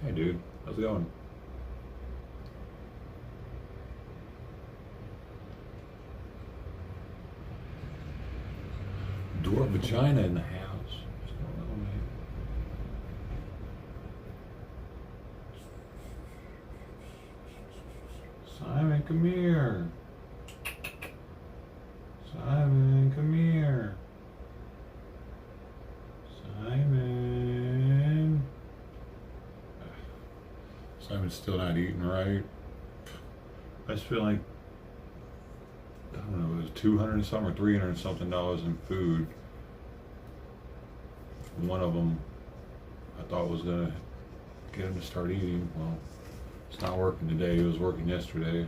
Hey dude, how's it going? Dwarf vagina in the house. What's going on, man? Simon, come here. Simon, come here. Simon. Simon's still not eating right. I just feel like, I don't know, it was 200 and something or 300 and something dollars in food. One of them I thought was gonna get him to start eating. Well, it's not working today. It was working yesterday.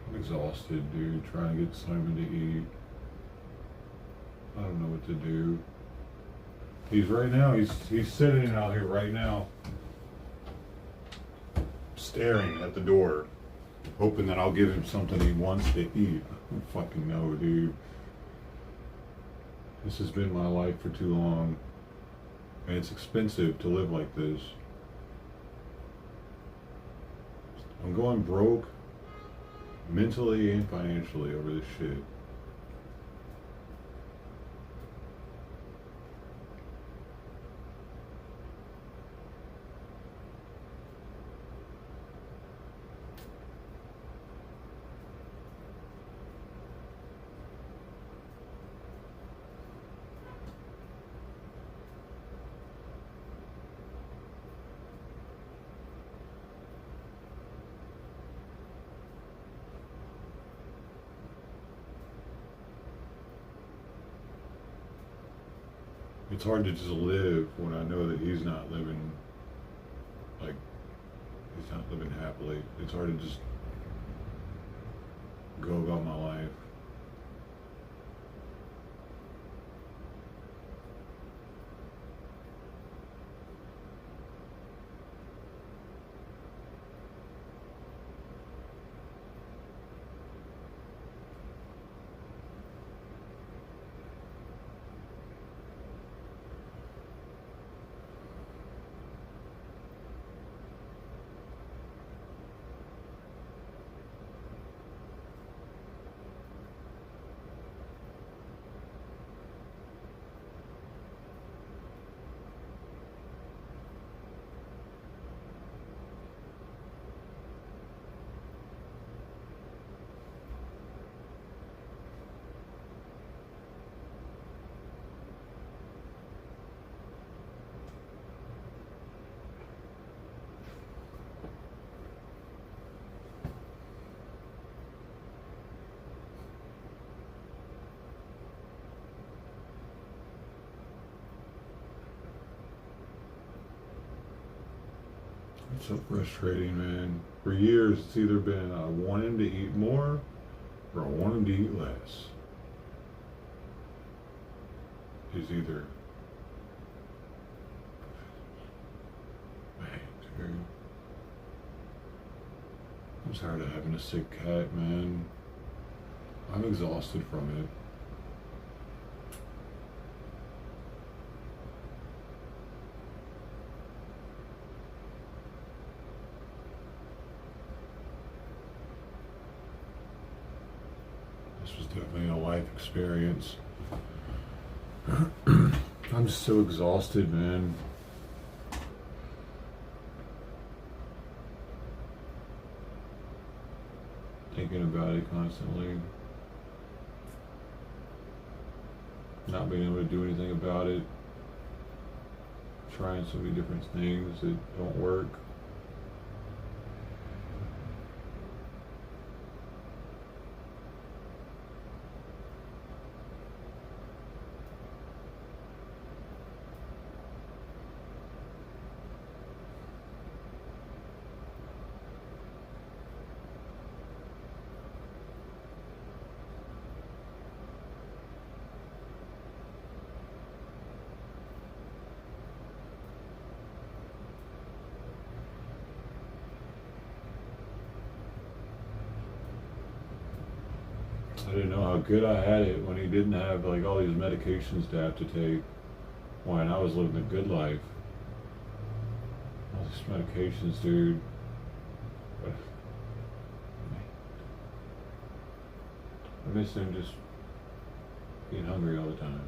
I'm exhausted, dude, trying to get Simon to eat. I don't know what to do. He's sitting out here right now, staring at the door, hoping that I'll give him something he wants to eat. I don't fucking know, dude. This has been my life for too long, and it's expensive to live like this. I'm going broke, mentally and financially, over this shit. It's hard to just live when I know that he's not living, like, he's not living happily. It's hard to just go about my life. It's so frustrating, man. For years, it's either been I want him to eat more or I want him to eat less. He's either, man, dude. I'm tired of having a sick cat, man. I'm exhausted from it. This was definitely a life experience. I'm just so exhausted, man. Thinking about it constantly. Not being able to do anything about it. Trying so many different things that don't work. I didn't know how good I had it when he didn't have like all these medications to have to take. Boy, and I was living a good life. All these medications, dude. But I miss them just being hungry all the time.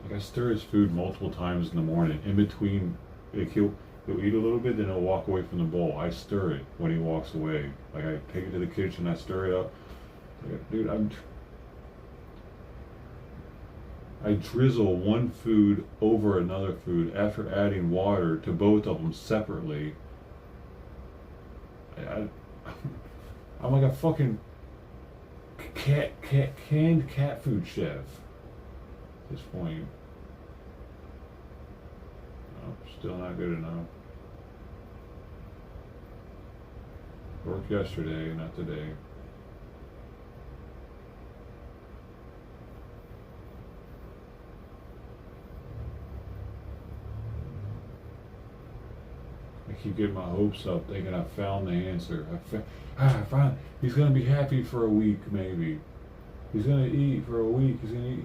Like I stir his food multiple times in the morning. In between, like he'll eat a little bit, then he'll walk away from the bowl. I stir it when he walks away. Like I take it to the kitchen, I stir it up. Like, dude, I drizzle one food over another food after adding water to both of them separately. I, I'm like a fucking canned cat food chef at this point. No, still not good enough. Worked yesterday, not today. I keep getting my hopes up, thinking I found the answer. I found. He's gonna be happy for a week, maybe. He's gonna eat for a week. He's gonna eat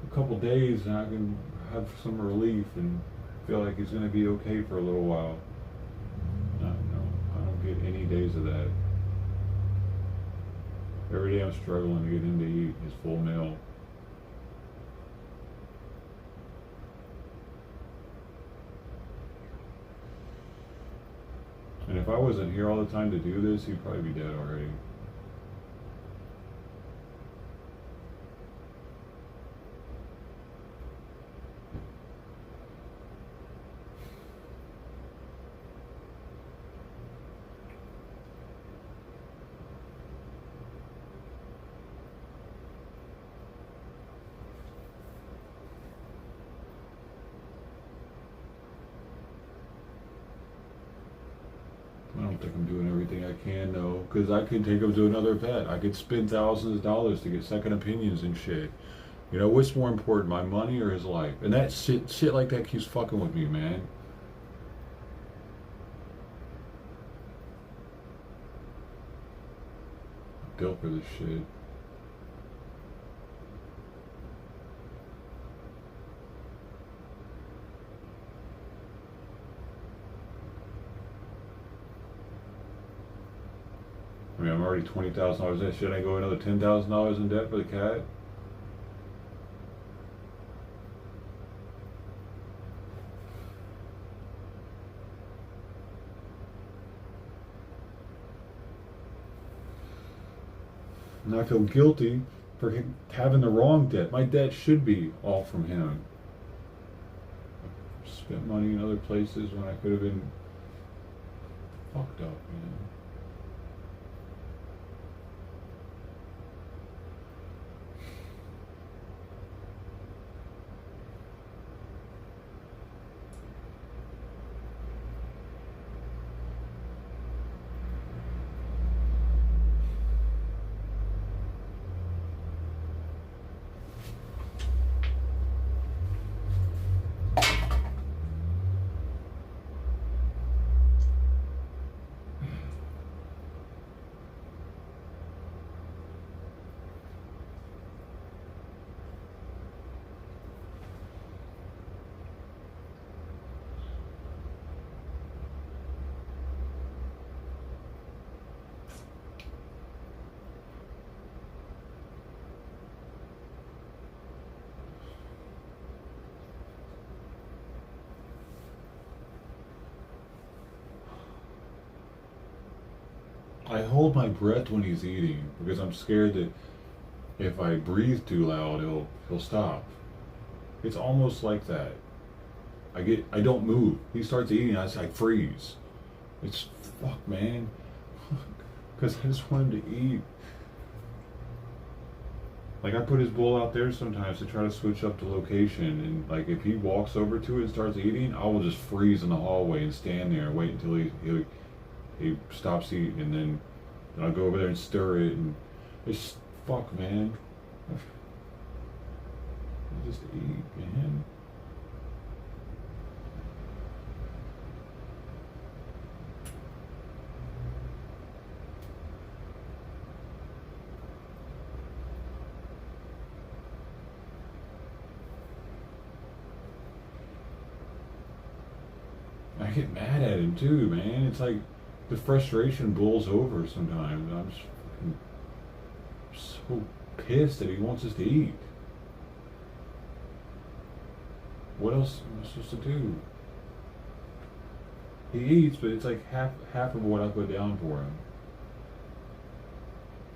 a couple days, and I can have some relief and feel like he's gonna be okay for a little while. No, I don't get any days of that. Every day I'm struggling to get him to eat his full meal. And if I wasn't here all the time to do this, he'd probably be dead already. I don't think I'm doing everything I can, though, because I could take him to another vet. I could spend thousands of dollars to get second opinions and shit. You know, what's more important, my money or his life? And that shit like that keeps fucking with me, man. I'm built for this shit. I mean, I'm already $20,000 in. Should I go another $10,000 in debt for the cat? And I feel guilty for having the wrong debt. My debt should be all from him. I spent money in other places when I could have been fucked up, man. I hold my breath when he's eating because I'm scared that if I breathe too loud, he'll stop. It's almost like that. I don't move. He starts eating, I freeze. It's fuck, man. Because I just want him to eat. Like I put his bowl out there sometimes to try to switch up the location, and like if he walks over to it and starts eating, I will just freeze in the hallway and stand there and wait until he stops eating, and then I'll go over there and stir it, and it's fuck, man. Just eat, man. I get mad at him too, man. It's like the frustration boils over sometimes. I'm just so pissed that he wants us to eat. What else am I supposed to do? He eats, but it's like half of what I put down for him.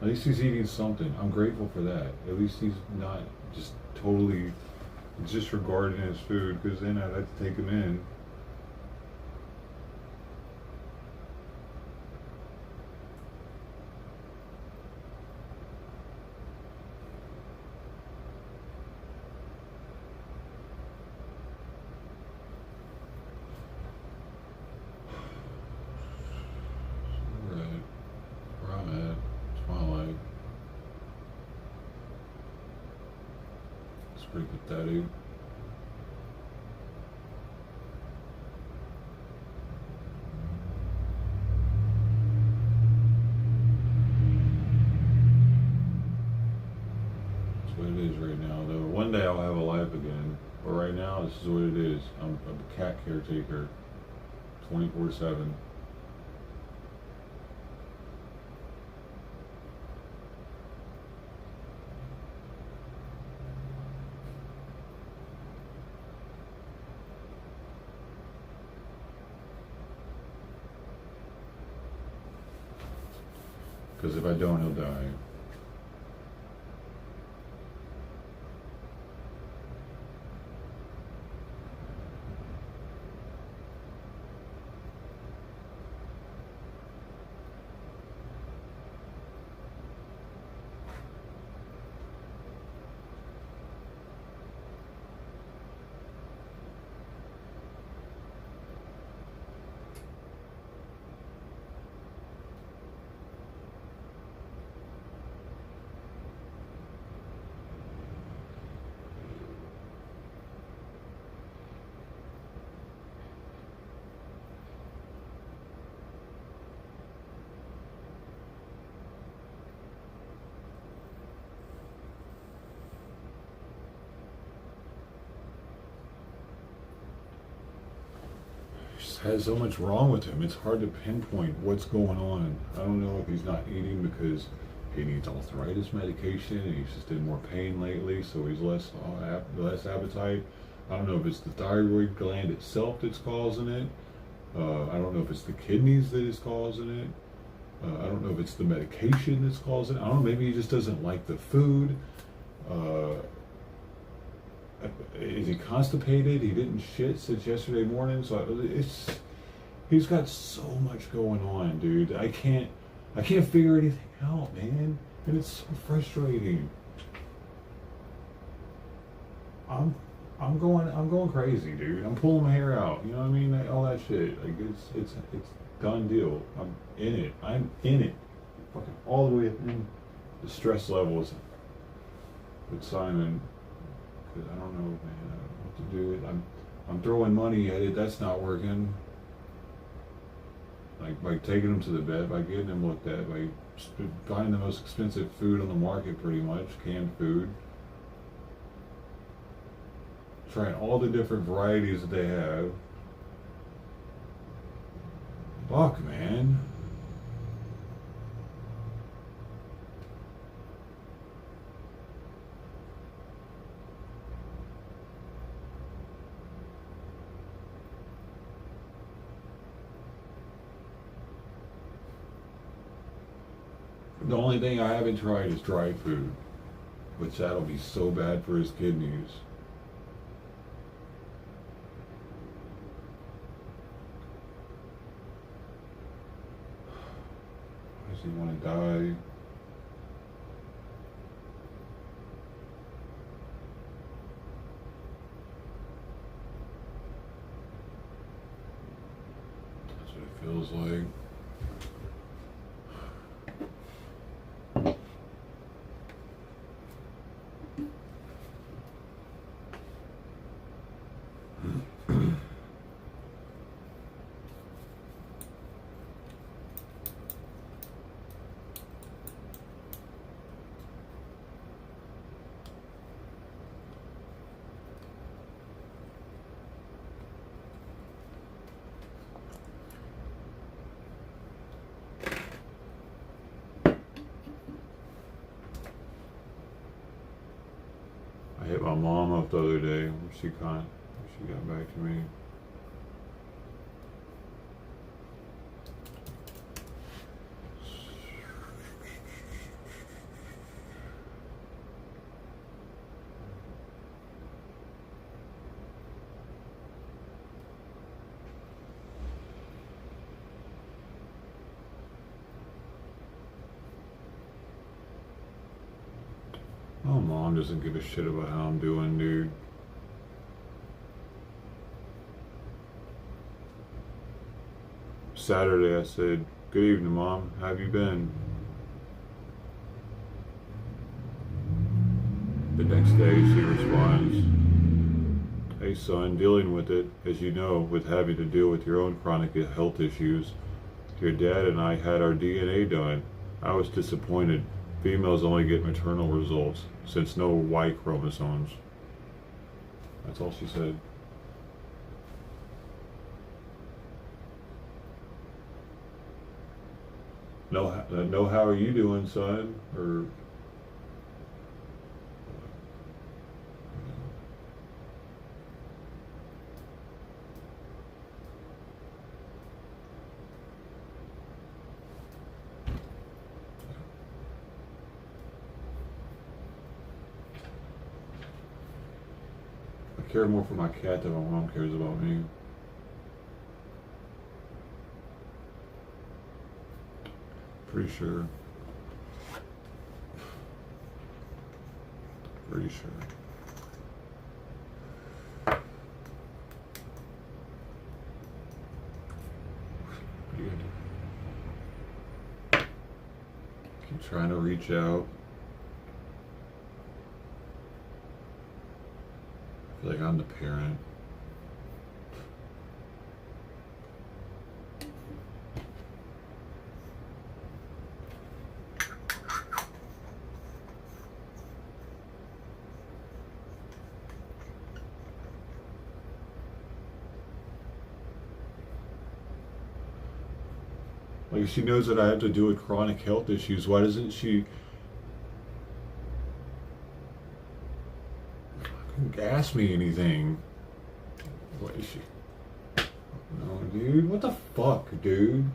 At least he's eating something. I'm grateful for that. At least he's not just totally disregarding his food, because then I'd have to take him in. Right. Where I'm at. It's my life. It's pretty pathetic. That's what it is right now, though. One day I'll have a life again. But right now, this is what it is. I'm a cat caretaker, 24/7. Because if I don't, he'll die. Just has so much wrong with him. It's hard to pinpoint what's going on. I don't know if he's not eating because he needs arthritis medication and he's just in more pain lately, so he's less appetite. I don't know if it's the thyroid gland itself that's causing it. I don't know if it's the kidneys that is causing it. I don't know if it's the medication that's causing it. I don't know, maybe he just doesn't like the food. Is he constipated? He didn't shit since yesterday morning, so he's got so much going on, dude. I can't figure anything out, man, and it's so frustrating. I'm going crazy, dude. I'm pulling my hair out. You know what I mean? All that shit. Like it's done deal. I'm in it. Fucking all the way up in. The stress levels with Simon. Cause I don't know, man. I don't know what to do. I'm throwing money at it. That's not working. Like by taking him to the vet, by getting him looked at, by buying the most expensive food on the market, pretty much canned food. Trying all the different varieties that they have. Fuck, man. The only thing I haven't tried is dry food, which that'll be so bad for his kidneys. Why does he want to die? That's what it feels like. I hit my mom up the other day. She got back to me. Oh, mom doesn't give a shit about how I'm doing, dude. Saturday I said, "Good evening, Mom. How have you been?" The next day she responds, "Hey son, dealing with it, as you know, with having to deal with your own chronic health issues. Your dad and I had our DNA done. I was disappointed. Females only get maternal results, since no Y chromosomes." That's all she said. No, how are you doing, son? Or I care more for my cat than my mom cares about me. Pretty sure. Pretty sure. Pretty good. Keep trying to reach out. I feel like I'm the parent. Like, she knows that I have to deal with chronic health issues. Why doesn't she ask me anything? What is she? No, dude. What the fuck, dude?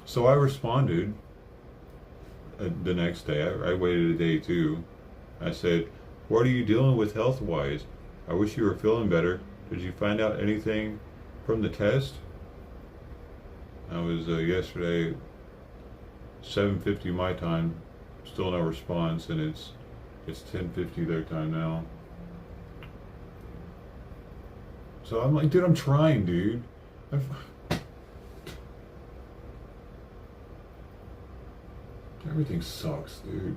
So I responded the next day. I waited a day too. I said, "What are you dealing with health-wise? I wish you were feeling better. Did you find out anything from the test?" I was yesterday, 7:50 my time. Still no response, and it's 10:50 their time now. So I'm like, dude, I'm trying, dude. Everything sucks, dude.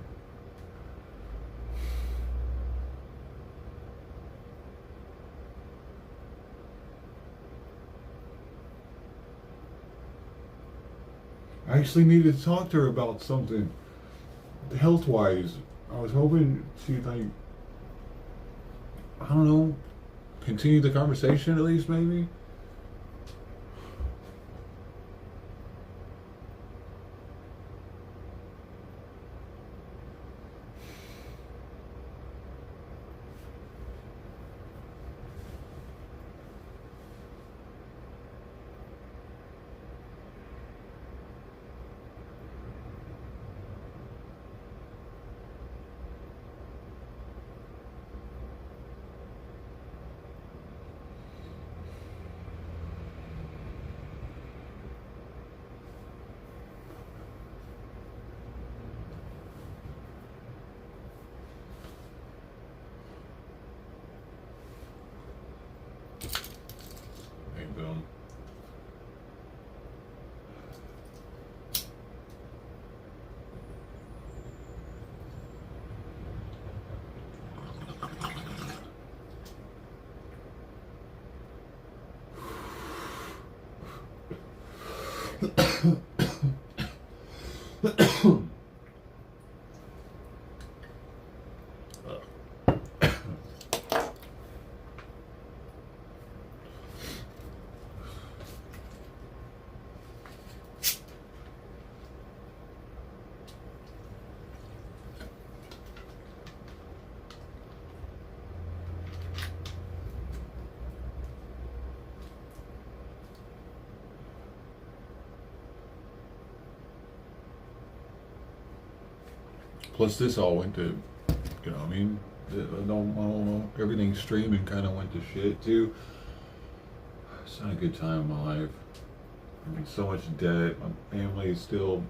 I actually needed to talk to her about something health-wise. I was hoping she'd, like, I don't know, continue the conversation at least, maybe. Boom. Plus, this all went to, you know, what I mean, I don't know. Everything streaming kind of went to shit too. It's not a good time in my life. I mean, so much debt. My family is still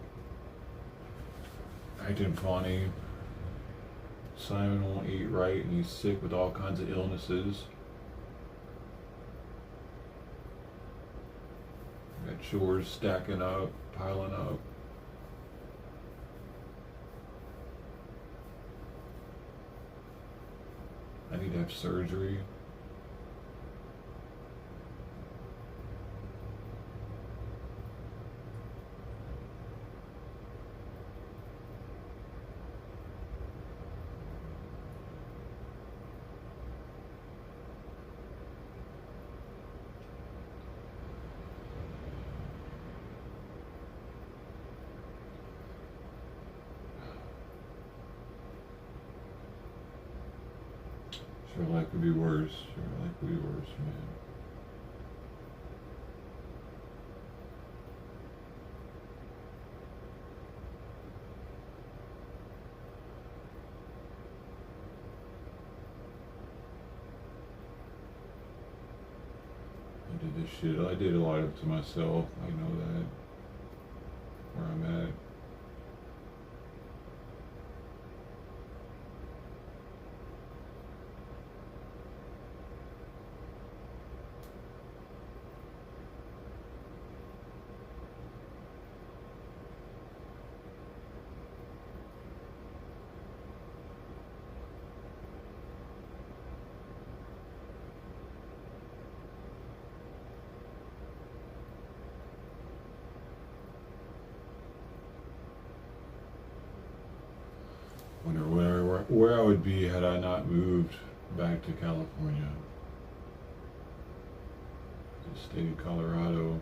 acting funny. Simon won't eat right, and he's sick with all kinds of illnesses. Got chores stacking up, piling up. I need to have surgery. Sure, life could be worse. Sure, life could be worse, man. I did this shit. I did a lot of it to myself. I know that. Where I'm at. Wonder where I would be had I not moved back to California. The state of Colorado.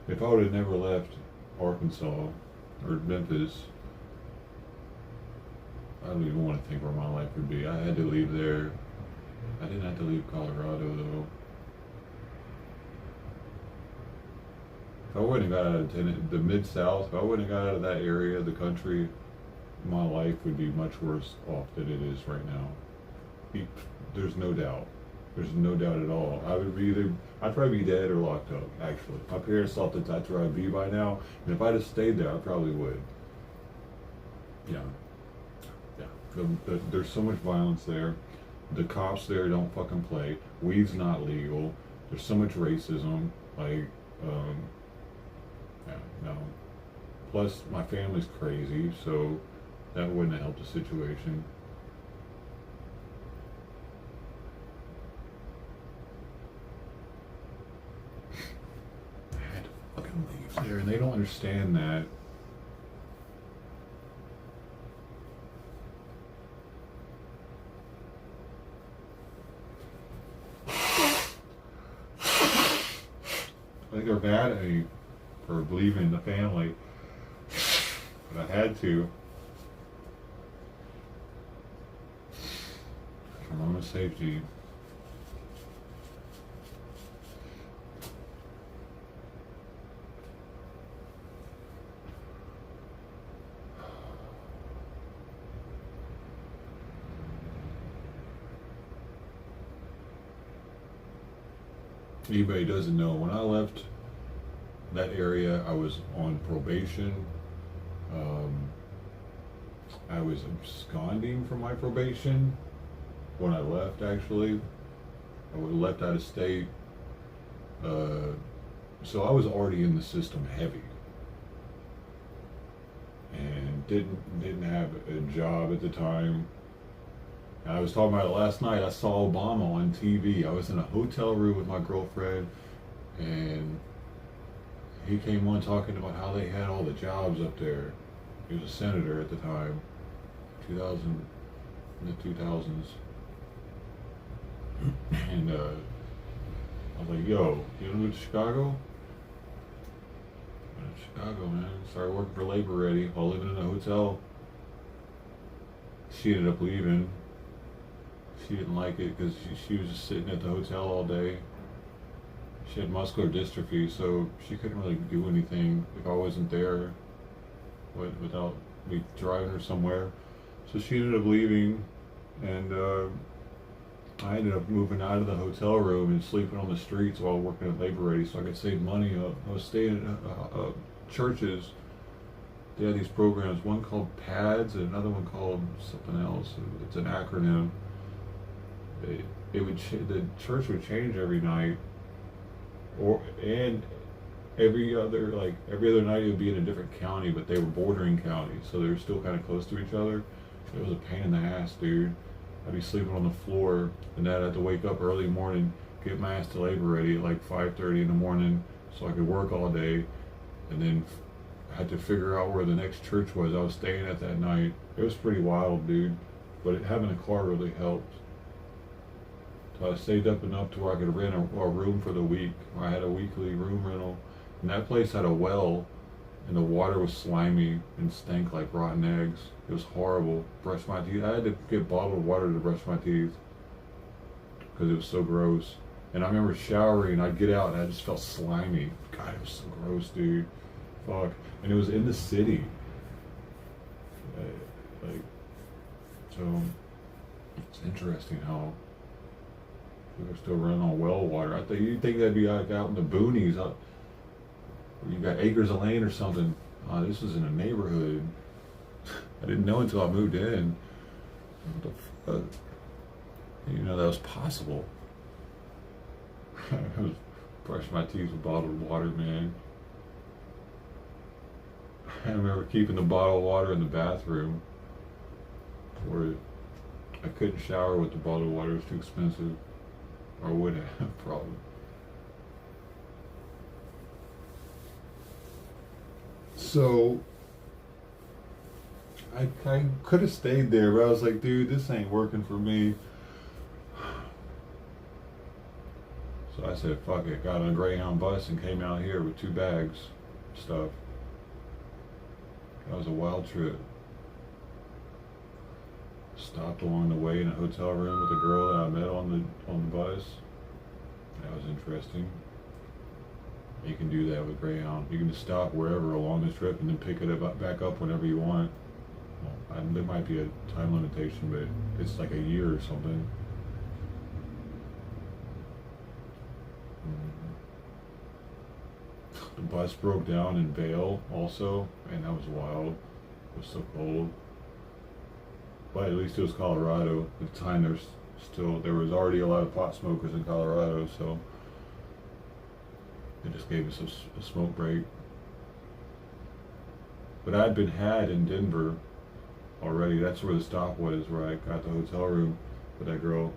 If I would have never left Arkansas or Memphis, I don't even want to think where my life would be. I had to leave there. I didn't have to leave Colorado though. If I wouldn't have got out of the Mid-South, if I wouldn't have got out of that area of the country, my life would be much worse off than it is right now. There's no doubt. There's no doubt at all. I'd probably be dead or locked up, actually. My parents thought that that's where I'd be by now, and if I'd have stayed there, I probably would. Yeah. There's so much violence there. The cops there don't fucking play. Weed's not legal. There's so much racism. Like, yeah, no. Plus, my family's crazy, so that wouldn't have helped the situation. I had to fucking leave there, and they don't understand that. I think they're mad at me for believing in the family, but I had to. For my own safety. Anybody doesn't know, when I left that area, I was on probation. I was absconding from my probation when I left, actually. I would have left out of state. So I was already in the system heavy. And didn't have a job at the time. I was talking about it last night. I saw Obama on TV. I was in a hotel room with my girlfriend, and he came on talking about how they had all the jobs up there. He was a senator at the time, in the 2000s. And I was like, yo, you wanna move to Chicago? I went to Chicago, man. Started working for Labor Ready while living in a hotel. she ended up leaving. She didn't like it because she was just sitting at the hotel all day. She had muscular dystrophy, so she couldn't really do anything if I wasn't there without me driving her somewhere. So she ended up leaving, and I ended up moving out of the hotel room and sleeping on the streets while working at Labor Ready so I could save money. I was staying at churches. They had these programs, one called PADS and another one called something else. It's an acronym. The church would change every night, and every other night it would be in a different county, but they were bordering counties, so they were still kind of close to each other. It was a pain in the ass, dude. I'd be sleeping on the floor, and then I'd have to wake up early morning, get my ass to Labor Ready at like 5:30 in the morning, so I could work all day, and then I had to figure out where the next church was I was staying at that night. It was pretty wild, dude, but having a car really helped. So I saved up enough to where I could rent a room for the week. I had a weekly room rental, and that place had a well, and the water was slimy and stank like rotten eggs. It was horrible. Brush my teeth. I had to get bottled water to brush my teeth because it was so gross. And I remember showering, I'd get out and I just felt slimy. God, it was so gross, dude. Fuck. And it was in the city. So it's interesting how people are still running on well water. You'd think that'd be like out in the boonies. You got acres of land or something. This is in a neighborhood. I didn't know until I moved in. What the fuck? That was possible. I was brushing my teeth with bottled water, man. I remember keeping the bottled water in the bathroom where I couldn't shower with the bottled water. It was too expensive. Or would have, probably. So I could have stayed there, but I was like, dude, this ain't working for me. So I said, fuck it. Got on a Greyhound bus and came out here with 2 bags of stuff. That was a wild trip. Stopped along the way in a hotel room with a girl that I met on the bus. That was interesting. You can do that with Greyhound. You can just stop wherever along the trip and then pick it back up whenever you want. Well, there might be a time limitation, but it's like a year or something. The bus broke down in Vail also, and that was wild. It was so cold. But at least it was Colorado. At the time there was already a lot of pot smokers in Colorado, so they just gave us a smoke break. But I'd been had in Denver already. That's where the stop was, where I got the hotel room with that girl.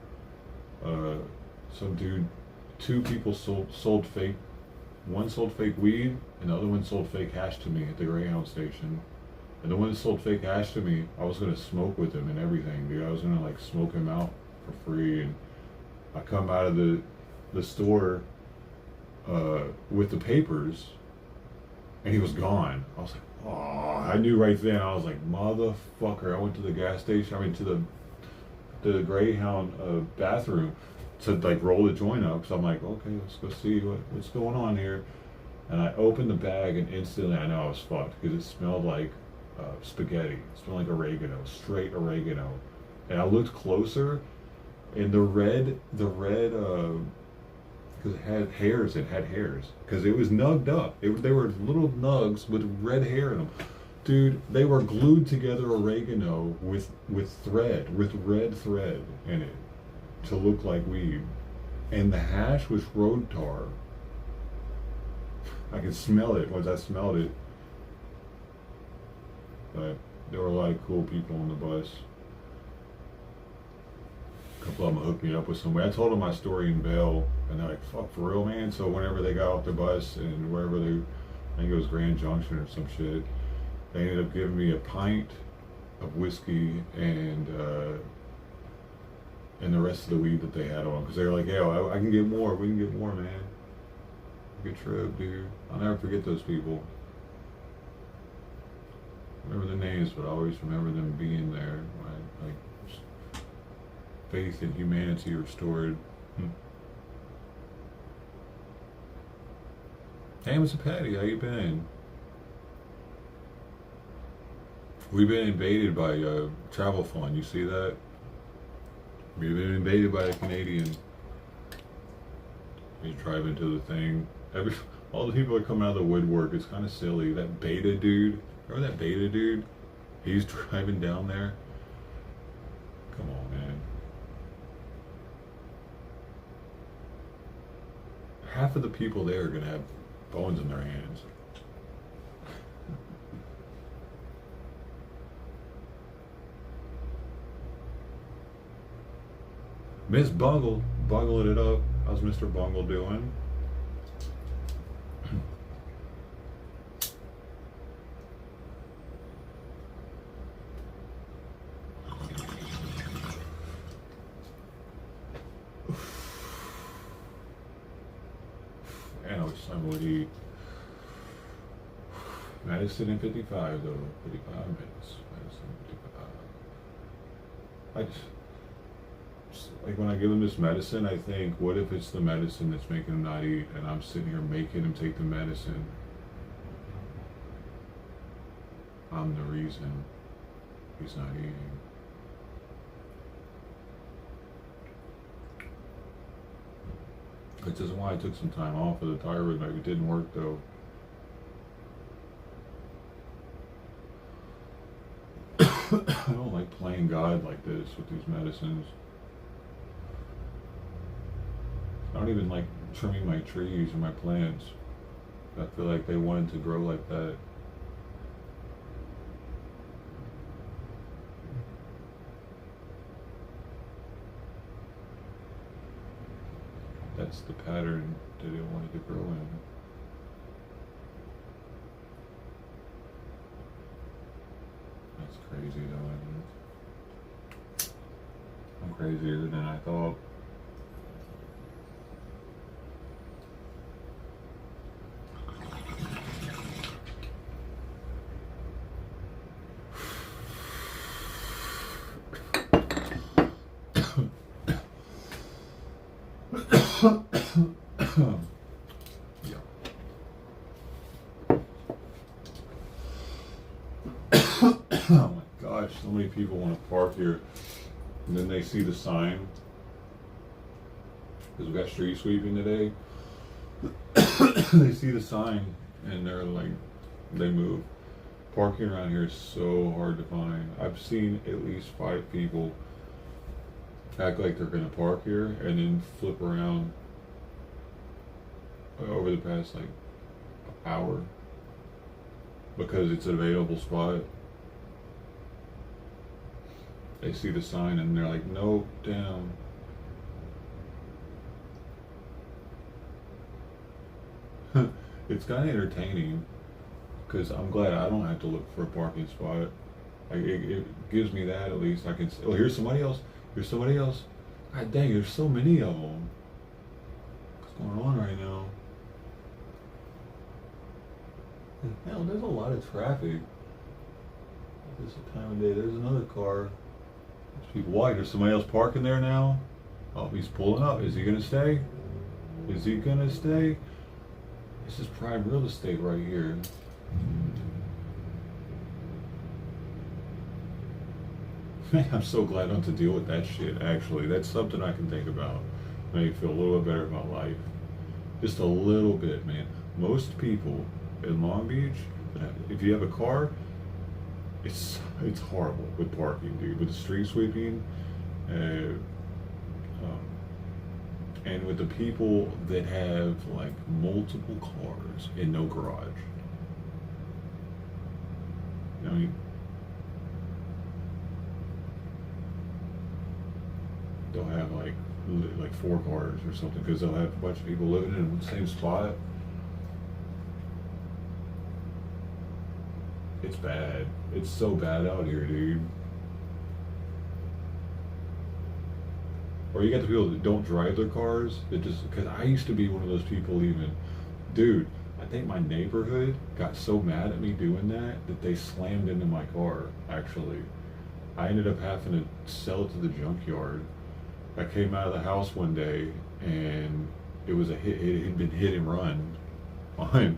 Some dude, 2 people sold fake. One sold fake weed, and the other one sold fake hash to me at the Greyhound station. And the one that sold fake hash to me, I was gonna smoke with him and everything, dude. I was gonna smoke him out for free. And I come out of the store with the papers, and he was gone. I was like, oh, I knew right then. I was like, motherfucker. I went to the gas station. To the Greyhound bathroom to roll the joint up. So I'm like, okay, let's go see what's going on here. And I opened the bag, and instantly I know I was fucked because it smelled like spaghetti. It smelled like oregano, straight oregano. And I looked closer, and the red, because it had hairs. Because it was nugged up. They were little nugs with red hair in them. Dude, they were glued together oregano with red thread in it to look like weed. And the hash was road tar. I could smell it once I smelled it. But there were a lot of cool people on the bus. A couple of them hooked me up with somebody. I told them my story in Vail, and they're like, fuck, for real, man? So whenever they got off the bus and wherever I think it was Grand Junction or some shit, they ended up giving me a pint of whiskey and the rest of the weed that they had on. Because they were like, hey, I can get more. We can get more, man. Good trip, dude. I'll never forget those people. I remember their names, but I always remember them being there. Like faith in humanity restored. Hey, Mr. Patty, how you been? We've been invaded by Travel Fund. You see that? We've been invaded by a Canadian. He's driving to the thing. All the people are coming out of the woodwork. It's kind of silly. That Beta dude. Remember that Beta dude? He's driving down there. Come on, man. Half of the people there are gonna have phones in their hands. Miss Bungle, bungling it up. How's Mr. Bungle doing? And I wish I would eat. Medicine in 55 though. 55 minutes. Medicine in 55. I just like when I give him this medicine, I think, what if it's the medicine that's making him not eat, and I'm sitting here making him take the medicine? I'm the reason he's not eating. This is why I took some time off of the thyroid. It didn't work though. I don't like playing God like this with these medicines. I don't even like trimming my trees or my plants. I feel like they wanted to grow like that. That's the pattern that they wanted to grow in. That's crazy though, isn't it? I'm crazier than I thought. Yeah. Oh my gosh, so many people want to park here, and then they see the sign, because we got street sweeping today. They see the sign and they're like, they move. Parking around here is so hard to find. I've seen at least 5 people act like they're gonna park here and then flip around over the past like hour because it's an available spot. They see the sign and they're like, nope, down. It's kind of entertaining because I'm glad I don't have to look for a parking spot. Like it gives me that at least. I can say, oh, here's somebody else. Here's somebody else. God dang, there's so many of them. What's going on right now? Hell, there's a lot of traffic. This time of day. There's another car. There's people. Why? There's somebody else parking there now? Oh, he's pulling up. Is he gonna stay? Is he gonna stay? This is prime real estate right here. I'm so glad I don't have to deal with that shit, actually. That's something I can think about. Make me feel a little bit better about life. Just a little bit, man. Most people in Long Beach, if you have a car, it's horrible with parking, dude. With the street sweeping, and with the people that have like multiple cars and no garage. You know, they'll have like 4 cars or something because they'll have a bunch of people living in the same spot. It's bad. It's so bad out here, dude. Or you got the people that don't drive their cars. That just, because I used to be one of those people even. Dude, I think my neighborhood got so mad at me doing that they slammed into my car, actually. I ended up having to sell it to the junkyard. I came out of the house one day and it was a hit. It had been hit and run on,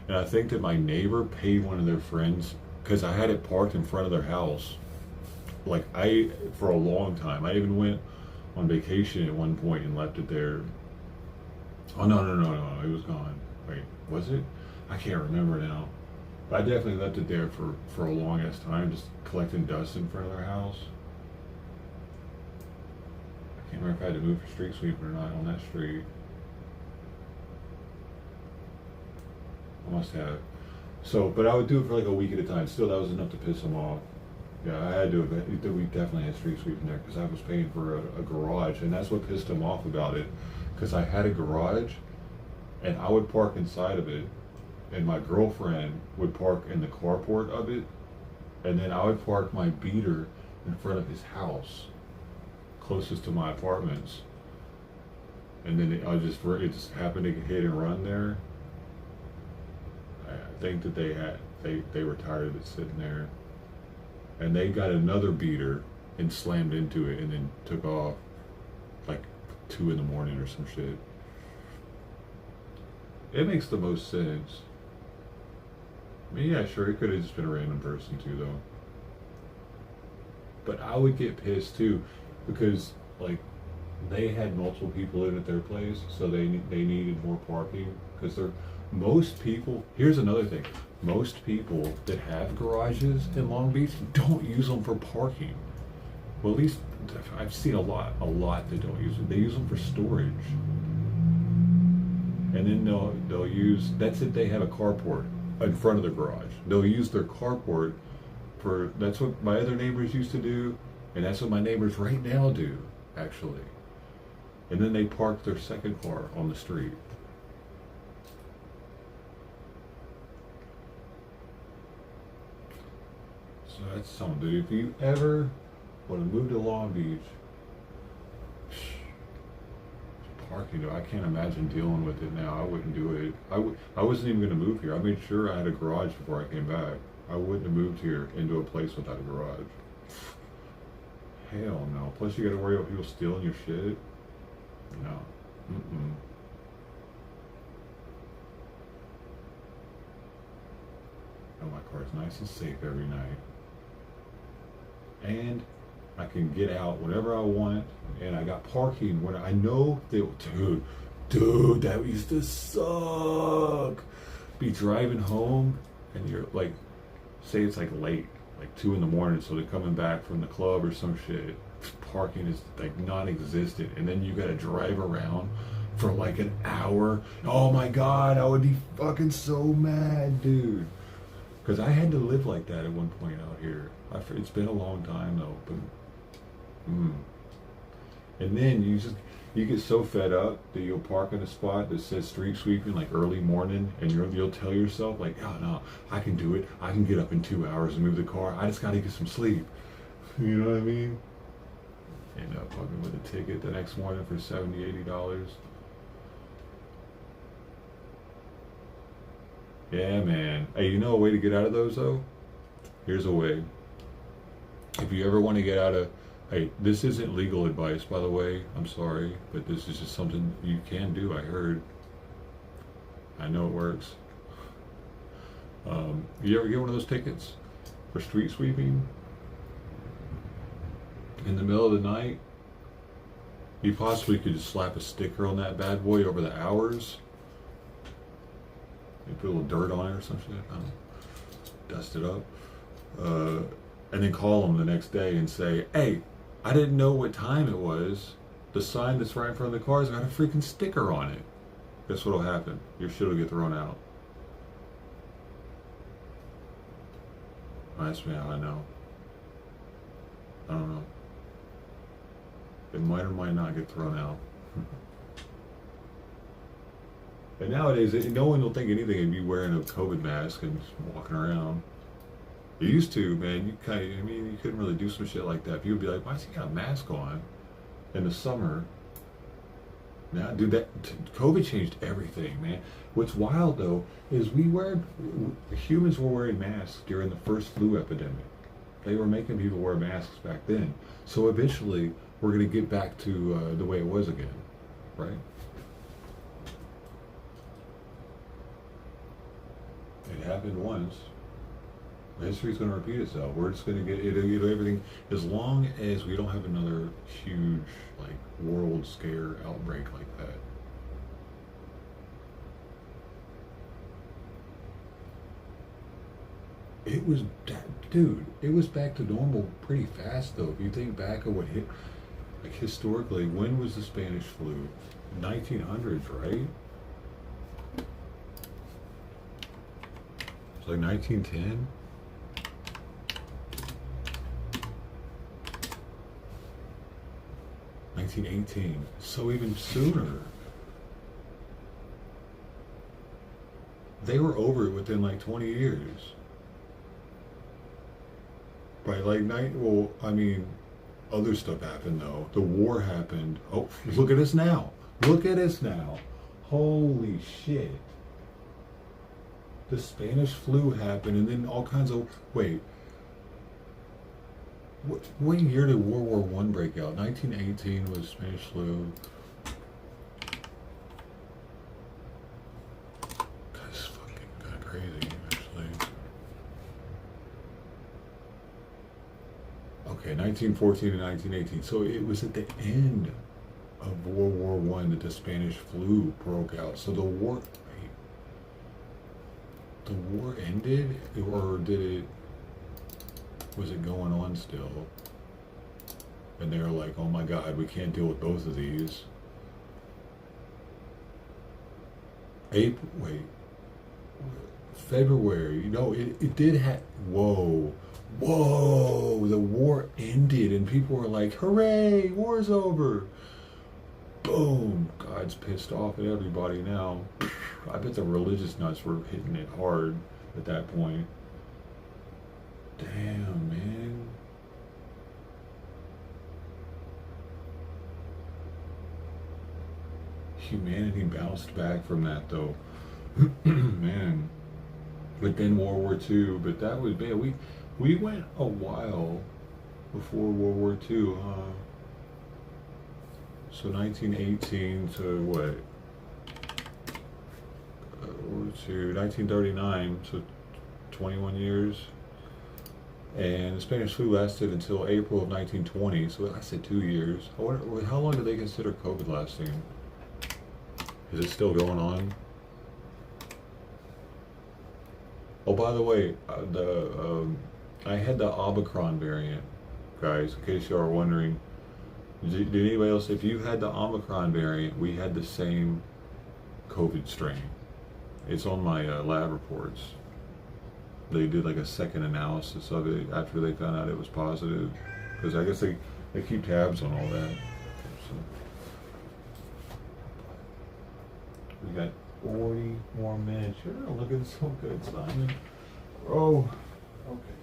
and I think that my neighbor paid one of their friends because I had it parked in front of their house. Like for a long time. I even went on vacation at one point and left it there. Oh no, it was gone. Wait, was it? I can't remember now. But I definitely left it there for a long ass time, just collecting dust in front of their house. I can't remember if I had to move for street sweeping or not on that street. I must have. So, but I would do it for like a week at a time. Still, that was enough to piss them off. Yeah, I had to. We definitely had street sweeping there because I was paying for a garage, and that's what pissed him off about it. Because I had a garage, and I would park inside of it, and my girlfriend would park in the carport of it, and then I would park my beater in front of his house, closest to my apartments. And then it just happened to get hit and run there. I think that they were tired of it sitting there, and they got another beater and slammed into it and then took off like 2 in the morning or some shit. It makes the most sense. I mean, yeah, sure, it could have just been a random person too, though. But I would get pissed too, because like they had multiple people in at their place, so they needed more parking. Because most people. Here's another thing: most people that have garages in Long Beach don't use them for parking. Well, at least I've seen a lot that don't use them. They use them for storage, and then they'll use. That's if they have a carport in front of the garage. They'll use their carport for. That's what my other neighbors used to do, and that's what my neighbors right now do, actually. And then they park their second car on the street. So that's something, dude. If you ever want to move to Long Beach, parking, I can't imagine dealing with it now. I wouldn't do it. I wasn't even going to move here. I made sure I had a garage before I came back. I wouldn't have moved here into a place without a garage. Hell no. Plus you got to worry about people stealing your shit. No. Mm-mm. Oh, my car's nice and safe every night. And I can get out whenever I want, and I got parking when I know that, dude, that used to suck. Be driving home, and you're like, say it's like late, like 2 in the morning, so they're coming back from the club or some shit. Parking is like non-existent, and then you gotta drive around for like an hour. Oh my god, I would be fucking so mad, dude. Because I had to live like that at one point out here. It's been a long time though, but and then you get so fed up that you'll park in a spot that says street sweeping like early morning, and you'll tell yourself like, oh no, I can do it. I can get up in 2 hours and move the car. I just gotta get some sleep. You know what I mean? End up fucking with a ticket the next morning for $70-$80. Yeah, man. Hey, you know a way to get out of those though? Here's a way. If you ever want to get out of, hey, this isn't legal advice, by the way. I'm sorry, but this is just something you can do. I heard. I know it works. You ever get one of those tickets for street sweeping in the middle of the night? You possibly could just slap a sticker on that bad boy over the hours. You put a little dirt on it or some shit. I don't know. Dust it up. And then call them the next day and say, hey, I didn't know what time it was. The sign that's right in front of the car's got a freaking sticker on it. Guess what'll happen? Your shit will get thrown out. That's me how I know. I don't know. It might or might not get thrown out. And nowadays, no one will think anything of you wearing a COVID mask and walking around. You used to, man. You couldn't really do some shit like that. People would be like, why's he got a mask on in the summer? Now, dude, COVID changed everything, man. What's wild though is humans were wearing masks during the first flu epidemic. They were making people wear masks back then. So eventually, we're going to get back to the way it was again, right? It happened once. History's going to repeat itself. We're just going to get everything, as long as we don't have another huge, like, world scare outbreak like that. It was, dude, it was back to normal pretty fast, though. If you think back of what hit, like, historically, when was the Spanish flu? 1900s, right? It's like 1910. 1918. So even sooner. They were over it within like 20 years. By like well, I mean, other stuff happened though. The war happened. Oh, look at us now. Look at us now. Holy shit. The Spanish flu happened, and then all kinds of, wait. What year did World War One break out? 1918 was Spanish flu. That's fucking kind of crazy, actually. Okay, 1914 and 1918. So it was at the end of World War One that the Spanish flu broke out. So the war ended, or was it going on still? And they were like, oh my God, we can't deal with both of these. February, it did whoa, the war ended and people were like, hooray, war's over. Boom, God's pissed off at everybody now. I bet the religious nuts were hitting it hard at that point. Damn, man. Humanity bounced back from that, though. Man. But then World War II, but that was bad. We went a while before World War II, huh? So 1918 to what? To 1939, so 21 years. And the Spanish flu lasted until April of 1920, so it lasted 2 years. I wonder, how long do they consider COVID lasting? Is it still going on? Oh, by the way, I had the Omicron variant, guys, in case you are wondering. Did anybody else, if you had the Omicron variant, we had the same COVID strain. It's on my lab reports. They did like a second analysis of it after they found out it was positive, because I guess they keep tabs on all that. So we got 40 more minutes. You're looking so good, Simon. Oh, okay.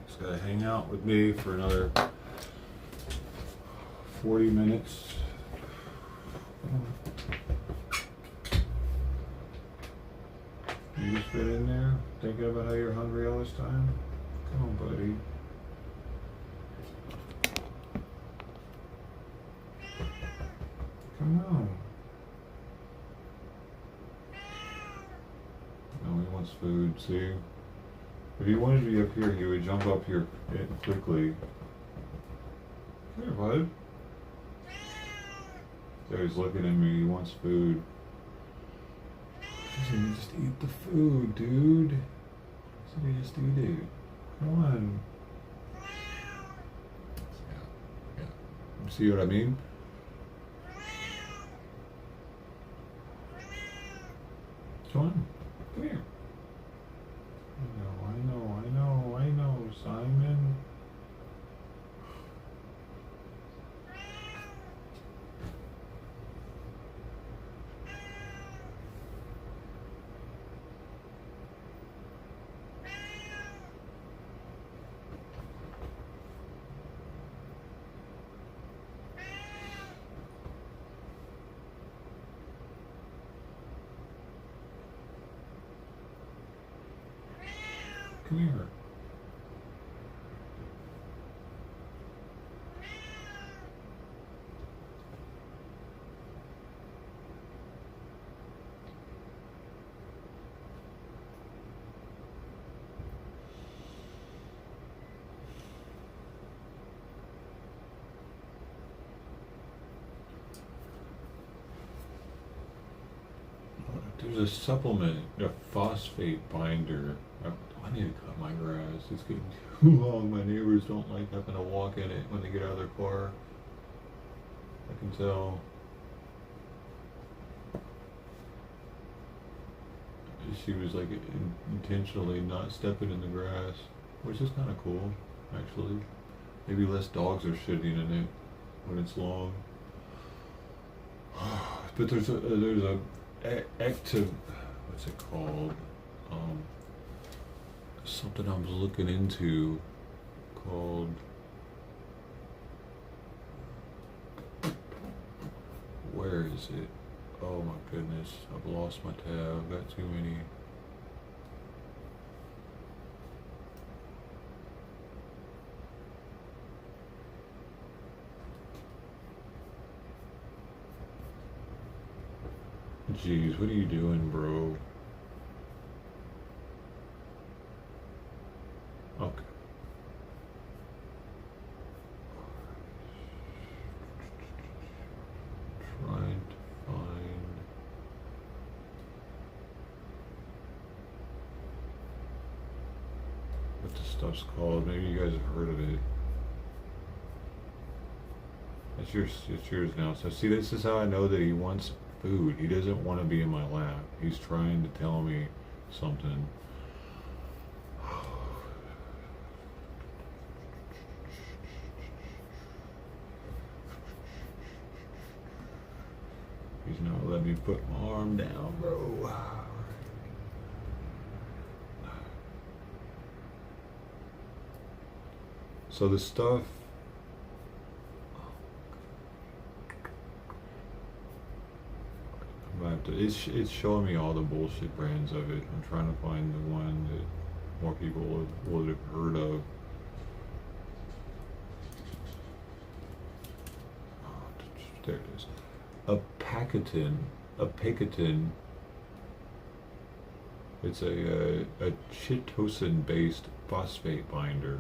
Just gotta hang out with me for another 40 minutes. You just been in there thinking about how you're hungry all this time? Come on, buddy. Come on. No, he wants food, see? If he wanted to be up here, he would jump up here quickly. Come here, bud. So he's looking at me, he wants food. Doesn't just eat the food, dude. Doesn't he just eat it? Come on. Yeah. You see what I mean? Come on. Come here. I know, Simon. Come here. There's a supplement, a phosphate binder. I need to cut my grass. It's getting too long. My neighbors don't like having to walk in it when they get out of their car. I can tell. She was like intentionally not stepping in the grass, which is kind of cool, actually. Maybe less dogs are shitting in it when it's long. But there's a active, what's it called? Something I was looking into called where is it? Oh my goodness, I've lost my tab. I've got too many. Jeez, what are you doing, bro? Okay. Trying to find what the stuff's called. Maybe you guys have heard of it. It's yours now. So see, this is how I know that he wants food. He doesn't want to be in my lap. He's trying to tell me something. He's not letting me put my arm down, bro. So the stuff, it's showing me all the bullshit brands of it. I'm trying to find the one that more people would have heard of. There it is. A Pacatin. It's a chitosan-based phosphate binder.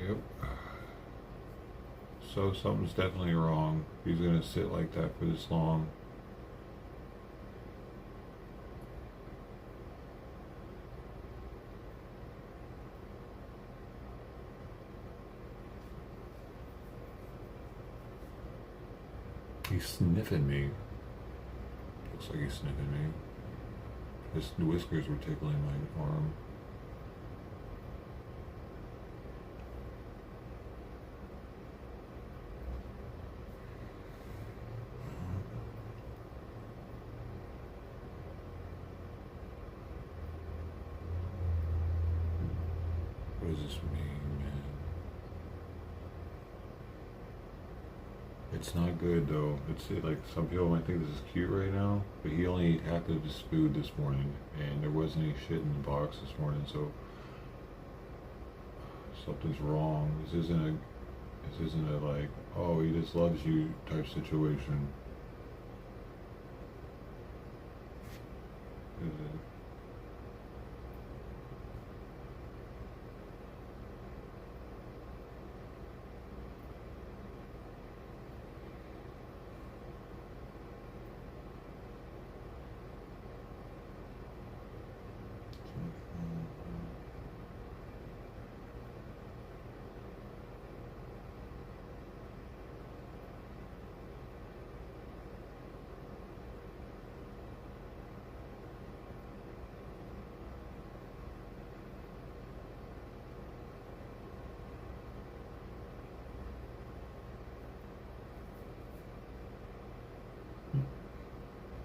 Yep. So something's definitely wrong. He's gonna sit like that for this long. He's sniffing me. Looks like he's sniffing me. His whiskers were tickling my arm. What does this mean, man? It's not good though. It's like some people might think this is cute right now, but he only ate half of his food this morning, and there wasn't any shit in the box this morning, so something's wrong. This isn't a like, oh, he just loves you type situation. Is it?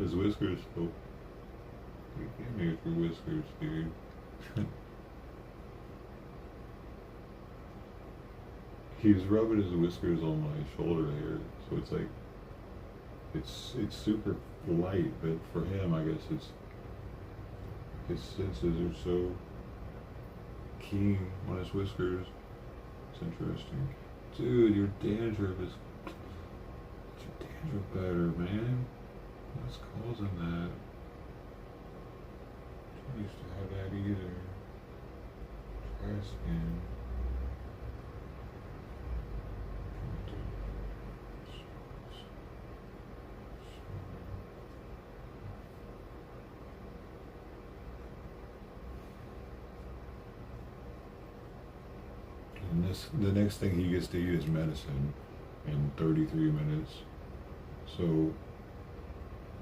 His whiskers still. You can't make your whiskers, dude. He was rubbing his whiskers on my shoulder here, so it's like it's super light, but for him, I guess it's his senses are so keen on his whiskers. It's interesting, dude. Your dandruff is your dandruff better, man. What's causing that? I used to have that either. Dry skin. And the next thing he gets to eat is medicine in 33 minutes. So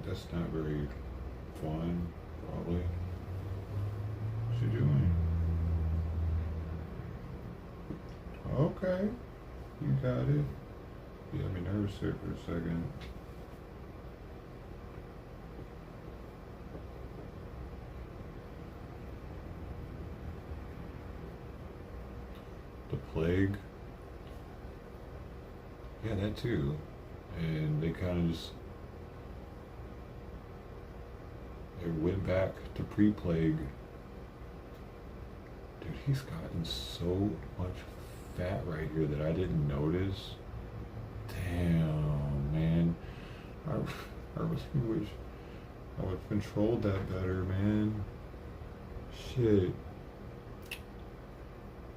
that's not very fun, probably. What's she doing? Okay, you got it. You got me nervous there for a second. The plague. Yeah, that too. And they kind of just they went back to pre-plague. Dude, he's gotten so much fat right here that I didn't notice. Damn, man. I really wish I would have controlled that better, man. Shit.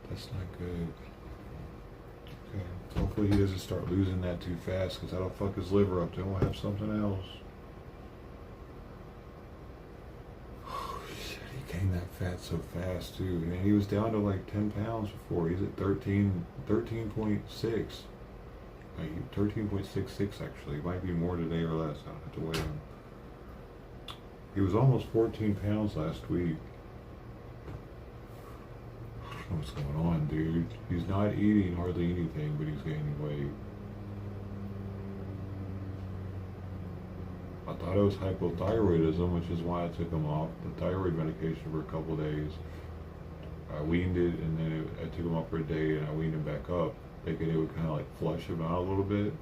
That's not good. Okay. Hopefully he doesn't start losing that too fast, because that'll fuck his liver up. Then we'll have something else. Oh shit, he gained that fat so fast too. Man, he was down to like 10 pounds before. He's at 13.6. Like 13.66 actually. Might be more today or less. I'll have to weigh him. He was almost 14 pounds last week. What's going on, dude? He's not eating hardly anything, but he's gaining weight. I thought it was hypothyroidism, which is why I took him off the thyroid medication for a couple days. I weaned it, and then I took him off for a day, and I weaned him back up, thinking it would kind of like flush him out a little bit.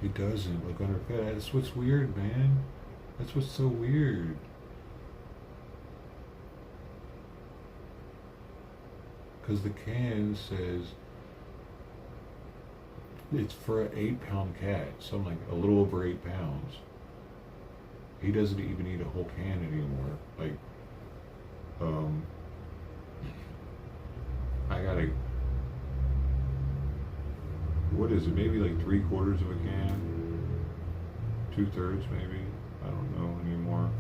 He doesn't look underfed. That's what's weird, man. That's what's so weird. Because the can says it's for an 8-pound cat, something like a little over 8 pounds. He doesn't even eat a whole can anymore. Like, I gotta. What is it? Maybe like 3/4 of a can, 2/3 maybe. I don't know anymore.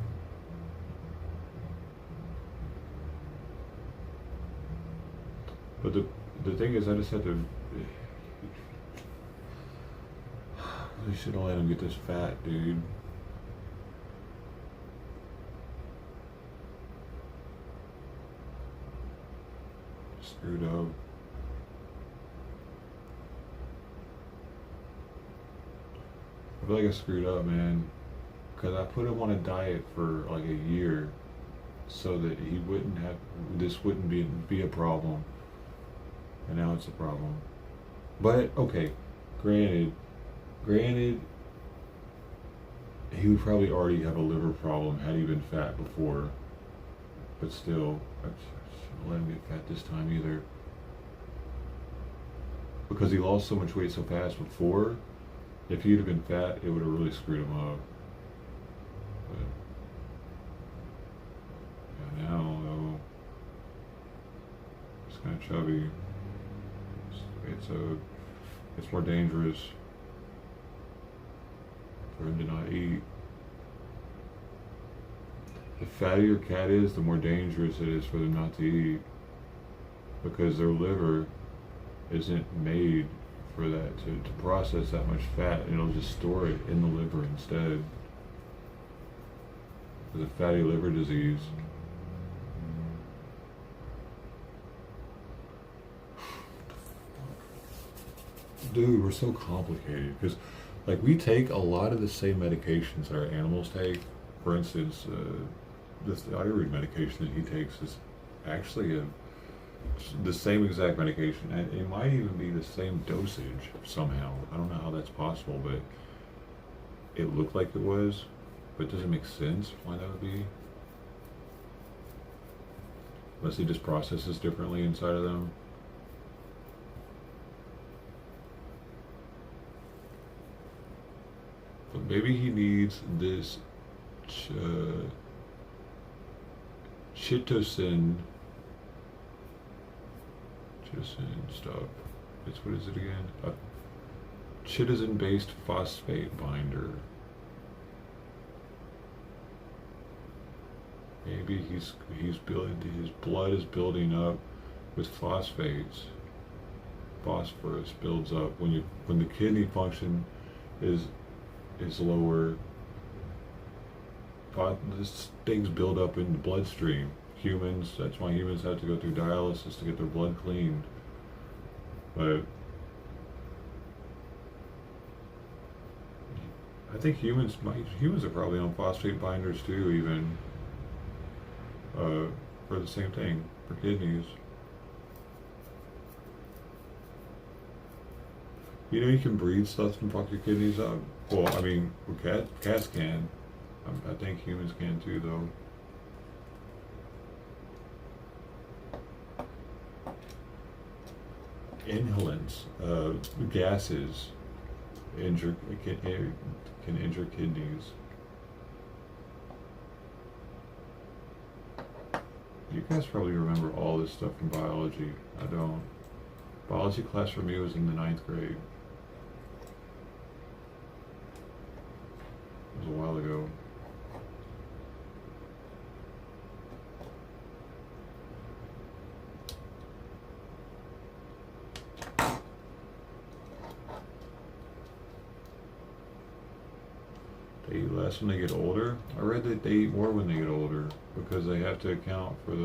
But the thing is, I just had to. I shouldn't let him get this fat, dude. Screwed up. I feel like I screwed up, man, because I put him on a diet for like a year so that he wouldn't have, this wouldn't be a problem, and now it's a problem. But okay, granted, he would probably already have a liver problem had he been fat before, but still, I shouldn't let him get fat this time either, because he lost so much weight so fast before. If he'd have been fat, it would have really screwed him up. But yeah, now though, it's kind of chubby. It's more dangerous for him to not eat. The fattier your cat is, the more dangerous it is for them not to eat, because their liver isn't made for that to process that much fat, and it'll just store it in the liver instead. Is it fatty liver disease? Dude, we're so complicated because, like, we take a lot of the same medications that our animals take. For instance, this thyroid medication that he takes is actually the same exact medication, and it might even be the same dosage somehow. I don't know how that's possible, but it looked like it was, but it doesn't make sense why that would be. Unless he just processes differently inside of them. But maybe he needs this chitosan stuff. What is it again? A chitosan-based phosphate binder. Maybe he's building, his blood is building up with phosphates. Phosphorus builds up when the kidney function is lower. This things build up in the bloodstream. Humans, that's why humans have to go through dialysis to get their blood cleaned. But I think humans are probably on phosphate binders too, even for the same thing, for kidneys. You know, you can breed stuff and fuck your kidneys up. Well, I mean, cats can. I think humans can too, though. Inhalants, gases, can injure kidneys. You guys probably remember all this stuff from biology. I don't. Biology class for me was in the 9th grade. It was a while ago. They eat less when they get older. I read that they eat more when they get older because they have to account for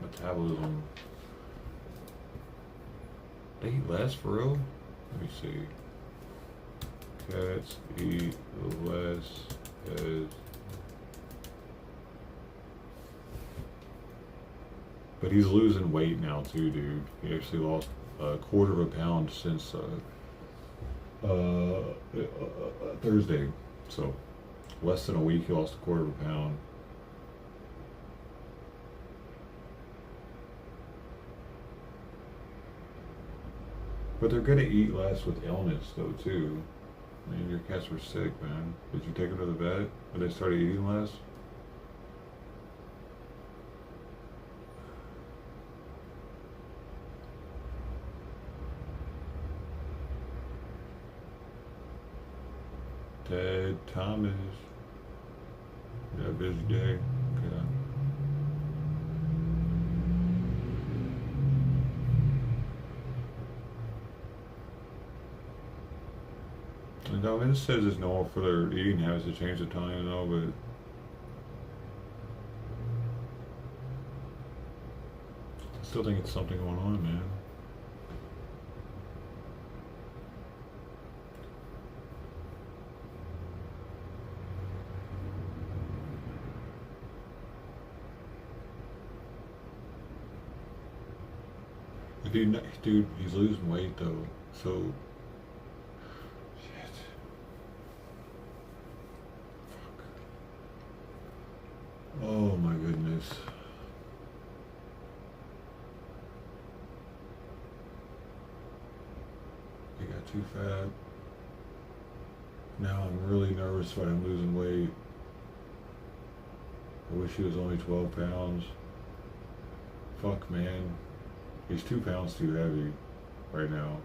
metabolism. They eat less for real? Let me see. Cats eat less as... But he's losing weight now too, dude. He actually lost a quarter of a pound since Thursday. So less than a week he lost a quarter of a pound. But they're gonna eat less with illness though too. I mean, your cats were sick, man. Did you take them to the vet when they started eating less? Ted Thomas. You had a busy day. Okay. And no, it says it's normal for their eating habits to change the time and all, but I still think it's something going on, man. Dude, he's losing weight though, so shit. Fuck. Oh my goodness. He got too fat. Now I'm really nervous about him losing weight. I wish he was only 12 pounds. Fuck, man. He's 2 pounds too heavy right now.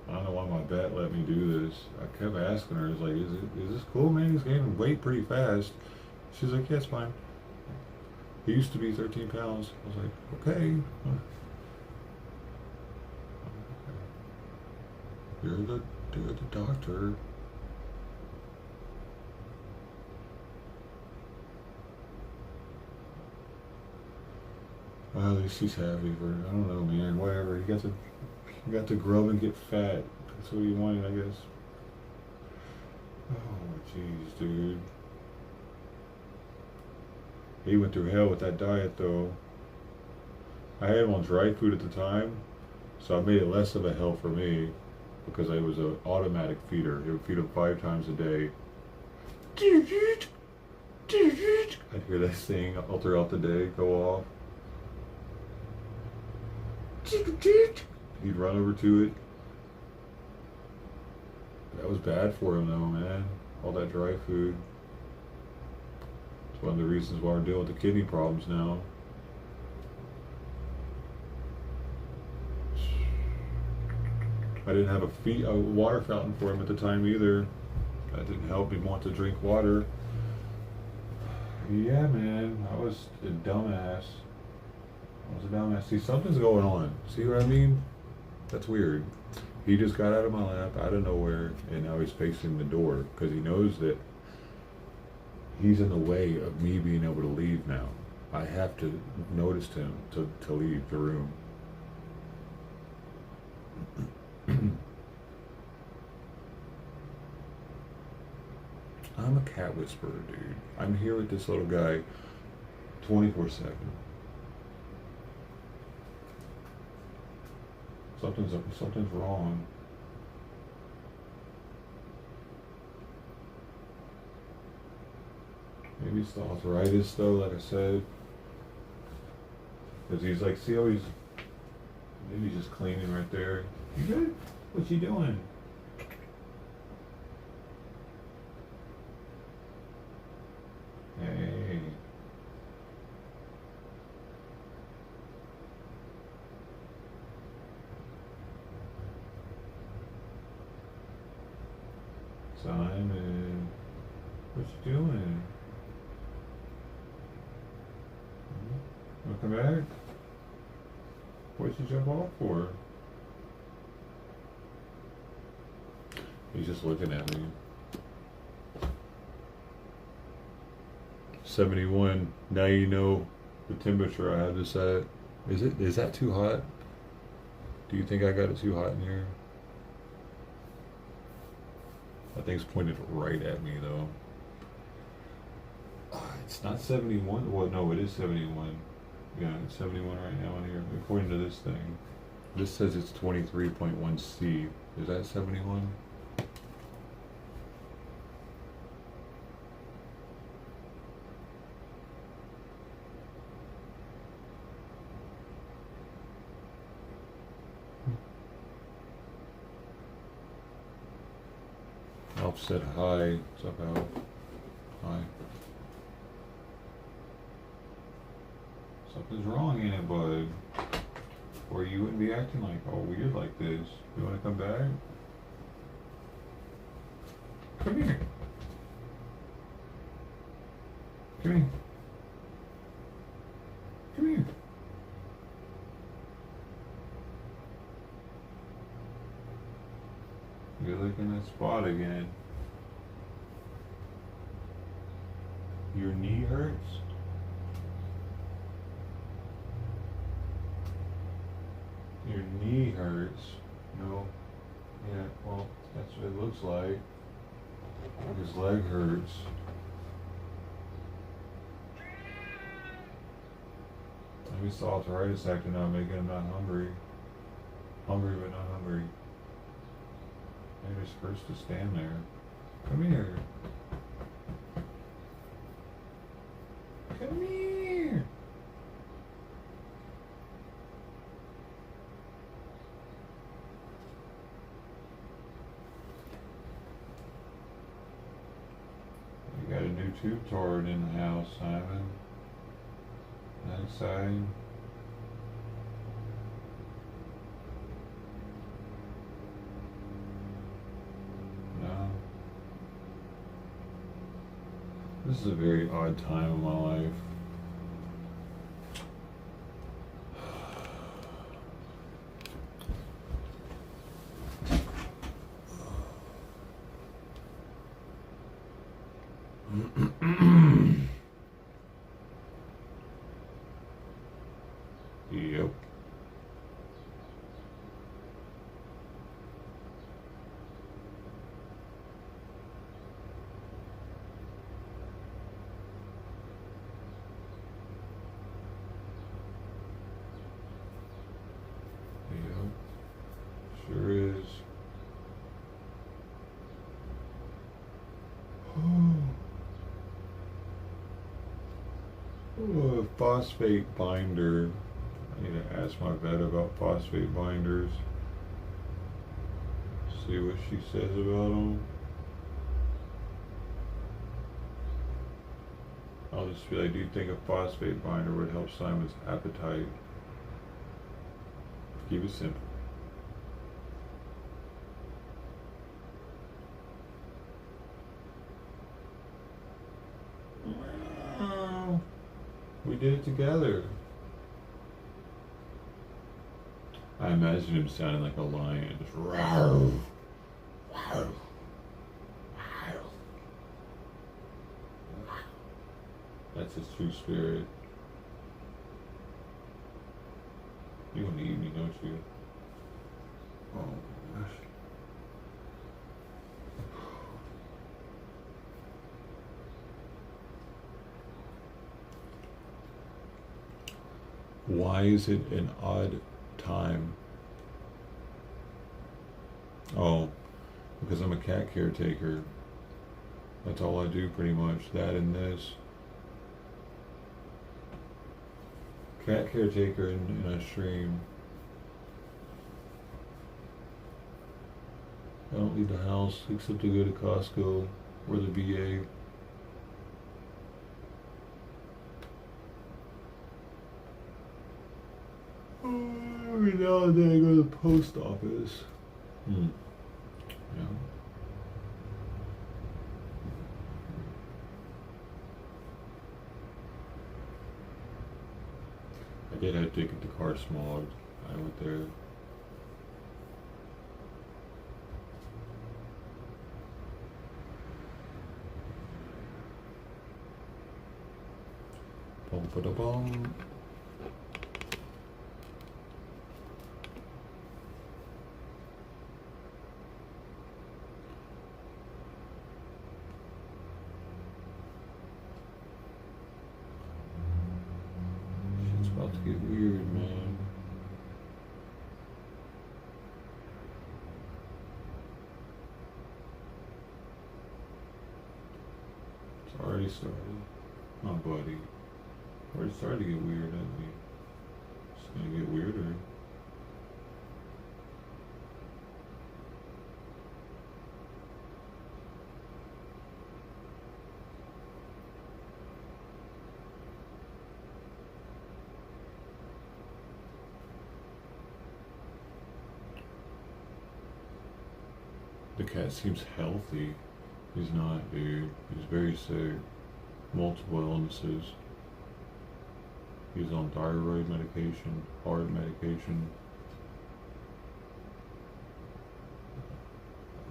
I don't know why my vet let me do this. I kept asking her, like, is this cool, man? He's gaining weight pretty fast. She's like, yeah, it's fine. He used to be 13 pounds. I was like, okay. You're the dude, the doctor. Well, at least he's happy for, I don't know, man, whatever. He got to grow and get fat. That's what he wanted, I guess. Oh, jeez, dude. He went through hell with that diet, though. I had him on dry food at the time, so I made it less of a hell for me because I was an automatic feeder. It would feed him 5 times a day. I'd hear that thing all throughout the day go off. He'd run over to it. That was bad for him, though, man. All that dry food. It's one of the reasons why we're dealing with the kidney problems now. I didn't have a water fountain for him at the time either. That didn't help him want to drink water. Yeah, man, I was a dumbass. See, something's going on. See what I mean? That's weird. He just got out of my lap, out of nowhere, and now he's facing the door because he knows that he's in the way of me being able to leave now. I have to notice him to leave the room. I'm a cat whisperer, dude. I'm here with this little guy 24/7. Something's wrong. Maybe it's the arthritis, though, like I said. Because he's like, see how maybe he's just cleaning right there. You good? What you doing? Hey. Simon, what you doing? Wanna come back? What'd you jump off for? He's just looking at me. 71. Now you know the temperature I have this at. Is that too hot? Do you think I got it too hot in here? That thing's pointed right at me, though. It's not 71. Well, no, it is 71. Yeah, it's 71 right now in here, according to this thing. This says it's 23.1 C. Is that 71? Alf said hi. What's up, Alf? Hi. Something's wrong in it, bud. Or you wouldn't be acting like all weird like this. You want to come back? Come here. Come here. Come here. You're licking that spot again. Your knee hurts? Your knee hurts. No. Yeah, well, that's what it looks like. His leg hurts. Maybe it's the arthritis acting out, making him not hungry. Hungry but not hungry. Maybe it's first to stand there. Come here. Come here. You got a new tube torn in the house, Simon. That exciting? No. This is a very odd time in my life. Yep. Yep. Sure is. Oh, phosphate binder. I need to ask my vet about phosphate binders. See what she says about them. I'll just be like, do you think a phosphate binder would help Simon's appetite? Keep it simple. We did it together. I imagine him sounding like a lion. Just row, row, row. That's his true spirit. You want to eat me, don't you? Oh my gosh. Why is it an odd time? Oh, because I'm a cat caretaker. That's all I do pretty much, that and this. Cat caretaker in a stream. I don't leave the house except to go to Costco or the VA. Every now and then I go to the post office. Yeah. I did have to get the car smogged. I went there. Bum ba da bum. Shit's about to get weird, man. It's already started. My buddy. Already started to get weird, hasn't he? It's gonna get weirder. The cat seems healthy. He's not, dude. He's very sick. Multiple illnesses. He's on thyroid medication, heart medication.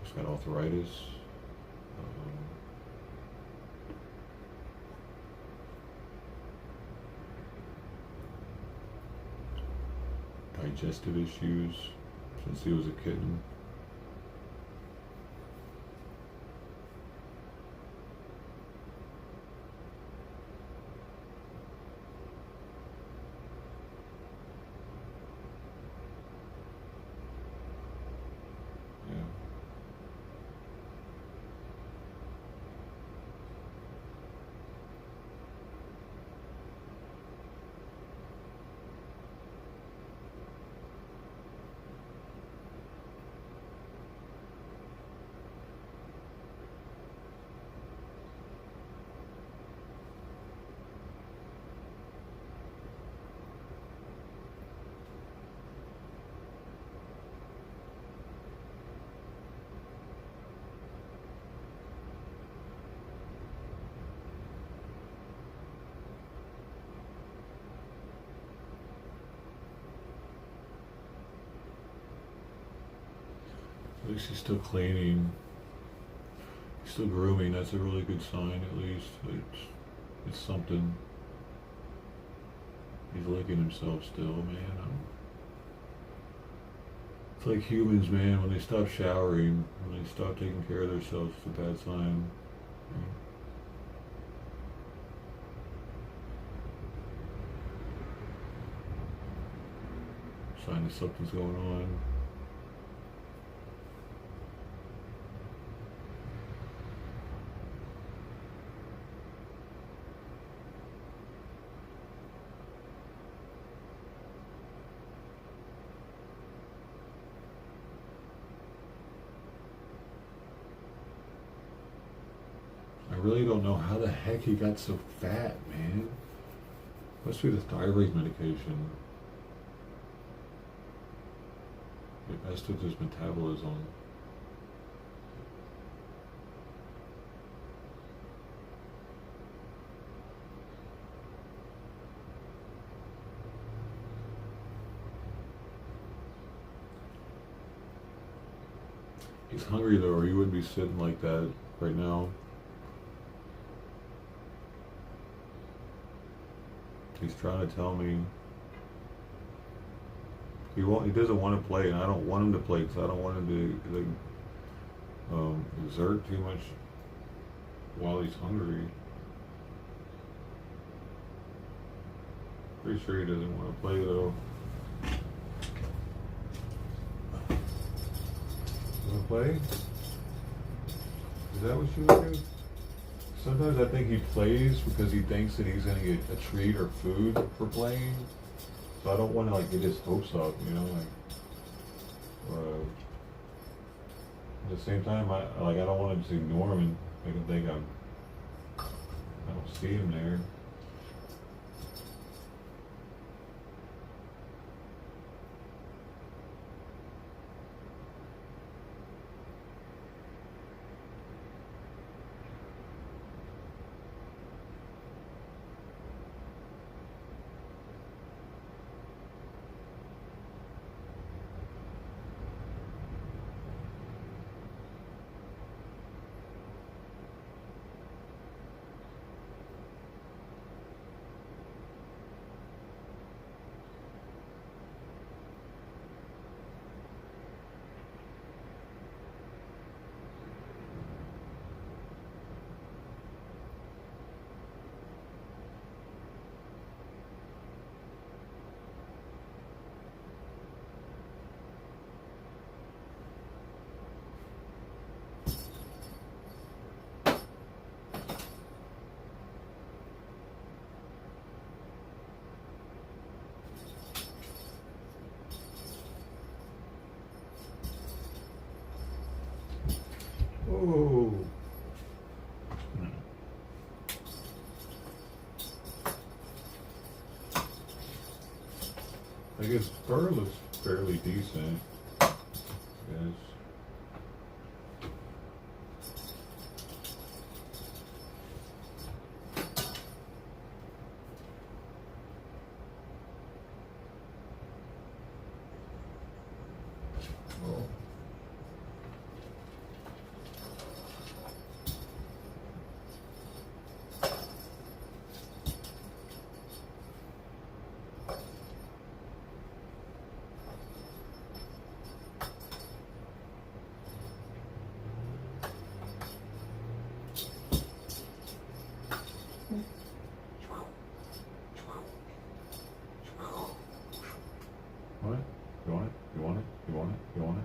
He's got arthritis. Digestive issues since he was a kitten. At least he's still cleaning. He's still grooming. That's a really good sign, at least. It's something. He's licking himself still, man. It's like humans, man. When they stop showering, when they stop taking care of themselves, it's a bad sign. Sign that something's going on. I really don't know how the heck he got so fat, man. Must be the thyroid medication. It messed with his metabolism. He's hungry though, or he wouldn't be sitting like that right now. He's trying to tell me he doesn't want to play, and I don't want him to play because I don't want him to exert too much while he's hungry. Pretty sure he doesn't want to play though. You want to play? Is that what you would do? Sometimes I think he plays because he thinks that he's going to get a treat or food for playing. So I don't want to like get his hopes up, you know, like. At the same time, I don't want to just ignore him and make him think I don't see him there. Oh. I guess fur looks fairly decent. Yes. Oh. Want it? You want it? You want it? You want it? You want it?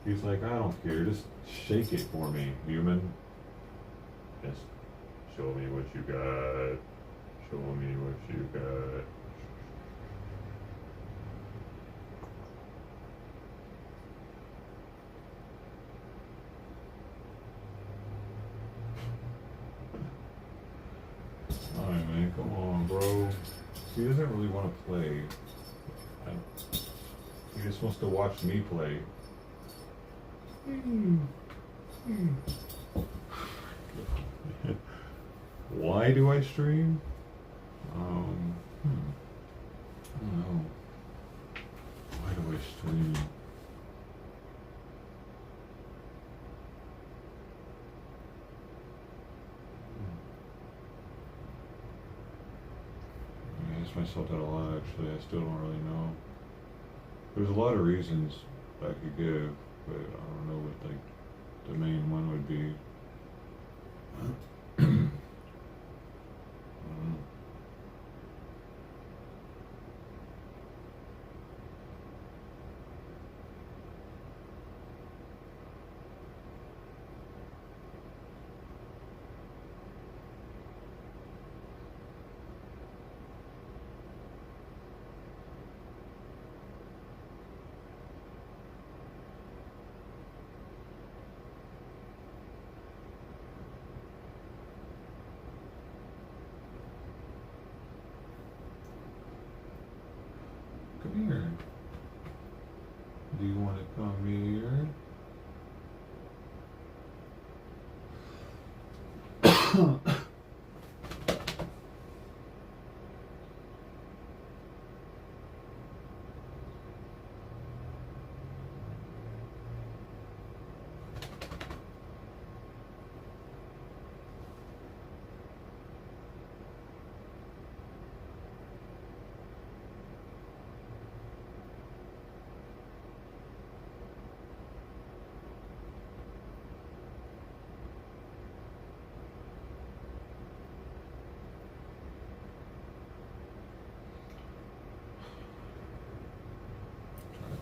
He's like, I don't care, just shake it for me, human. Just show me what you got. Show me what you got. Alright, man, come on, bro. He doesn't really want to play. He just wants to watch me play. Why do I stream? I don't know. Why do extreme. I ask myself that a lot, actually. I still don't really know. There's a lot of reasons I could give, but I don't know what like the main one would be. I don't know. Come here. Do you want to come here?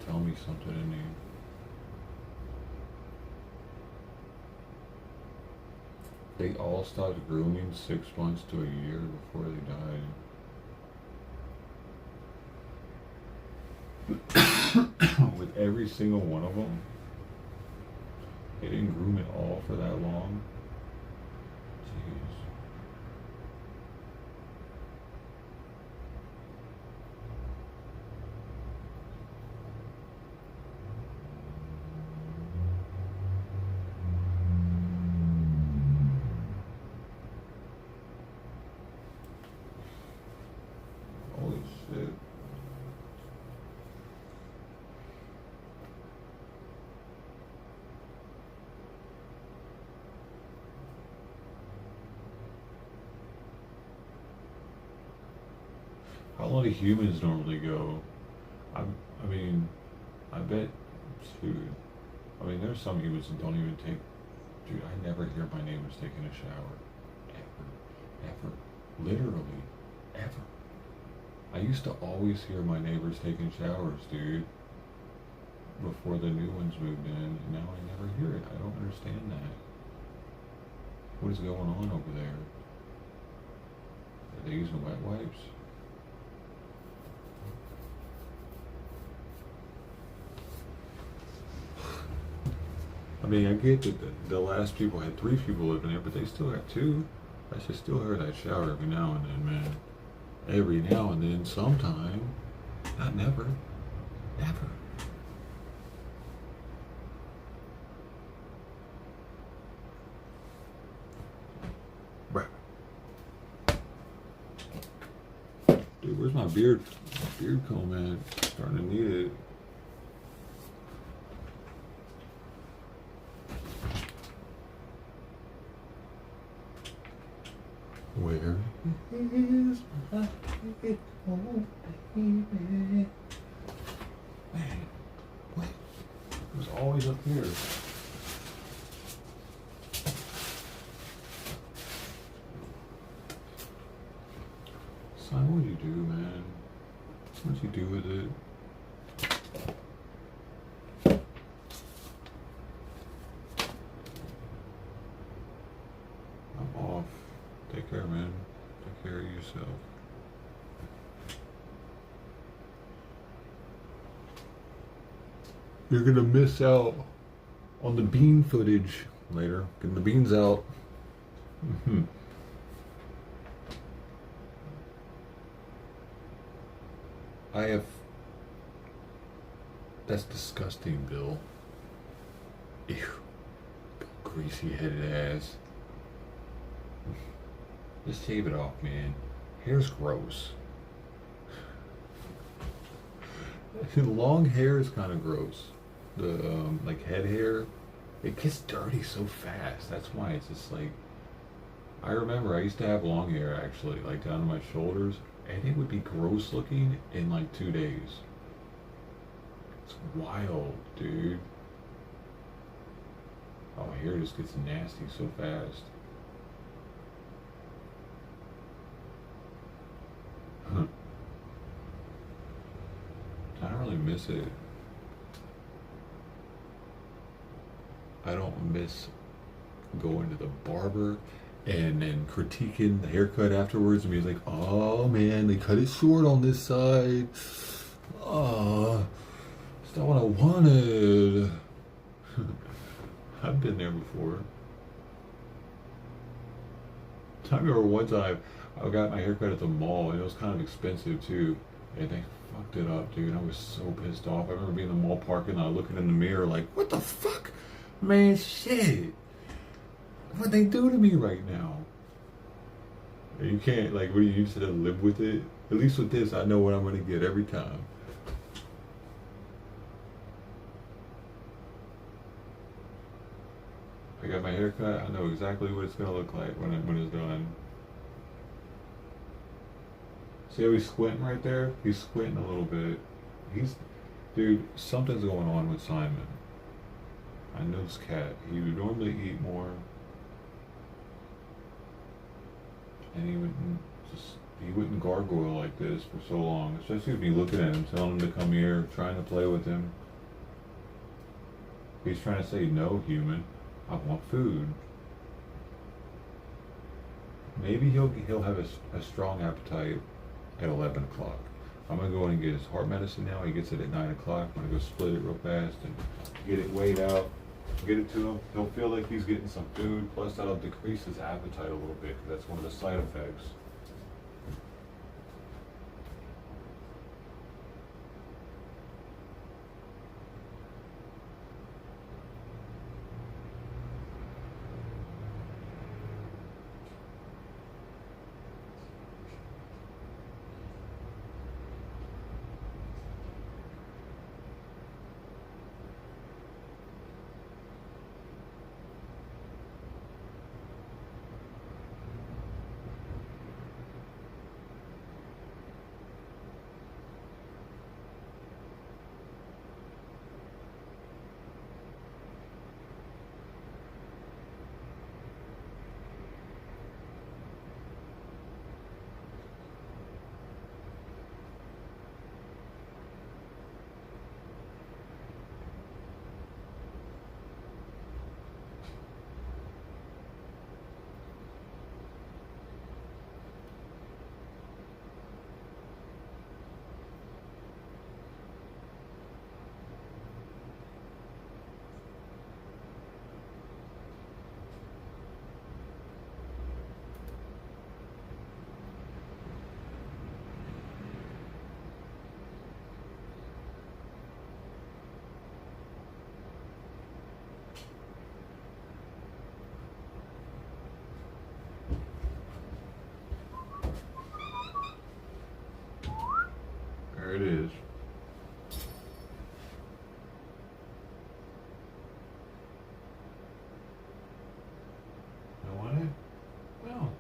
Tell me something in you. They all stopped grooming 6 months to a year before they died. With every single one of them, they didn't groom it all for that long. Jeez. Holy shit. How long do humans normally go? I mean, I bet, dude. I mean, there's some humans that don't even take. Dude, I never hear my neighbors taking a shower. Ever. Literally. Ever. I used to always hear my neighbors taking showers, dude. Before the new ones moved in, and now I never hear it. I don't understand that. What is going on over there? Are they using wet wipes? I mean, I get that the last people had 3 people living there, but they still got 2. I should still hear that shower every now and then, man. Every now and then, sometime. Not never. Never. Bruh. Dude, where's my beard comb at? Starting to need it. Where is my beard comb, baby? Man, what? It was always up here. Son, what'd you do, man? What'd you do with it? I'm off. Take care, man. Take care of yourself. You're gonna miss out on the bean footage later. Getting the beans out. I have. That's disgusting, Bill. Ew. Greasy headed ass. Just shave it off, man. Hair's gross. Long hair is kind of gross. The like head hair, it gets dirty so fast. That's why it's just like I remember I used to have long hair actually, like down to my shoulders, and it would be gross looking in like 2 days. It's wild, dude. Oh, my hair just gets nasty so fast. Huh. I don't really miss it. I don't miss going to the barber and then critiquing the haircut afterwards and being like, oh man, they cut it short on this side. Oh, it's not what I wanted. I've been there before. I remember one time I got my haircut at the mall and it was kind of expensive too. And they fucked it up, dude. I was so pissed off. I remember being in the mall parking lot looking in the mirror like, what the fuck? Man, shit. What they do to me right now? You can't, like, what do you just have to live with it? At least with this, I know what I'm going to get every time. I got my haircut, I know exactly what it's going to look like when it's done. See how he's squinting right there? He's squinting a little bit. Dude, something's going on with Simon. I know this cat. He would normally eat more. And he wouldn't gargoyle like this for so long. Especially if you looking at him, telling him to come here, trying to play with him. He's trying to say, no, human, I want food. Maybe he'll have a strong appetite at 11 o'clock. I'm going to go in and get his heart medicine now. He gets it at 9 o'clock. I'm going to go split it real fast and get it weighed out. Get it to him. He'll feel like he's getting some food. Plus, that'll decrease his appetite a little bit because that's one of the side effects. There it is. I want it? Well.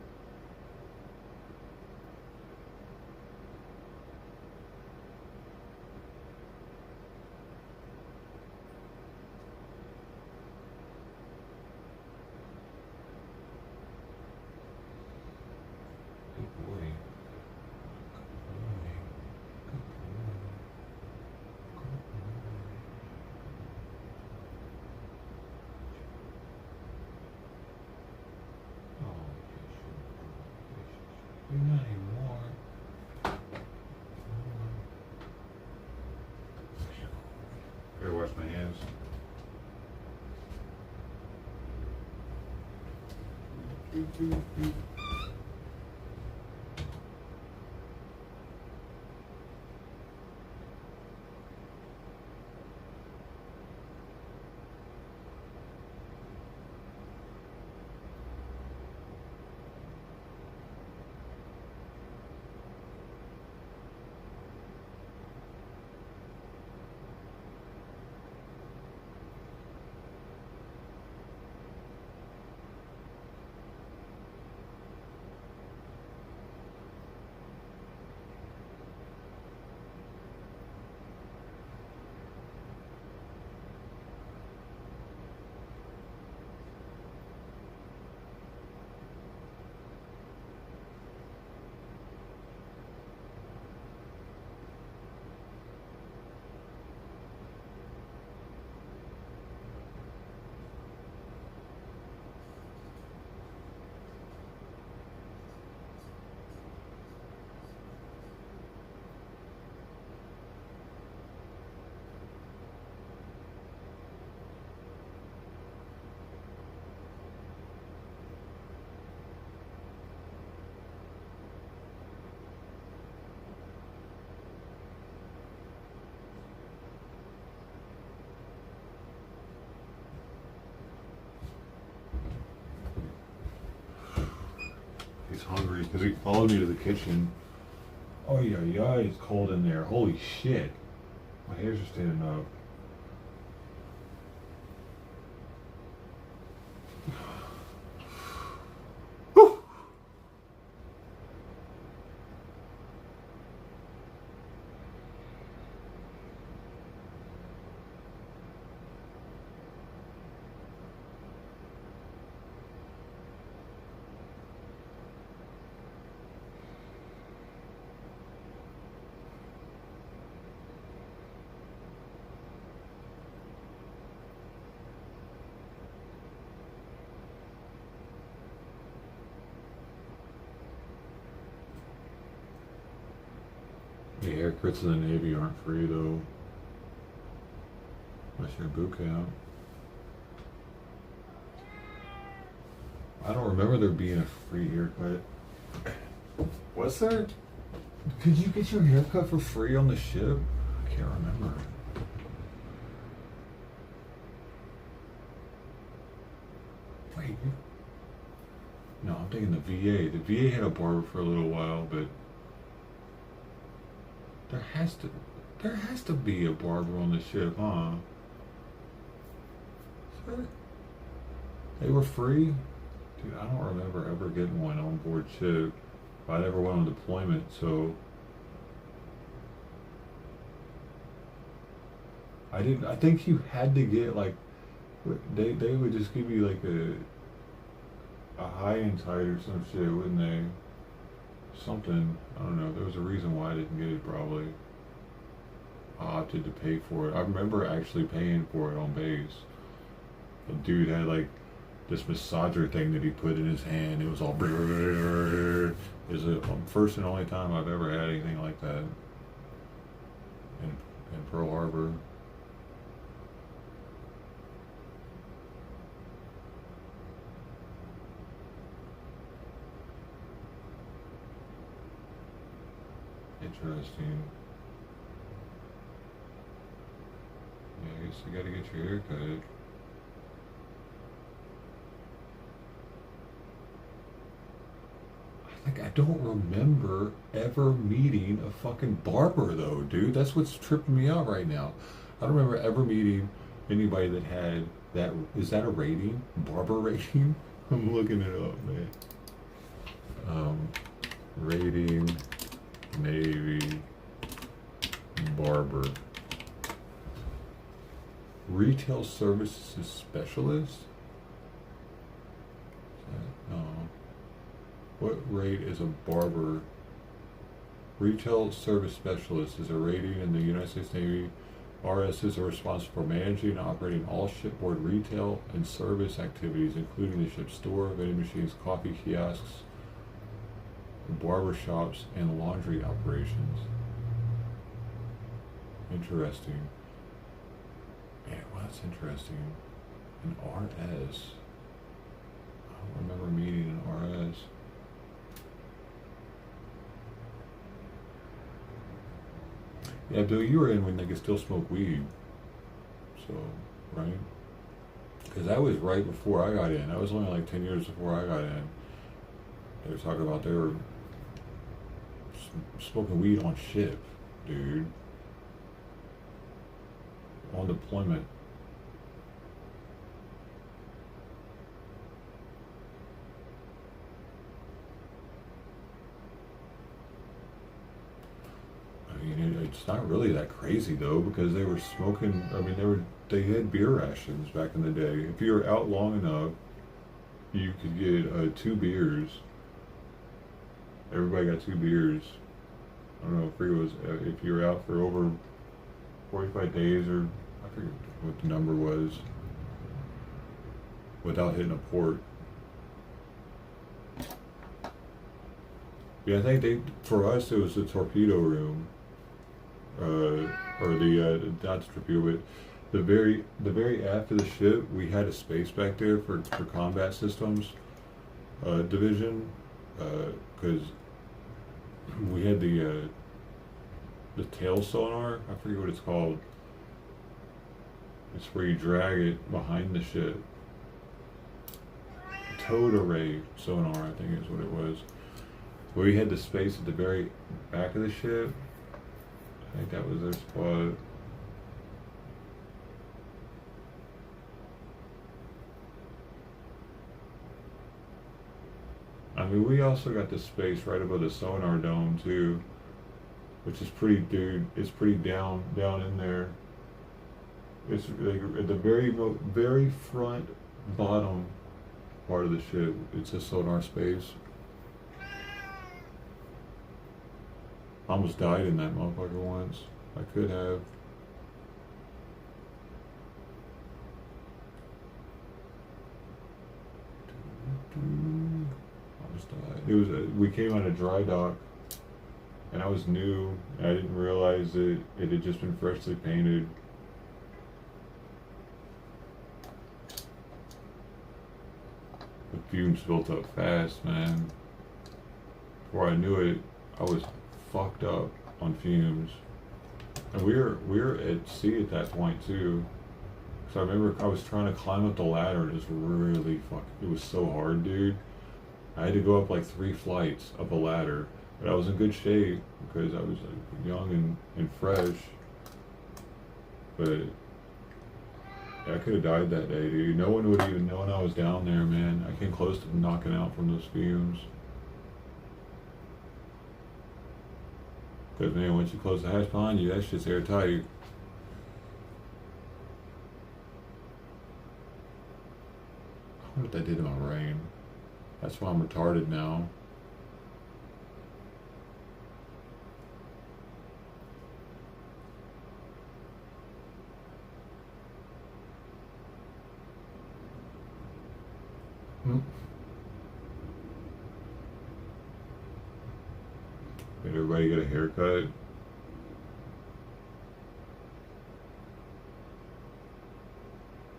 Good boy. Not anymore. Better wash my hands. because he followed me to the kitchen. Oh yeah, it's cold in there. Holy shit. My hairs are standing up. The haircuts in the Navy aren't free though. Unless you're a boot camp. I don't remember there being a free haircut. Was there? Could you get your haircut for free on the ship? I can't remember. Wait. No, I'm thinking the VA. The VA had a barber for a little while, but there has to be a barber on the ship, huh? Sure. They were free? Dude, I don't remember ever getting one on board ship. I never went on deployment, so I think you had to get like they would just give you like a high end tide or some shit, wouldn't they? Something, I don't know. There was a reason why I didn't get it, probably. I opted to pay for it. I remember actually paying for it on base. The dude had like this massager thing that he put in his hand. It was all. It was the first and only time I've ever had anything like that in Pearl Harbor. Interesting. Yeah, I guess you gotta get your hair cut. I don't remember ever meeting a fucking barber though, dude. That's what's tripping me out right now. I don't remember ever meeting anybody that had that. Is that a rating? Barber rating? I'm looking it up, man. Rating Navy barber. Retail services specialist? No. What rate is a barber? Retail service specialist is a rating in the United States Navy. RSs are responsible for managing and operating all shipboard retail and service activities, including the ship's store, vending machines, coffee kiosks, barber shops, and laundry operations. Interesting. Yeah, well, that's interesting. An RS. I don't remember meeting an RS. Yeah, Bill, you were in when they could still smoke weed. So, right? Because that was right before I got in. That was only like 10 years before I got in. They were talking about they were smoking weed on ship, dude. On deployment. I mean, it's not really that crazy though, because they were smoking. I mean, they had beer rations back in the day. If you were out long enough, you could get 2 beers. Everybody got 2 beers. I don't know if it was if you were out for over 45 days, or I forget what the number was, without hitting a port. Yeah, I think for us it was the torpedo room, or the not the torpedo, but the very aft of the ship, we had a space back there for combat systems division, because we had the tail sonar. I forget what it's called. It's where you drag it behind the ship. Towed array sonar, I think is what it was. We had the space at the very back of the ship. I think that was their spot. I mean, we also got the space right above the sonar dome too, which is pretty, dude. It's pretty down in there. It's like at the very front bottom part of the ship. It's a sonar space. I almost died in that motherfucker once. I could have. Almost died. It was we came out of dry dock, and I was new. I didn't realize it had just been freshly painted. The fumes built up fast, man. Before I knew it, I was fucked up on fumes. And we were at sea at that point too. So I remember I was trying to climb up the ladder and it was really it was so hard, dude. I had to go up like 3 flights up a ladder, but I was in good shape because I was like, young and fresh. But I could have died that day, dude. No one would even know I was down there, man. I came close to knocking out from those fumes. Because, man, once you close the hatch behind you, that shit's airtight. I wonder what that did to my brain. That's why I'm retarded now. Did everybody get a haircut?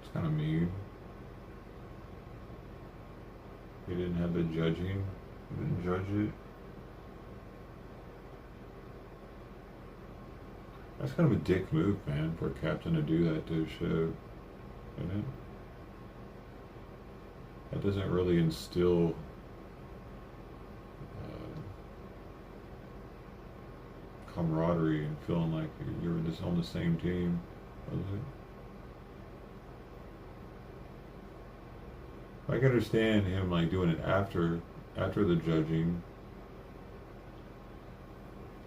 It's kind of mean. You didn't have the judging. You didn't judge it. That's kind of a dick move, man, for a captain to do that to a ship, isn't it? That doesn't really instill camaraderie and feeling like you're on the same team, does it? I can understand him like doing it after the judging.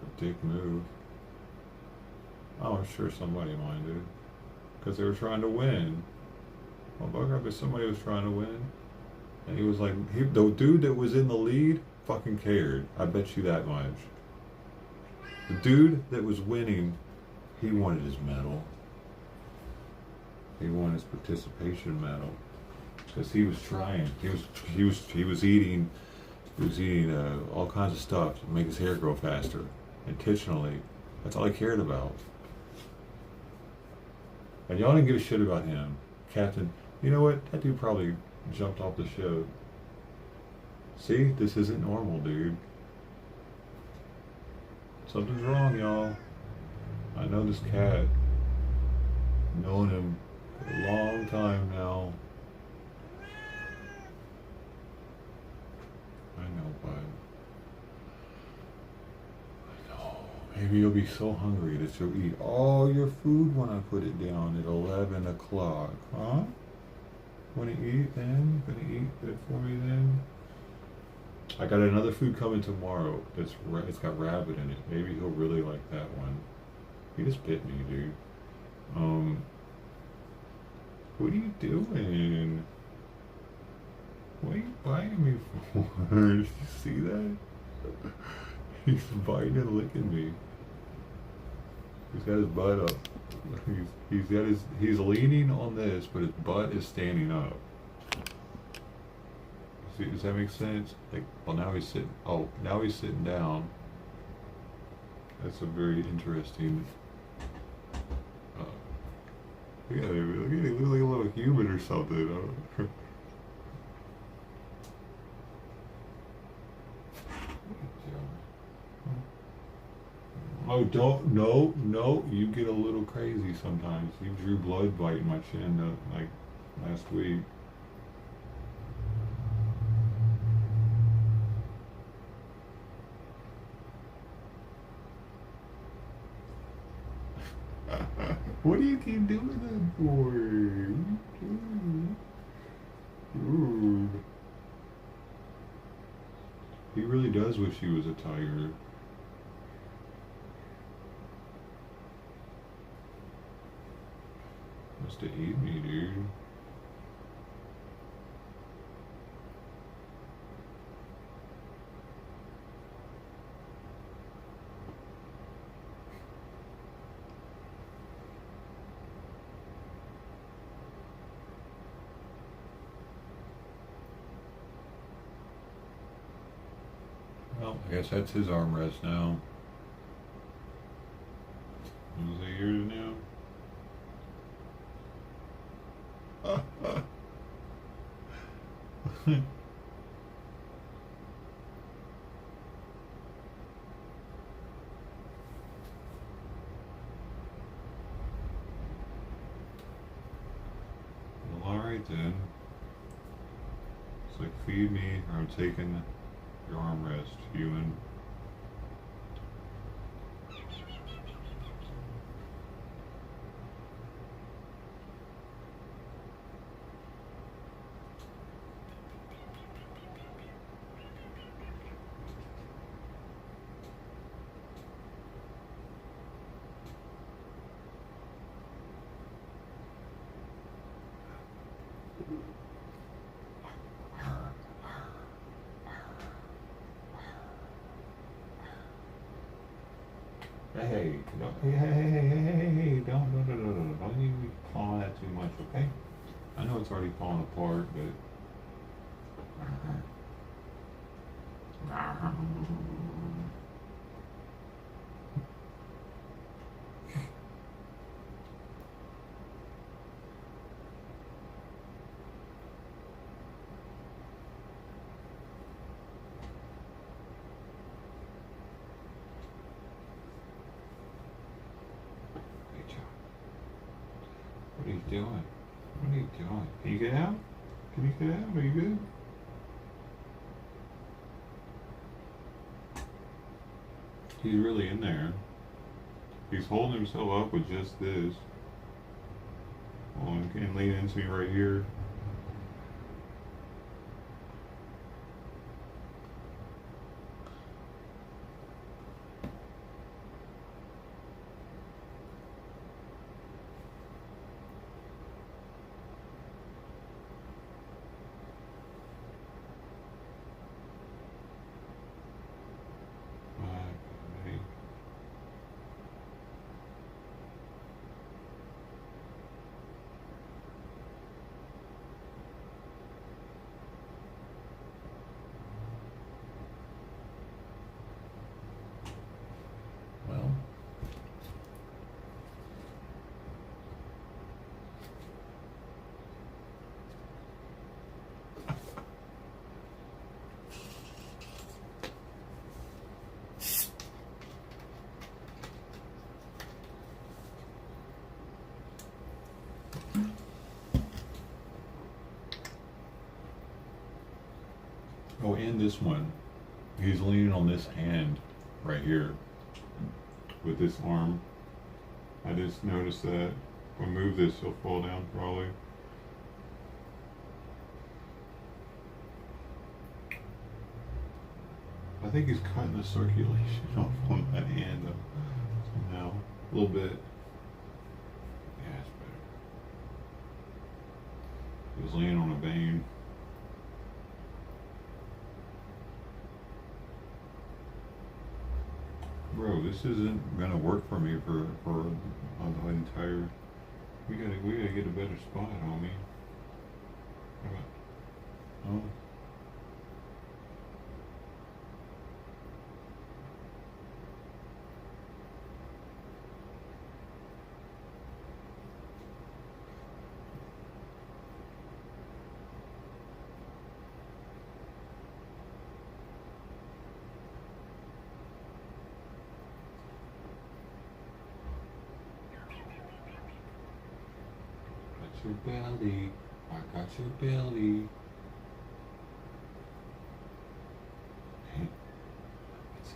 A dick move. Oh, I'm sure somebody minded because they were trying to win. Well, bugger, but somebody was trying to win, and he was like, the dude that was in the lead fucking cared. I bet you that much. The dude that was winning, he wanted his medal. He wanted his participation medal because he was trying. He was eating all kinds of stuff to make his hair grow faster intentionally. That's all he cared about. And y'all didn't give a shit about him, Captain. You know what? That dude probably jumped off the ship. See, this isn't normal, dude. Something's wrong, y'all. I know this cat. Known him for a long time now. I know, but I know. Maybe you'll be so hungry that you'll eat all your food when I put it down at 11 o'clock, huh? Wanna eat then? Gonna eat it for me then? I got another food coming tomorrow. It's got rabbit in it. Maybe he'll really like that one. He just bit me, dude. What are you doing? What are you biting me for? Did you see that? He's biting and licking me. He's got his butt up. He's leaning on this, but his butt is standing up. See, does that make sense? Like, well, now he's sitting. Oh, now he's sitting down. That's a very interesting. Look at him. Look at him. He looks like a little human or something. Oh, don't, no, you get a little crazy sometimes. You drew blood biting my chin like last week. you keep doing that for? Ooh. He really does wish he was a tiger. Wants to eat me, dude. Well, I guess that's his armrest now. Is it yours now? Well, alright then. It's like, feed me or I'm taking your armrest, human. Hey, don't you be clawing that too much, okay? I know it's already falling apart, but. What are you doing? What are you doing? Can you get out? Can you get out? Are you good? He's really in there. He's holding himself up with just this. Oh, and lean into me right here. Well, oh, and this one. He's leaning on this hand right here with this arm. I just noticed that. If I move this, he'll fall down probably. I think he's cutting the circulation off on that hand though. Somehow. A little bit. Yeah, it's better. He was leaning on a vein. Bro, this isn't gonna work for me for the entire. We gotta get a better spot, homie. How about? Oh. Your belly, I got your belly. Hey, let's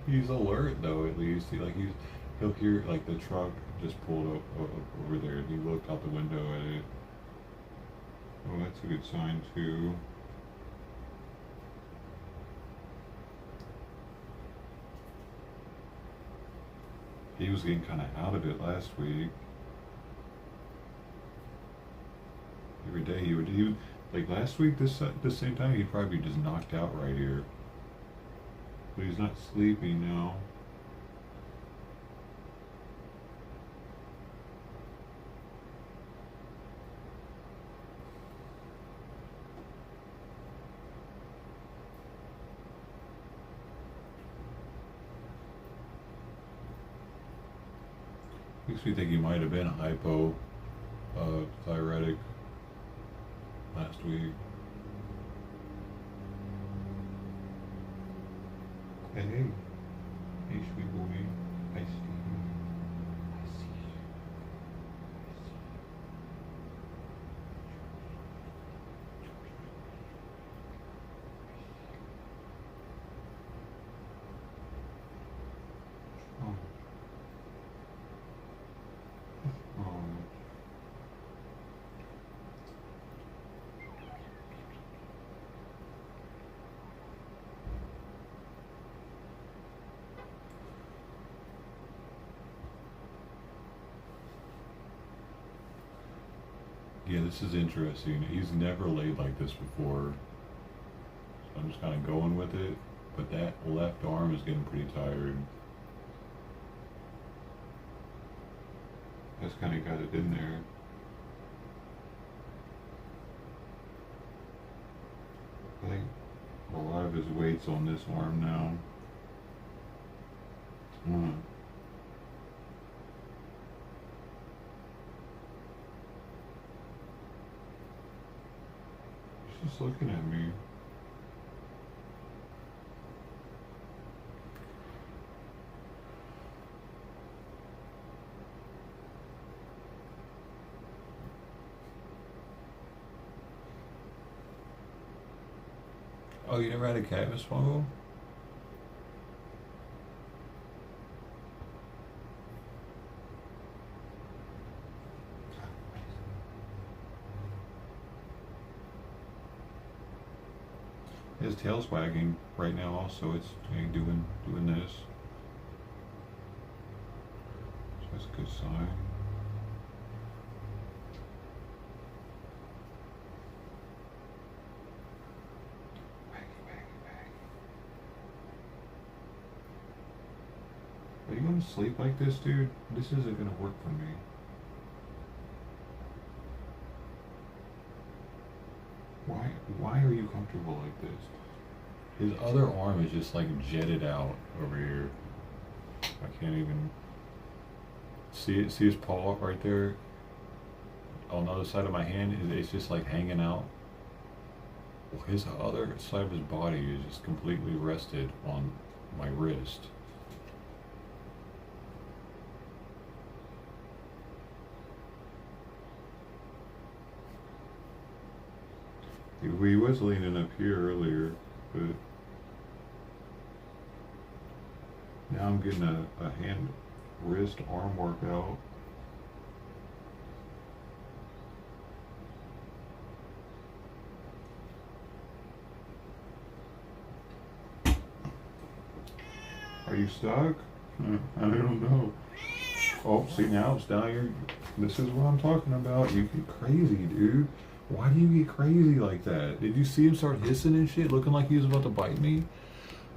see. He's alert though. At least he'll hear like the truck just pulled up over there, and he looked out the window at it. Oh, that's a good sign too. He was getting kind of out of it last week. Every day he would like last week this same time he'd probably be just knocked out right here. But he's not sleeping now. Makes me think he might have been hypothyroidic last week. Hey, sweet boy, I see you. I see you. Oh. Oh. Yeah, this is interesting. He's never laid like this before. So I'm just kind of going with it. But that left arm is getting pretty tired. That's kind of got it in there. I think a lot of his weight's on this arm now. He's just looking at me. Oh, you never had a cat, Miss Fungal? His tail's wagging right now also. It's doing this. So that's a good sign. Are you going to sleep like this, dude? This isn't going to work for me. Why are you comfortable like this? His other arm is just like jetted out over here. I can't even see it. See his paw right there on the other side of my hand? It's just like hanging out. His other side of his body is just completely rested on my wrist. He was leaning up here earlier, but now I'm getting a hand, wrist, arm workout. Are you stuck? I don't know. Oh, see, now it's down here. This is what I'm talking about. You get crazy, dude. Why do you get crazy like that? Did you see him start hissing and shit, looking like he was about to bite me?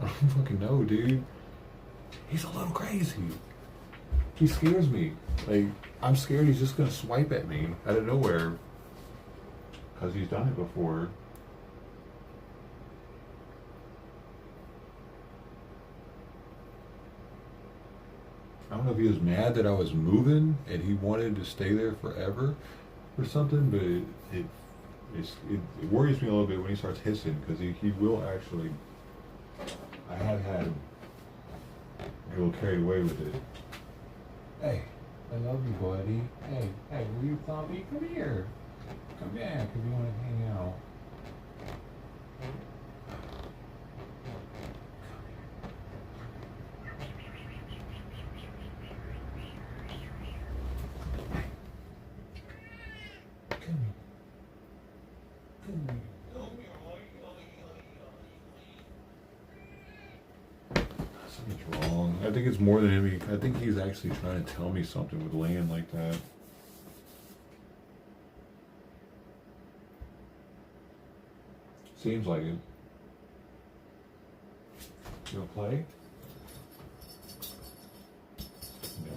I don't fucking know, dude. He's a little crazy. He scares me. Like, I'm scared he's just gonna swipe at me out of nowhere. Because he's done it before. I don't know if he was mad that I was moving and he wanted to stay there forever or something, but it worries me a little bit when he starts hissing, because he will actually. I have had a little carried away with it. Hey, I love you, buddy. Hey, will you follow me? Come here. Come back if you want to hang out. Something's wrong. I think it's more than him. I think he's actually trying to tell me something with laying like that. Seems like it. You wanna play? No.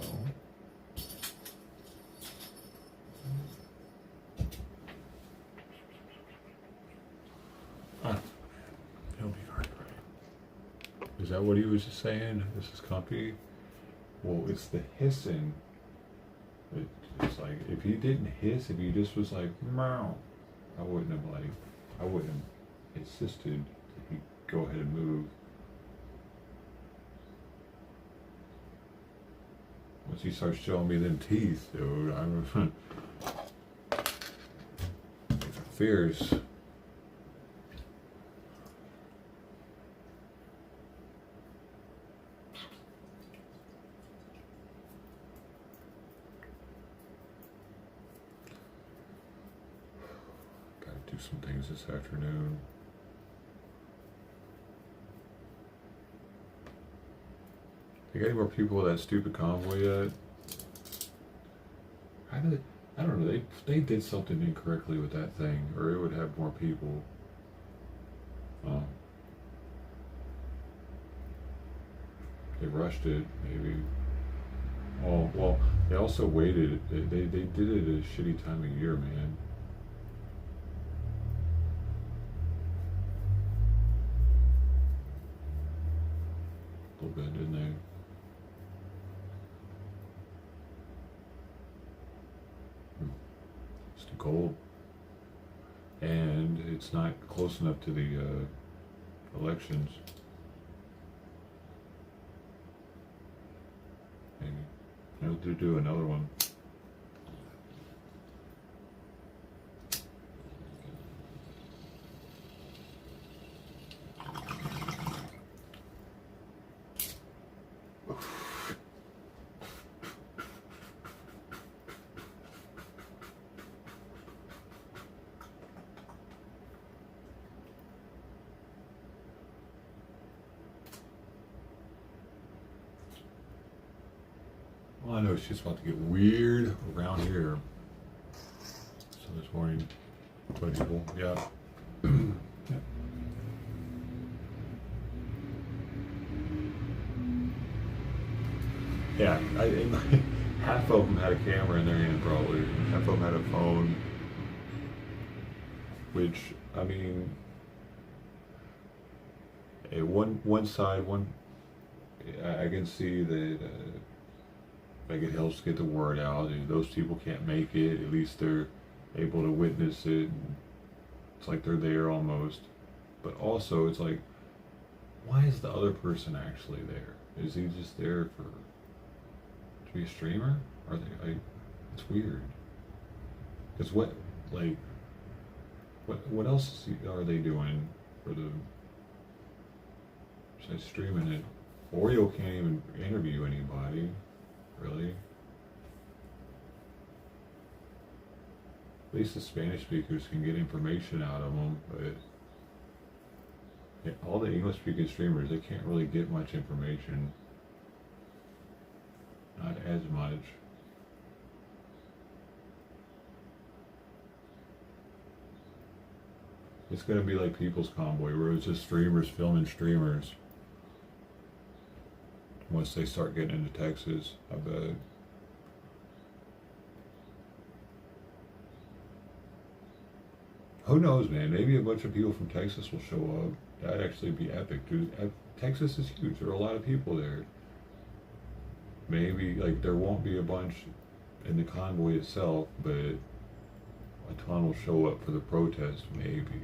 He'll be alright. Is that what he was just saying? This is comfy? Well, it's the hissing. It's like, if he didn't hiss, if he just was like, meow, I wouldn't have insisted that he go ahead and move. Once he starts showing me them teeth, dude, I'm fierce. Gotta do some things this afternoon. They got any more people with that stupid convoy yet? How did I don't know. They did something incorrectly with that thing, or it would have more people. They rushed it, maybe. Oh well, they also waited. They did it at a shitty time of year, man. A little bit, didn't they? It's too cold, and it's not close enough to the elections. Maybe they'll do another one. Well, I know it's just about to get weird around here. So this morning, 20 people, yeah. Yeah, half of them had a camera in their hand probably. Half of them had a phone. Which, I mean, one side, I can see that like it helps get the word out, and those people can't make it. At least they're able to witness it. It's like they're there almost. But also, it's like, why is the other person actually there? Is he just there to be a streamer? Are they? It's weird. Because what else are they doing for the? Besides streaming it, Oreo can't even interview anybody. Really? At least the Spanish speakers can get information out of them, but yeah, all the English speaking streamers, they can't really get much information. Not as much. It's gonna be like People's Convoy, where it's just streamers filming streamers. Once they start getting into Texas, I bet. Who knows, man? Maybe a bunch of people from Texas will show up. That'd actually be epic, dude. Texas is huge. There are a lot of people there. Maybe, like, there won't be a bunch in the convoy itself, but a ton will show up for the protest, maybe.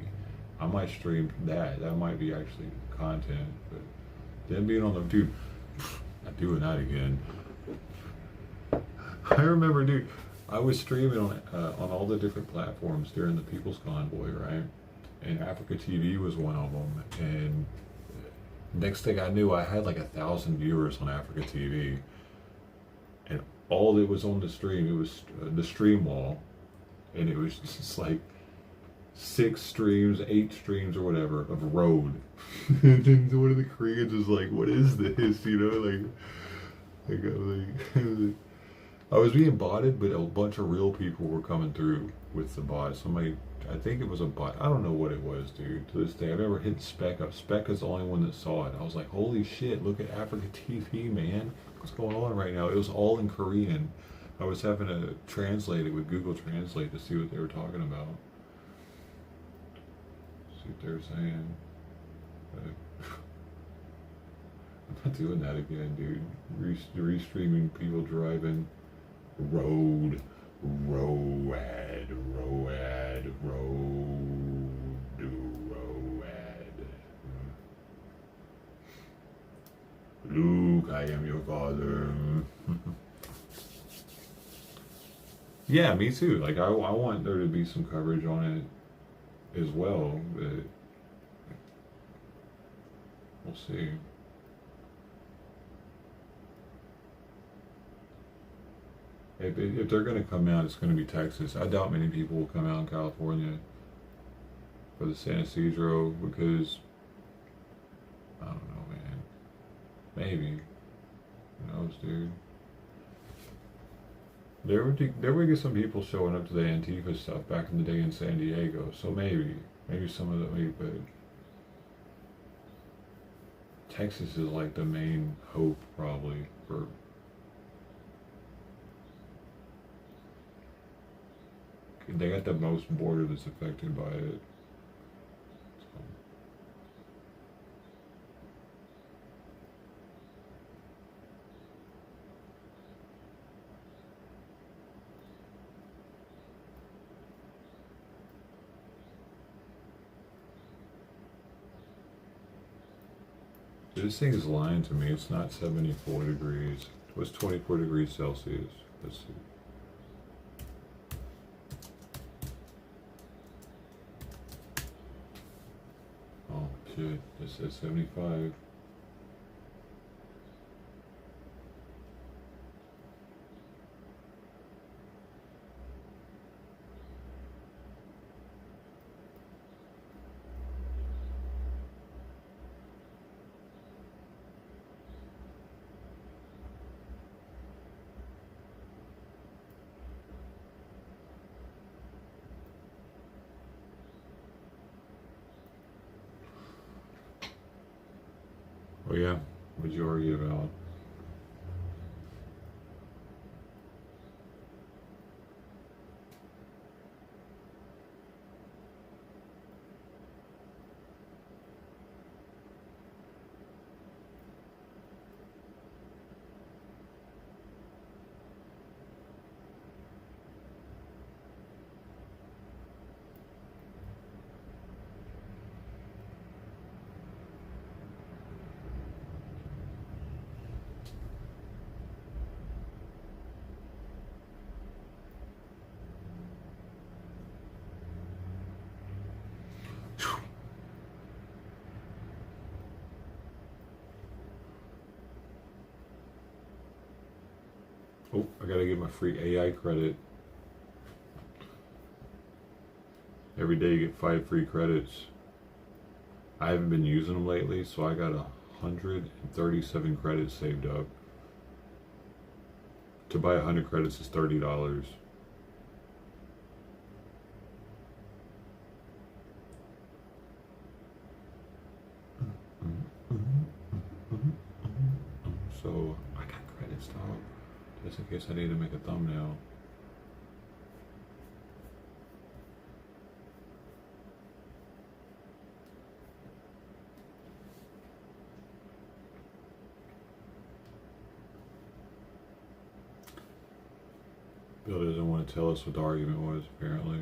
I might stream that. That might be actually content, but then being on the, dude, I'm doing that again. I remember, dude, I was streaming on all the different platforms during the People's Convoy, right? And Africa TV was one of them. And next thing I knew, I had like 1,000 viewers on Africa TV. And all that was on the stream, it was the stream wall. And it was just like 6 streams, 8 streams, or whatever of road. And then one of the Koreans is like, "What is this?" You know, I was being botted, but a bunch of real people were coming through with the bot. Somebody, I think it was a bot. I don't know what it was, dude. To this day, I remember hitting Spec up. Spec is the only one that saw it. I was like, "Holy shit! Look at Africa TV, man. What's going on right now?" It was all in Korean. I was having to translate it with Google Translate to see what they were talking about. See what they were saying. But I'm not doing that again, dude. Restreaming people driving. Road. Luke, I am your father. Yeah, me too. Like, I want there to be some coverage on it as well, but we'll see. If they're going to come out, it's going to be Texas. I doubt many people will come out in California for the San Isidro because, I don't know, man. Maybe. Who knows, dude? There would get some people showing up to the Antifa stuff back in the day in San Diego. So maybe some of them, but Texas is like the main hope probably for. They got the most border that's affected by it. So this thing is lying to me. It's not 74 degrees. It was 24 degrees Celsius. Let's see. Oh shit, it says 75. Oh yeah, what'd you argue about? Oh, I gotta get my free AI credit. Every day you get 5 free credits. I haven't been using them lately, so I got 137 credits saved up. To buy 100 credits is $30. So I got credits, dog. Just in case I need to make a thumbnail. Bill doesn't want to tell us what the argument was, apparently.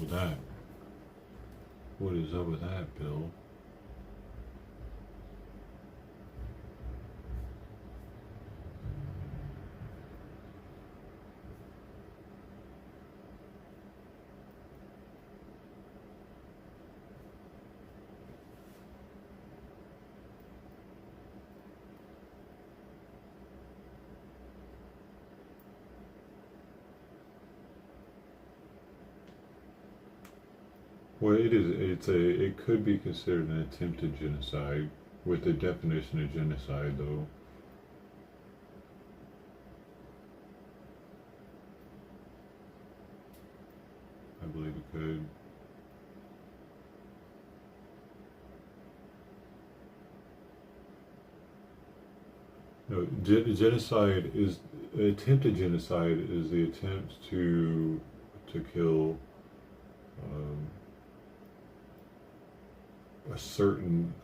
with that? What is up with that, Bill? Well, it is. It could be considered an attempted genocide, with the definition of genocide, though. I believe it could. No, genocide is attempted genocide is the attempt to kill um, a certain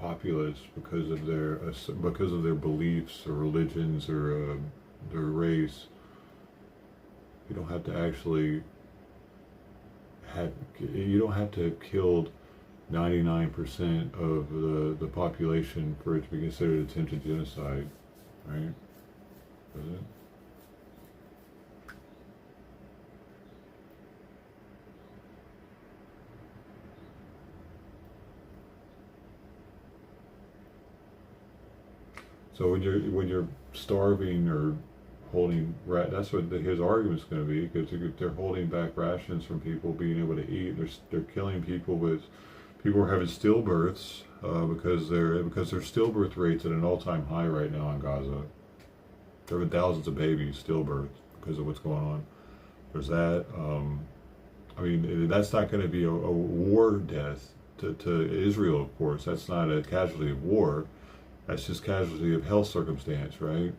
populace because of their beliefs or religions or their race. You don't have to actually you don't have to have killed 99% of the population for it to be considered attempted genocide, right? Does it? So when you're starving or holding that's what his argument's going to be, because they're holding back rations from people being able to eat. They're killing people with people are having stillbirths because their stillbirth rates at an all-time high right now in Gaza. There have been thousands of babies stillbirth because of what's going on. There's that. I mean, that's not going to be a war death to Israel, of course. That's not a casualty of war. That's just casualty of health circumstance, right?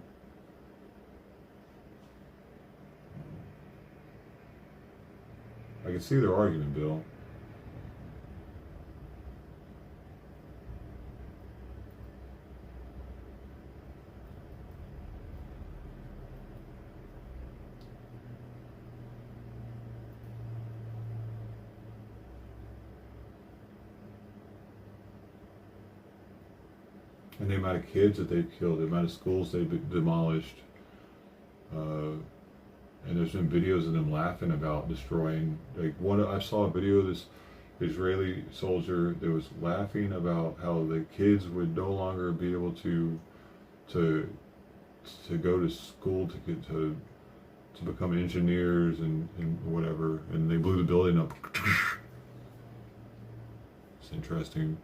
I can see their argument, Bill. And the amount of kids that they've killed, the amount of schools they've demolished, and there's been videos of them laughing about destroying. Like I saw a video of this Israeli soldier that was laughing about how the kids would no longer be able to go to school to become engineers and whatever, and they blew the building up. It's interesting.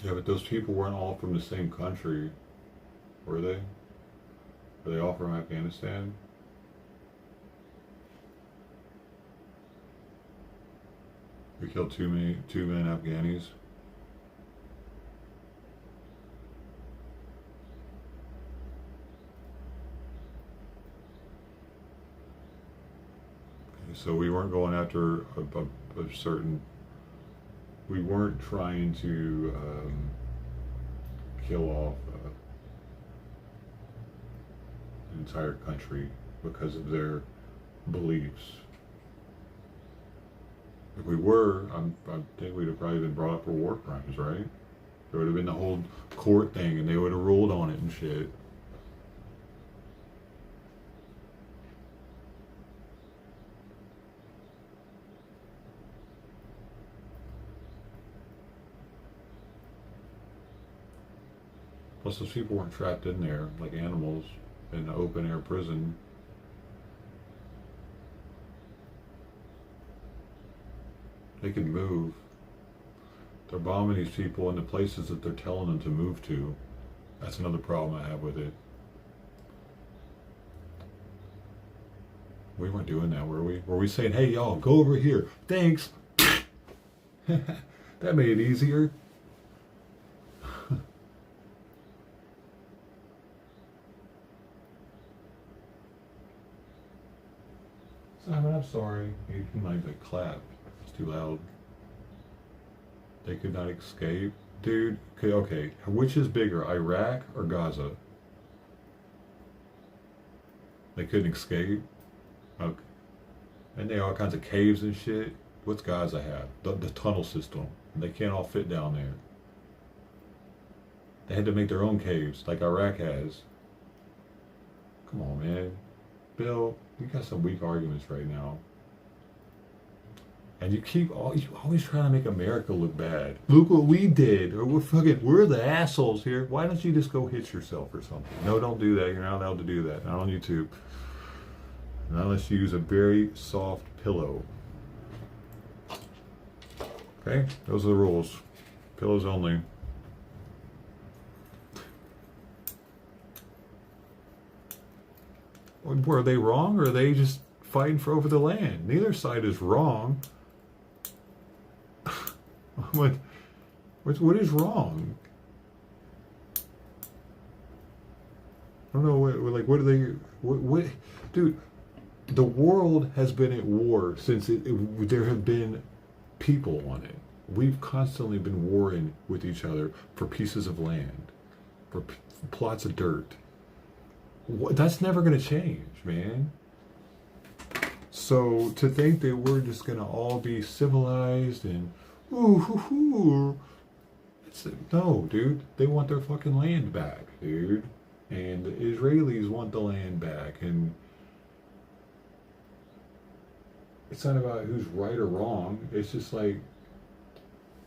Yeah, but those people weren't all from the same country, were they? Were they all from Afghanistan? We killed two men Afghanis. Okay, so we weren't going after a certain. We weren't trying to kill off an entire country because of their beliefs. If we were, I think we'd have probably been brought up for war crimes, right? There would have been the whole court thing, and they would have ruled on it and shit. Plus, those people weren't trapped in there like animals in an open air prison. They can move. They're bombing these people in the places that they're telling them to move to. That's another problem I have with it. We weren't doing that, were we? Were we saying, hey, y'all, go over here. Thanks. That made it easier. Simon, I'm sorry. He might like clap. It's too loud. They could not escape. Dude, okay. Which is bigger, Iraq or Gaza? They couldn't escape. Okay. And they all kinds of caves and shit. What's Gaza have? The tunnel system. They can't all fit down there. They had to make their own caves, like Iraq has. Come on, man. Bill, you got some weak arguments right now. And you always trying to make America look bad. Look what we did. Or we're the assholes here. Why don't you just go hit yourself or something? No, don't do that. You're not allowed to do that. Not on YouTube. Not unless you use a very soft pillow. Okay? Those are the rules. Pillows only. Were they wrong, or are they just fighting for over the land? Neither side is wrong. What is wrong? I don't know. What are they? What? Dude, the world has been at war since there have been people on it. We've constantly been warring with each other for pieces of land, for plots of dirt. That's never going to change, man. So to think that we're just going to all be civilized and no, dude. They want their fucking land back, dude. And the Israelis want the land back. And it's not about who's right or wrong. It's just like,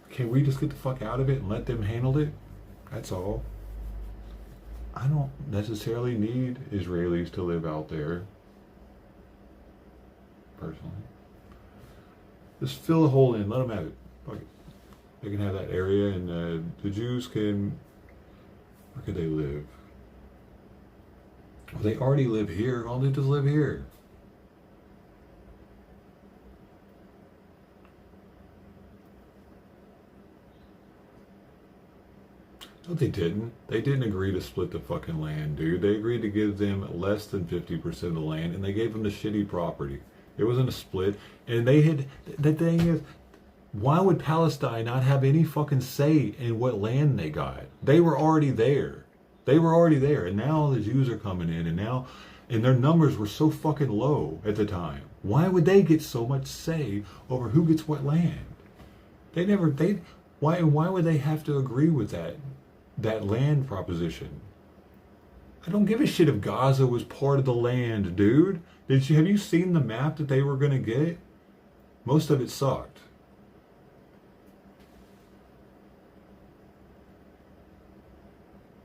can we just get the fuck out of it and let them handle it? That's all. I don't necessarily need Israelis to live out there, personally. Just fill the hole in, let them have it. Fuck it. They can have that area, and the Jews can, where could they live? Well, they already live here, why don't they just live here? No, they didn't. They didn't agree to split the fucking land, dude. They agreed to give them less than 50% of the land, and they gave them the shitty property. It wasn't a split. And they had, the thing is, why would Palestine not have any fucking say in what land they got? They were already there. They were already there. And now the Jews are coming in, and their numbers were so fucking low at the time. Why would they get so much say over who gets what land? Why would they have to agree with that land proposition? I don't give a shit if Gaza was part of the land, dude. Have you seen the map that they were going to get? Most of it sucked.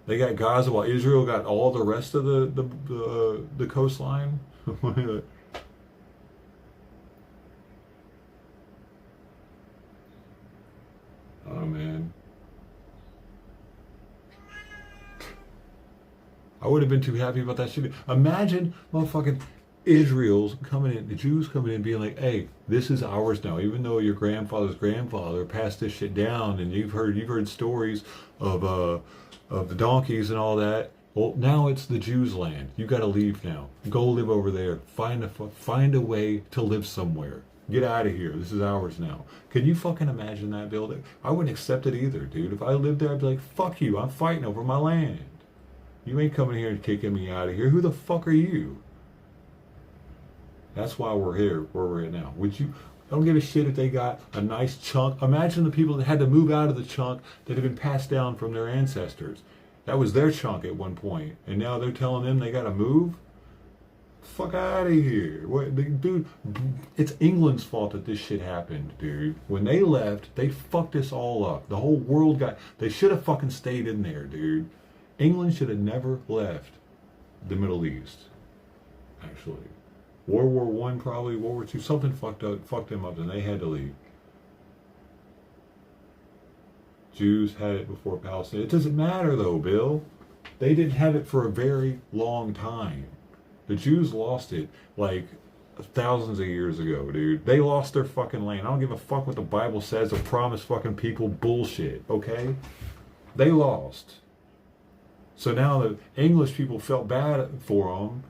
They got Gaza while Israel got all the rest of the coastline. Oh man. I would have been too happy about that shit. Imagine motherfucking Israel's coming in, the Jews coming in being like, hey, this is ours now, even though your grandfather's grandfather passed this shit down, and you've heard stories of the donkeys and all that. Well, now it's the Jews' land. You got to leave now. Go live over there. Find a way to live somewhere. Get out of here. This is ours now. Can you fucking imagine that building? I wouldn't accept it either, dude. If I lived there, I'd be like, fuck you. I'm fighting over my land. You ain't coming here and kicking me out of here. Who the fuck are you? That's why we're here, where we're at now. I don't give a shit if they got a nice chunk. Imagine the people that had to move out of the chunk that had been passed down from their ancestors. That was their chunk at one point, and now they're telling them they got to move? Fuck out of here. Dude, it's England's fault that this shit happened, dude. When they left, they fucked us all up. The whole world they should have fucking stayed in there, dude. England should have never left the Middle East, actually. World War I, probably World War II, something fucked them up, and they had to leave. Jews had it before Palestine. It doesn't matter though, Bill. They didn't have it for a very long time. The Jews lost it like thousands of years ago, dude. They lost their fucking land. I don't give a fuck what the Bible says or promise fucking people bullshit, okay? They lost. So now the English people felt bad for them,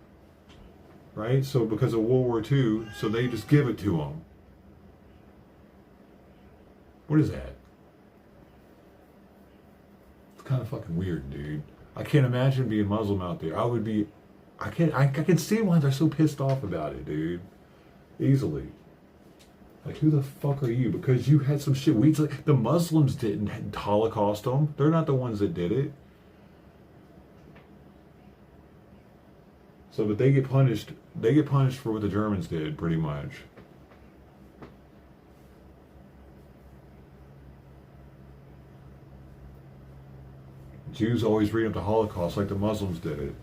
right? So because of World War II, so they just give it to them. What is that? It's kind of fucking weird, dude. I can't imagine being Muslim out there. I would be I can see why they're so pissed off about it, dude. Easily. Like, who the fuck are you? Because you had some shit. The Muslims didn't Holocaust them. They're not the ones that did it. So, but they get punished. They get punished for what the Germans did, pretty much. Jews always read up the Holocaust like the Muslims did it.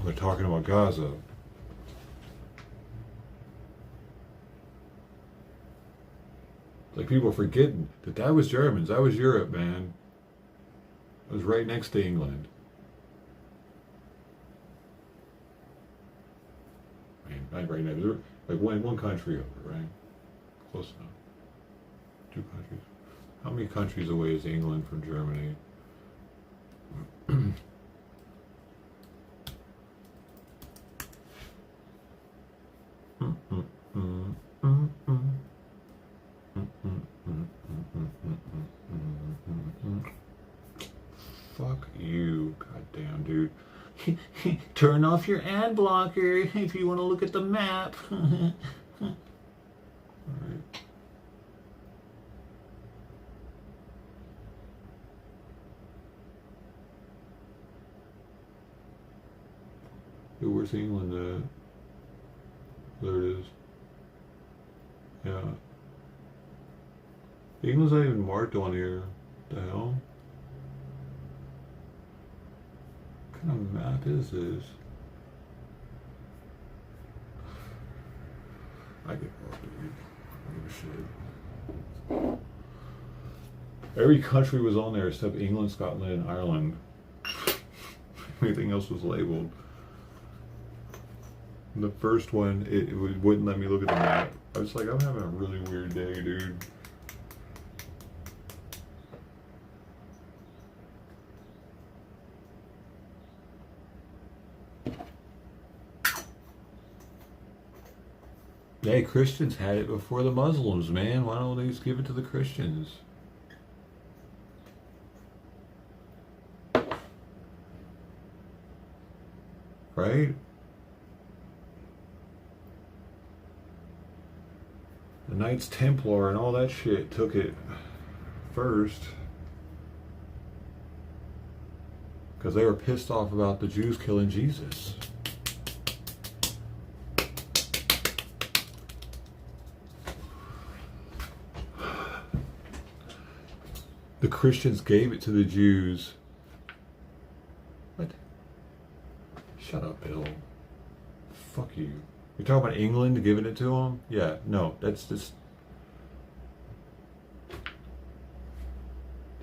They're talking about Gaza. Like, people are forgetting that was Germans. That was Europe, man. It was right next to England. I mean, not right next. Like one country over, right? Close enough. 2 countries. How many countries away is England from Germany? Fuck you, goddamn dude. Turn off your ad blocker if you want to look at the map. Alright. Where's England at? There it is. Yeah. England's not even marked on here. What the hell? What kind of map is this? I get lost, dude. I don't give a shit. Every country was on there except England, Scotland, and Ireland. Everything else was labeled. The first one, it wouldn't let me look at the map. I was like, I'm having a really weird day, dude. Hey, Christians had it before the Muslims, man. Why don't they just give it to the Christians? Right? The Knights Templar and all that shit took it first. Because they were pissed off about the Jews killing Jesus. The Christians gave it to the Jews. What? Shut up, Bill. Fuck you. You're talking about England giving it to them? Yeah, no, that's just...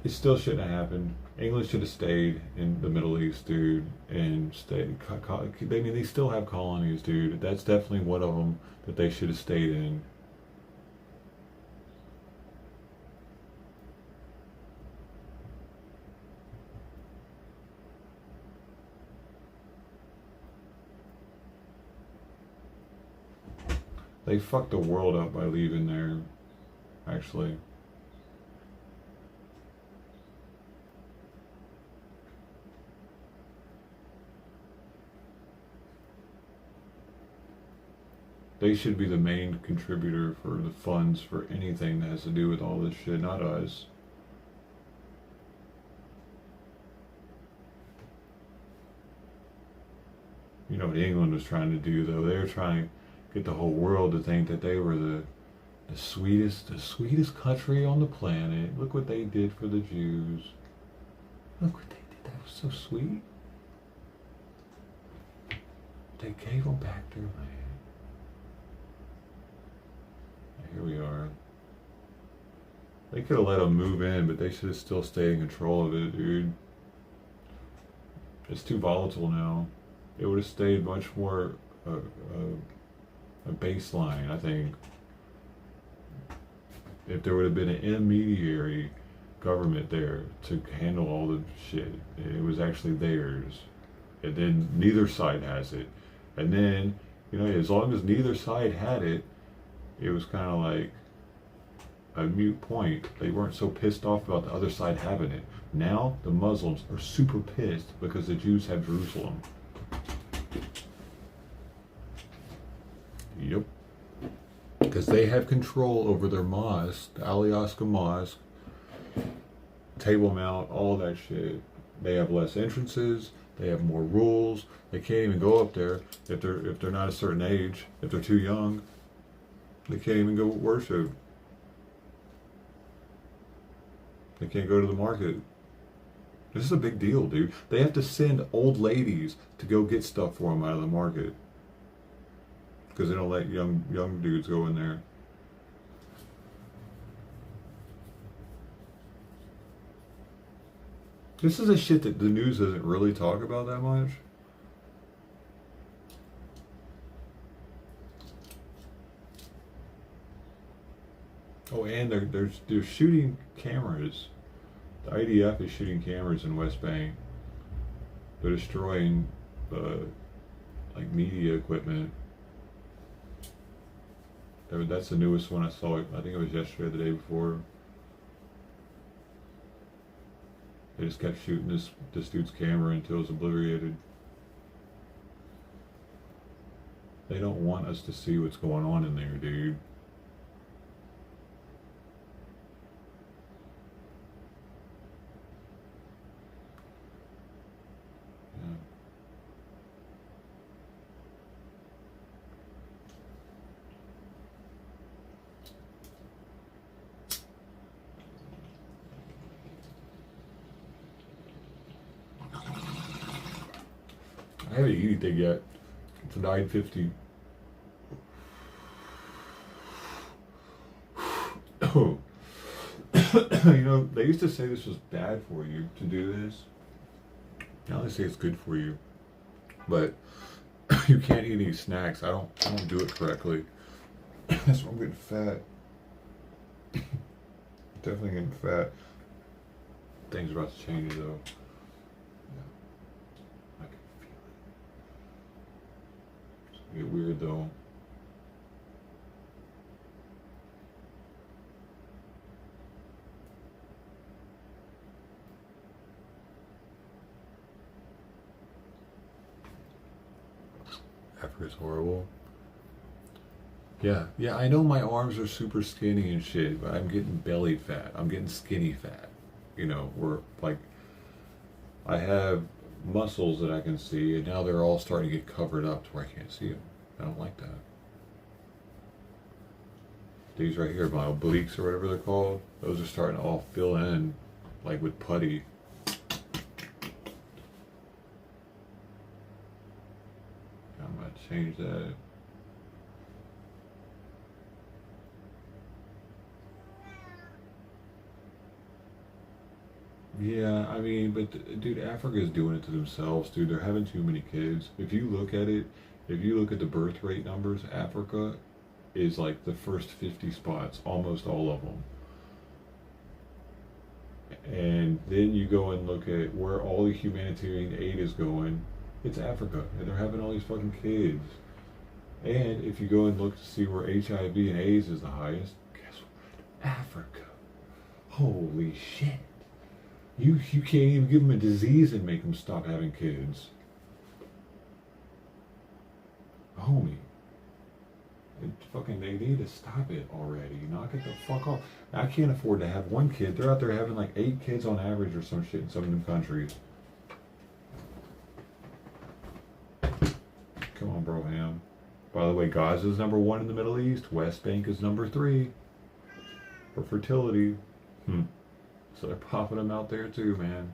It still shouldn't have happened. England should have stayed in the Middle East, dude, and stayed. I mean, they still have colonies, dude. That's definitely one of them that they should have stayed in. They fucked the world up by leaving there, actually. They should be the main contributor for the funds for anything that has to do with all this shit, not us. You know what England was trying to do, though? They were trying to get the whole world to think that they were the sweetest country on the planet. Look what they did for the Jews. Look what they did. That was so sweet. They gave them back their land. Here we are. They could have let them move in, but they should have still stayed in control of it, dude. It's too volatile now. It would have stayed much more a baseline, I think. If there would have been an intermediary government there to handle all the shit, it was actually theirs. And then neither side has it. And then, you know, as long as neither side had it, it was kind of like a mute point. They weren't so pissed off about the other side having it. Now the Muslims are super pissed because the Jews have Jerusalem. Yep. Because they have control over their mosque, the Alioska Mosque, Table Mount, all that shit. They have less entrances. They have more rules. They can't even go up there if they're not a certain age. If they're too young, they can't even go worship. They can't go to the market. This is a big deal, dude. They have to send old ladies to go get stuff for them out of the market because they don't let young dudes go in there. This is a shit that the news doesn't really talk about that much. Oh, and they're shooting cameras. The IDF is shooting cameras in West Bank. They're destroying like media equipment. That's the newest one I saw. I think it was yesterday or the day before. They just kept shooting this dude's camera until it was obliterated. They don't want us to see what's going on in there, dude. I haven't eaten anything yet. It's 9:50. You know, they used to say this was bad for you to do this. Now they say it's good for you. But you can't eat any snacks. I don't do it correctly. That's why I'm getting fat. Definitely getting fat. Things are about to change though. Get weird though. Africa's horrible. Yeah, I know my arms are super skinny and shit, but I'm getting belly fat. I'm getting skinny fat. You know, where like I have muscles that I can see, and now they're all starting to get covered up to where I can't see them. I don't like that. These right here, my obliques or whatever they're called, those are starting to all fill in like with putty. I'm gonna change that. Yeah, I mean, but dude, Africa's doing it to themselves, dude. They're having too many kids. If you look at it, if you look at the birth rate numbers, Africa is like the first 50 spots, almost all of them. And then you go and look at where all the humanitarian aid is going, it's Africa, and they're having all these fucking kids. And if you go and look to see where HIV and AIDS is the highest, guess what? Africa. Holy shit. You can't even give them a disease and make them stop having kids. Homie. They need to stop it already. Knock it the fuck off. I can't afford to have one kid. They're out there having like 8 kids on average or some shit in some of them countries. Come on, bro, ham. By the way, Gaza is number 1 in the Middle East. West Bank is number 3 for fertility. So they're popping them out there too, man.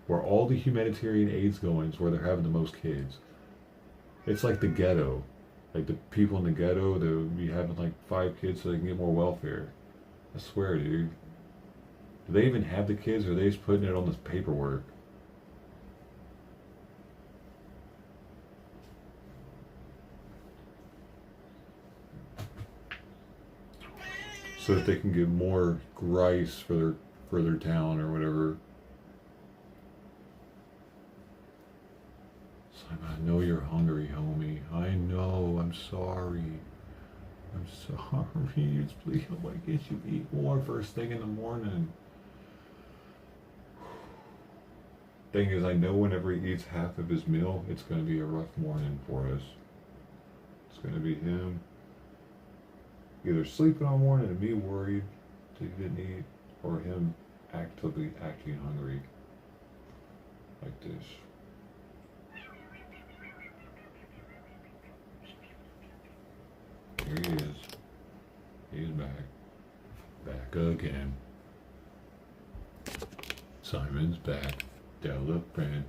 Where all the humanitarian aid's going is where they're having the most kids. It's like the ghetto. Like the people in the ghetto, they'll be having like 5 kids so they can get more welfare. I swear, dude. Do they even have the kids or are they just putting it on this paperwork? So that they can get more rice for their town or whatever. I know you're hungry, homie. I know. I'm sorry. I'm sorry. Please, I want to get you eat more first thing in the morning. Thing is, I know whenever he eats half of his meal, it's going to be a rough morning for us. It's going to be him either sleeping all morning and me worried that he didn't eat, or him actively acting hungry like this. Here he is. He's back. Back again. Simon's back. Developing.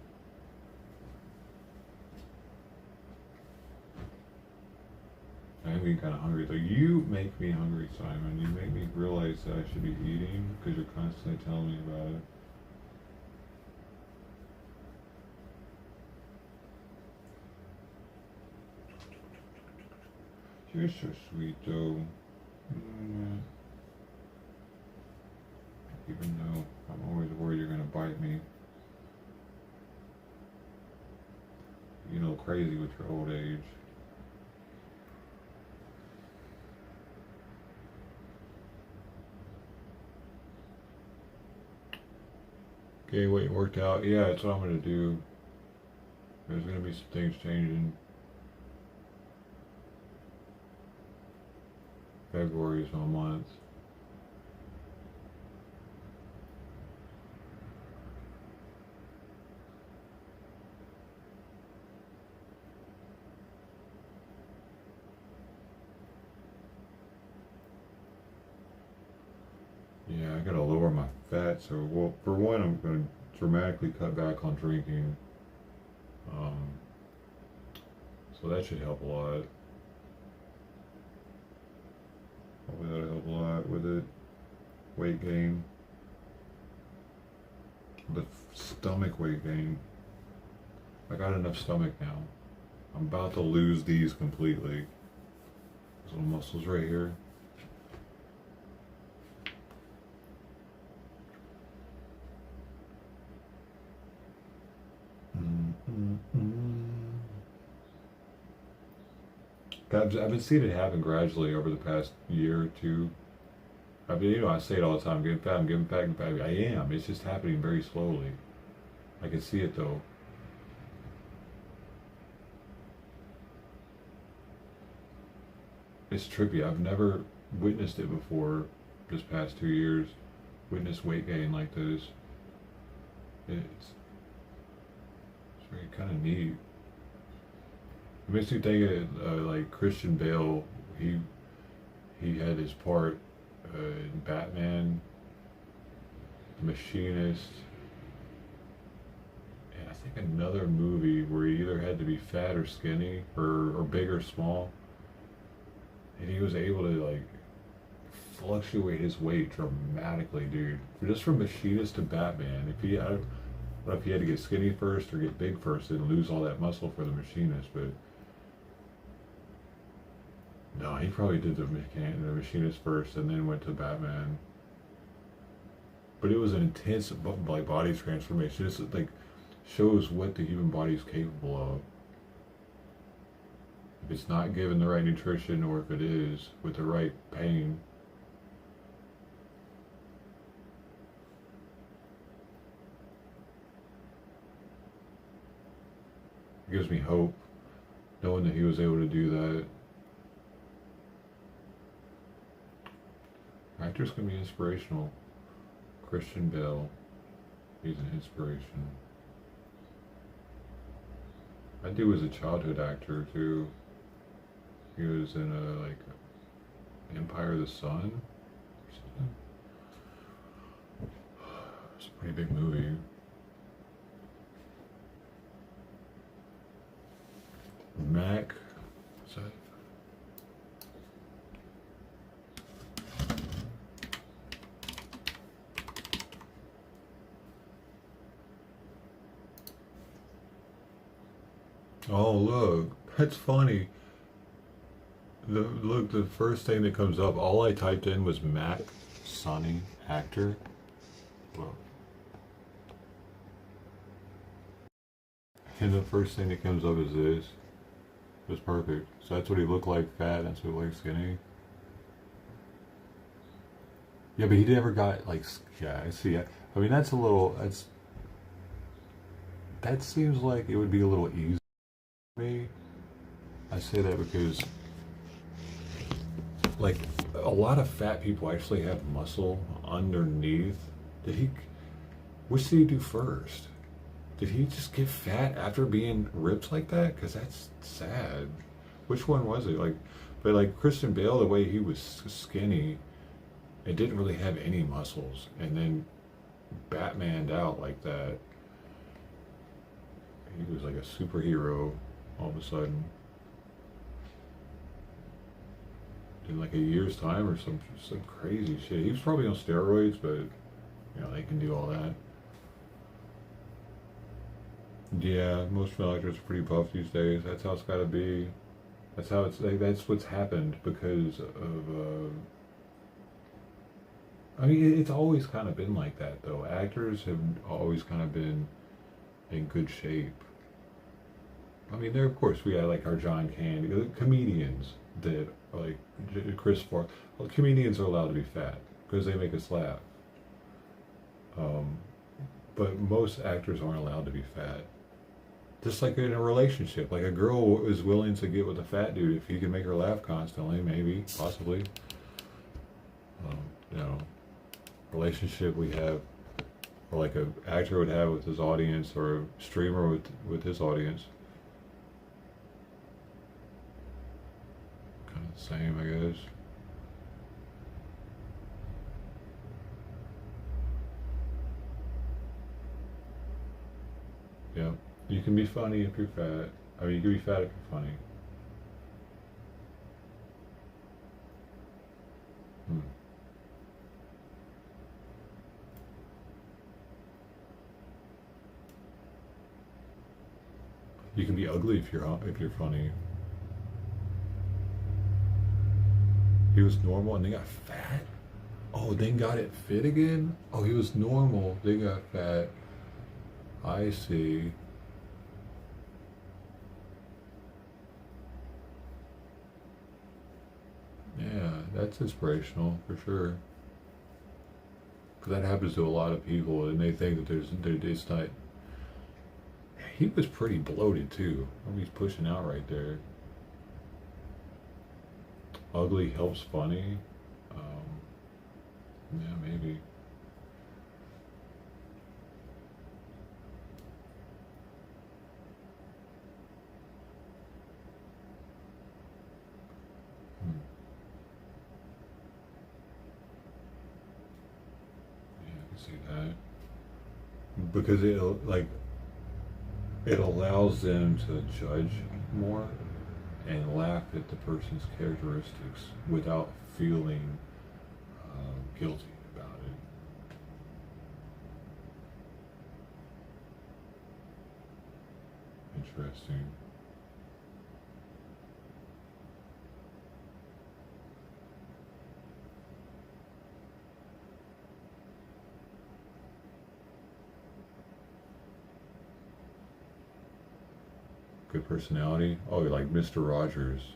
I'm getting kind of hungry though. You make me hungry, Simon. You make me realize that I should be eating because you're constantly telling me about it. You're so sweet though. Even though I'm always worried you're gonna bite me. You know, crazy with your old age. Okay, wait, worked out. Yeah, that's what I'm gonna do. There's gonna be some things changing. February is my month. Yeah, I gotta lower my fat. So, well, for one, I'm gonna dramatically cut back on drinking. So that should help a lot. Hopefully that'll help a lot with it. Weight gain. The stomach weight gain. I got enough stomach now. I'm about to lose these completely. These little muscles right here. I've been seeing it happen gradually over the past year or two. I mean, I say it all the time, getting fat, I'm getting fat, getting fat. I am. It's just happening very slowly. I can see it though. It's trippy. I've never witnessed it before this past 2 years. Witnessed weight gain like this. It's very kind of neat. It makes me think of like Christian Bale. He had his part in Batman, The Machinist, and I think another movie where he either had to be fat or skinny, or big or small, and he was able to like fluctuate his weight dramatically, dude. Just from Machinist to Batman. I don't know if he had to get skinny first or get big first and lose all that muscle for the Machinist, but. No, he probably did the Machinist first and then went to Batman. But it was an intense like body transformation. It's like shows what the human body is capable of. If it's not given the right nutrition, or if it is with the right pain. It gives me hope knowing that he was able to do that. Actors can be inspirational. Christian Bale, he's an inspiration. I do as a childhood actor too. He was in Empire of the Sun or something. It's a pretty big movie. Mac, what's that? Oh, look, that's funny. Look, the first thing that comes up, all I typed in was Mac Sonny, actor. Well, and the first thing that comes up is this. It was perfect. So that's what he looked like, fat, that's what he looked like, skinny. Yeah, but he never got, like, yeah, I see. I mean, that's that seems like it would be a little easy for me. I say that because, like, a lot of fat people actually have muscle underneath. Did he? Which did he do first? Did he just get fat after being ripped like that? Because that's sad. Which one was it? Like, but like Christian Bale, the way he was skinny, it didn't really have any muscles, and then Batmaned out like that. He was like a superhero all of a sudden in like a year's time or some crazy shit. He was probably on steroids, but you know they can do all that. Yeah, most male actors are pretty buff these days. That's how it's got to be. That's how it's. Like, that's what's happened because of. I mean, it's always kind of been like that, though. Actors have always kind of been in good shape. I mean, there of course we had like our John Candy, comedians that like Chris Farley. Well, comedians are allowed to be fat because they make us laugh. Um, but most actors aren't allowed to be fat. Just like in a relationship, like a girl is willing to get with a fat dude if he can make her laugh constantly, maybe, possibly. You know, relationship we have, or like a actor would have with his audience, or a streamer with his audience. Kind of the same, I guess. Yeah, you can be funny if you're fat. I mean, you can be fat if you're funny. Hmm. You can be ugly if you're funny. He was normal and then got fat. Oh, then got it fit again. Oh, he was normal. They got fat. I see. Yeah, that's inspirational for sure. Because that happens to a lot of people, and they think that it's not. He was pretty bloated too. I mean, he's pushing out right there. Ugly helps funny. Yeah, maybe. Hmm. Yeah, I can see that. Because it allows them to judge more and laugh at the person's characteristics without feeling guilty about it. Interesting. Good personality. Oh, you're like Mr. Rogers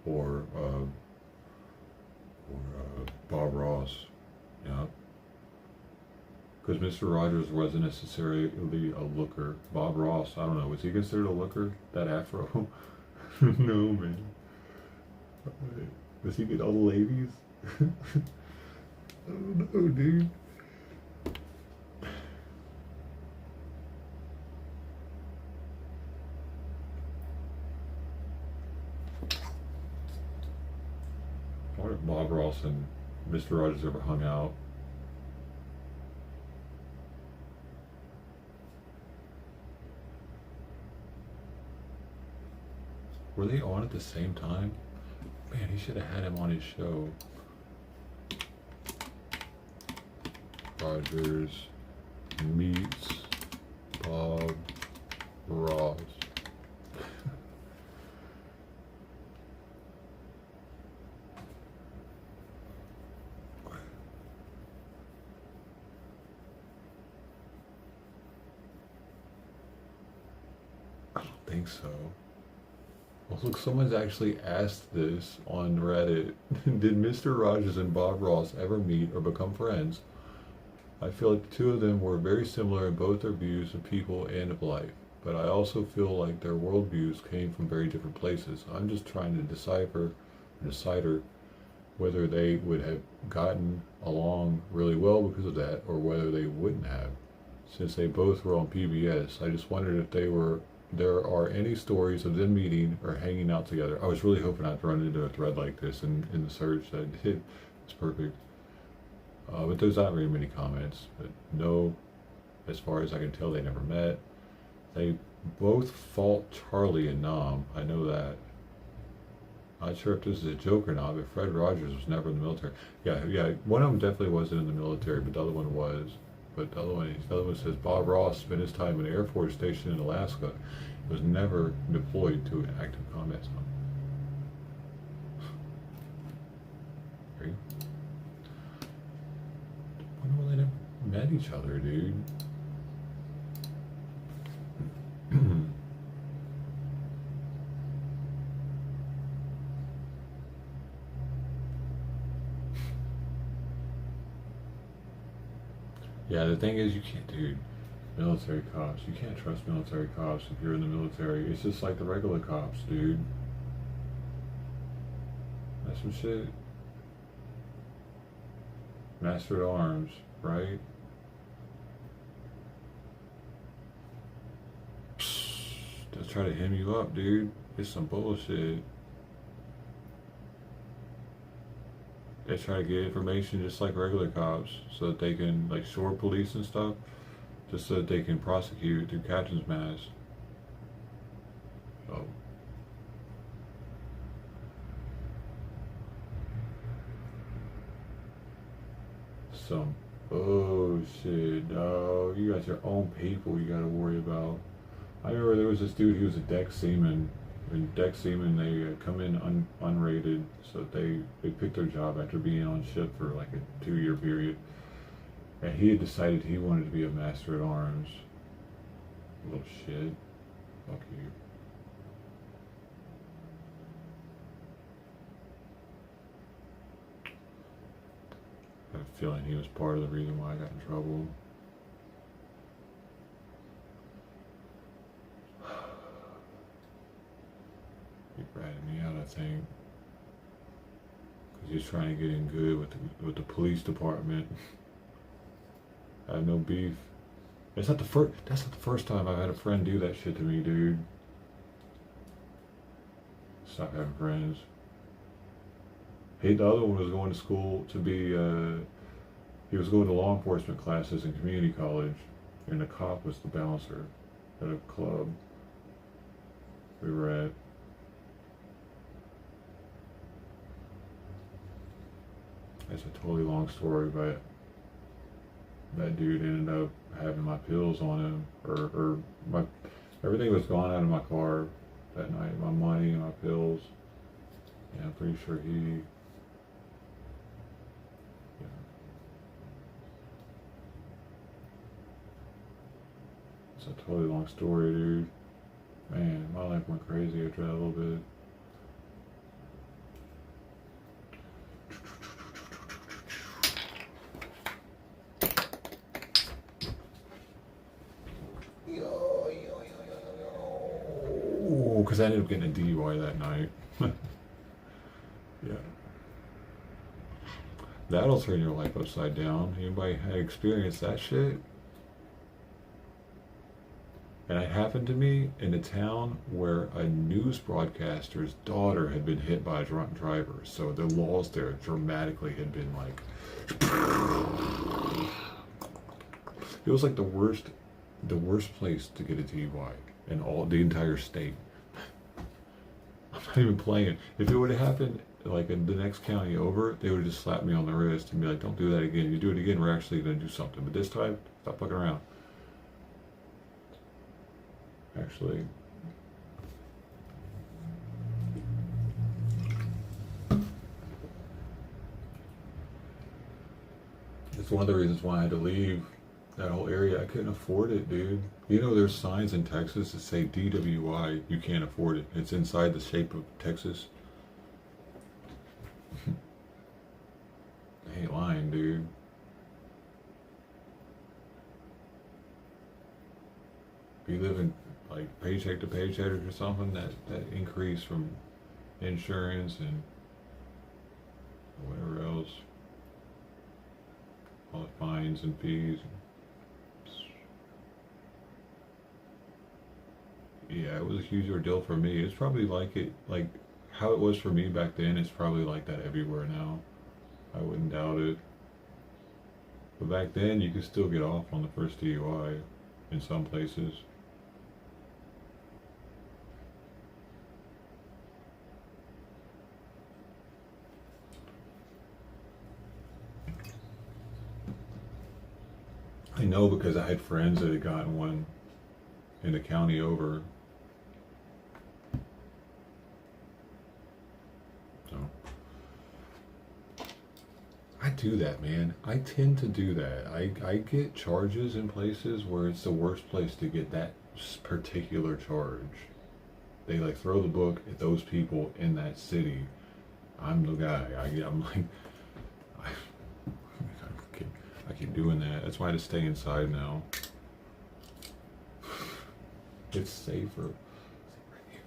or Bob Ross. Yeah. Because Mr. Rogers wasn't necessarily a looker. Bob Ross, I don't know, was he considered a looker? That afro? No, man. Does he get all the ladies? I don't know, dude. I wonder if Bob Ross and Mr. Rogers ever hung out. Were they on at the same time? Man, he should have had him on his show. Rogers meets Bob Ross. I don't think so. Oh, look, someone's actually asked this on Reddit. Did Mr. Rogers and Bob Ross ever meet or become friends? I feel like the two of them were very similar in both their views of people and of life. but I also feel like their worldviews came from very different places. I'm just trying to decipher whether they would have gotten along really well because of that, or whether they wouldn't have. Since they both were on PBS, I just wondered if there are any stories of them meeting or hanging out together. I was really hoping I'd run into a thread like this in the search that I did. It's perfect. But there's not very many comments. But no, as far as I can tell, they never met. They both fought Charlie and Nam. I know that. Not sure if this is a joke or not, but Fred Rogers was never in the military. Yeah. One of them definitely wasn't in the military, but the other one was. But the other one says Bob Ross spent his time in an Air Force station in Alaska. Was never deployed to an active combat zone. Right? I wonder when they never met each other, dude. Yeah, the thing is, you can't, dude. Military cops. You can't trust military cops if you're in the military. It's just like the regular cops, dude. That's some shit. Master at Arms, right? They'll try to hem you up, dude. It's some bullshit. They try to get information just like regular cops so that they can, like shore police and stuff, just so that they can prosecute through captain's mass. So. Some bullshit, dog. You got your own people you gotta worry about. I remember there was this dude, he was a deck seaman. And deck seamen, they come in unrated, so they picked their job after being on ship for like a 2-year period. And he had decided he wanted to be a master at arms. Little shit. Fuck you. I have a feeling he was part of the reason why I got in trouble. He ratted me out, I think, because he's trying to get in good with the police department. I have no beef. That's not the first time I've had a friend do that shit to me, dude. Stop having friends. Hey, the other one was going to school to be. He was going to law enforcement classes in community college, and the cop was the bouncer at a club we were at. It's a totally long story, but that dude ended up having my pills on him, or everything was gone out of my car that night, my money and my pills. Yeah, I'm pretty sure he. Yeah. It's a totally long story, dude. Man, my life went crazy after that a little bit. Because I ended up getting a DUI that night. Yeah. That'll turn your life upside down. Anybody had experienced that shit? And it happened to me in a town where a news broadcaster's daughter had been hit by a drunk driver. So the laws there dramatically had been like... It was like the worst place to get a DUI in the entire state. I'm not even playing. If it would have happened like in the next county over, they would have just slapped me on the wrist and be like, "Don't do that again. You do it again, we're actually going to do something. But this time, stop fucking around." Actually, it's one of the reasons why I had to leave that whole area. I couldn't afford it, dude. You know, there's signs in Texas that say DWI. You can't afford it. It's inside the shape of Texas. I ain't lying, dude. If you live in, like, like paycheck to paycheck or something, that increase from insurance and whatever else, all the fines and fees. Yeah, it was a huge ordeal for me. It's probably like how it was for me back then. It's probably like that everywhere now. I wouldn't doubt it. But back then, you could still get off on the first DUI in some places. I know because I had friends that had gotten one in the county over. So I do that, man. I tend to do that. I get charges in places where it's the worst place to get that particular charge. They like throw the book at those people in that city. I'm the guy. I'm like, I keep doing that. That's why I just stay inside now. It's safer. Right here.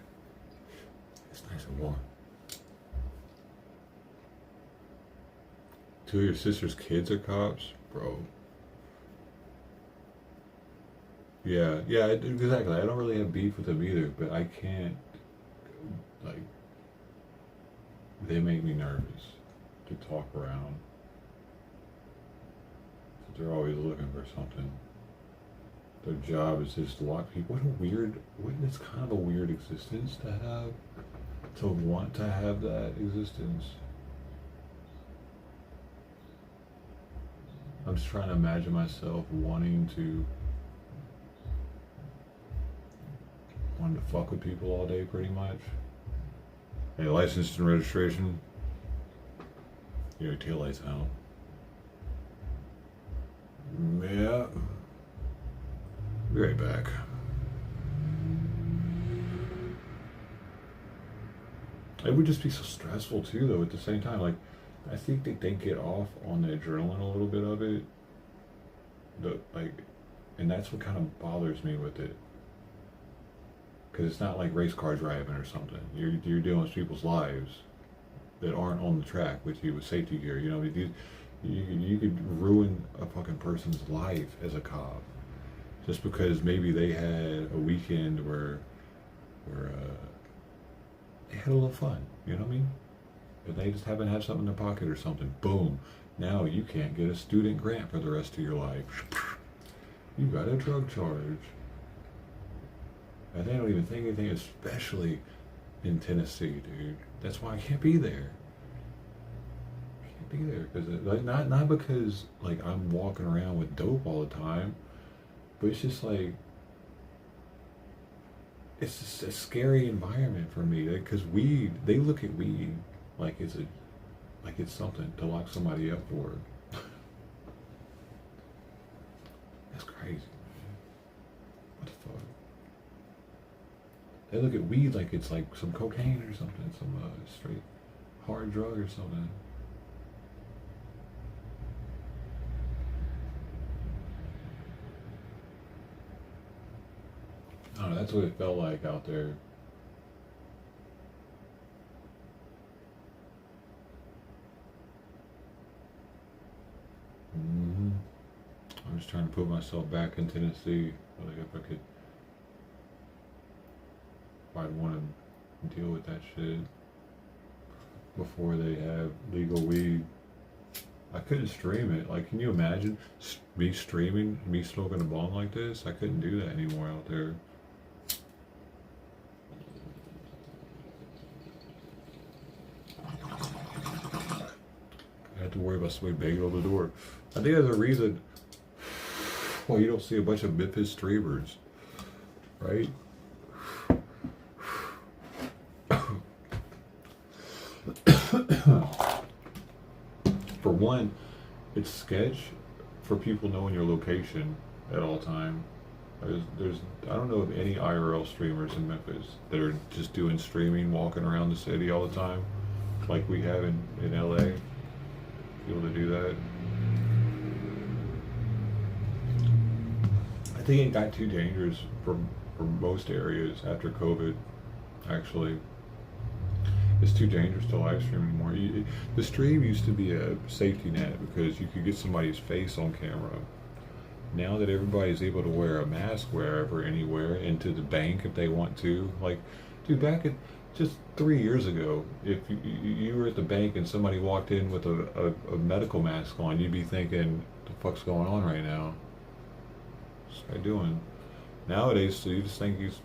It's nice and warm. Two of your sister's kids are cops, bro. Yeah, exactly. I don't really have beef with them either, but I can't, like, they make me nervous to talk around. They're always looking for something. Their job is just to lock people. It's kind of a weird existence to have, to want to have that existence. I'm just trying to imagine myself wanting to fuck with people all day, pretty much. Hey, license and registration. Your taillight's out. Yeah. Be right back. It would just be so stressful too, though. At the same time, like, I think that they get off on the adrenaline a little bit of it. And that's what kind of bothers me with it. Because it's not like race car driving or something. You're dealing with people's lives that aren't on the track with you with safety gear. You know, you could ruin a fucking person's life as a cop just because maybe they had a weekend where they had a little fun. You know what I mean? But they just happen to have something in their pocket or something. Boom. Now you can't get a student grant for the rest of your life. You got a drug charge. And they don't even think anything, especially in Tennessee, dude. That's why I can't be there. I can't be there because, like, not because like I'm walking around with dope all the time, but it's just like it's just a scary environment for me. Because weed, they look at weed like it's something to lock somebody up for. That's crazy, man. What the fuck? They look at weed like it's like some cocaine or something, some straight hard drug or something. I don't know, that's what it felt like out there. I'm just trying to put myself back in Tennessee. Like if I'd want to deal with that shit before they have legal weed. I couldn't stream it. Like, can you imagine me streaming, me smoking a bong like this? I couldn't do that anymore out there. I had to worry about somebody banging on the door. I think there's a reason why you don't see a bunch of Memphis streamers, right? For one, it's sketch for people knowing your location at all time. I don't know of any IRL streamers in Memphis that are just doing streaming, walking around the city all the time, like we have in LA. People that do that. I think it got too dangerous for for most areas after COVID. Actually, it's too dangerous to live stream anymore. The stream used to be a safety net because you could get somebody's face on camera. Now that everybody's able to wear a mask wherever, anywhere, and to the bank if they want to, like, dude, back at just 3 years ago, if you were at the bank and somebody walked in with a medical mask on, you'd be thinking, the fuck's going on right now? What's this guy doing? Nowadays, so you just think he's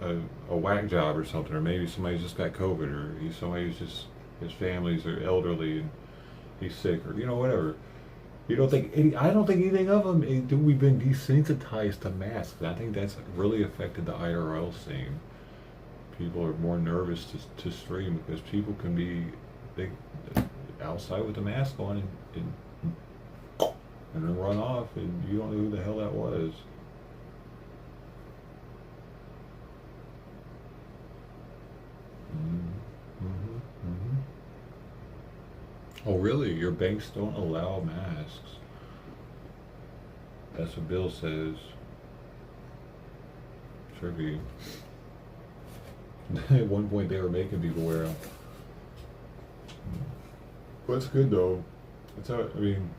a whack job or something, or maybe somebody's just got COVID, or somebody's just, his family's are elderly and he's sick, or whatever. You don't think I don't think anything of them. We've been desensitized to masks. I think that's really affected the IRL scene. People are more nervous to stream because people can be outside with the mask on and then run off, and you don't know who the hell that was. Mm-hmm. Mm-hmm. Oh, really? Your banks don't allow masks? That's what Bill says. Should be. At one point, they were making people wear them. Well, that's good though. That's how. I mean,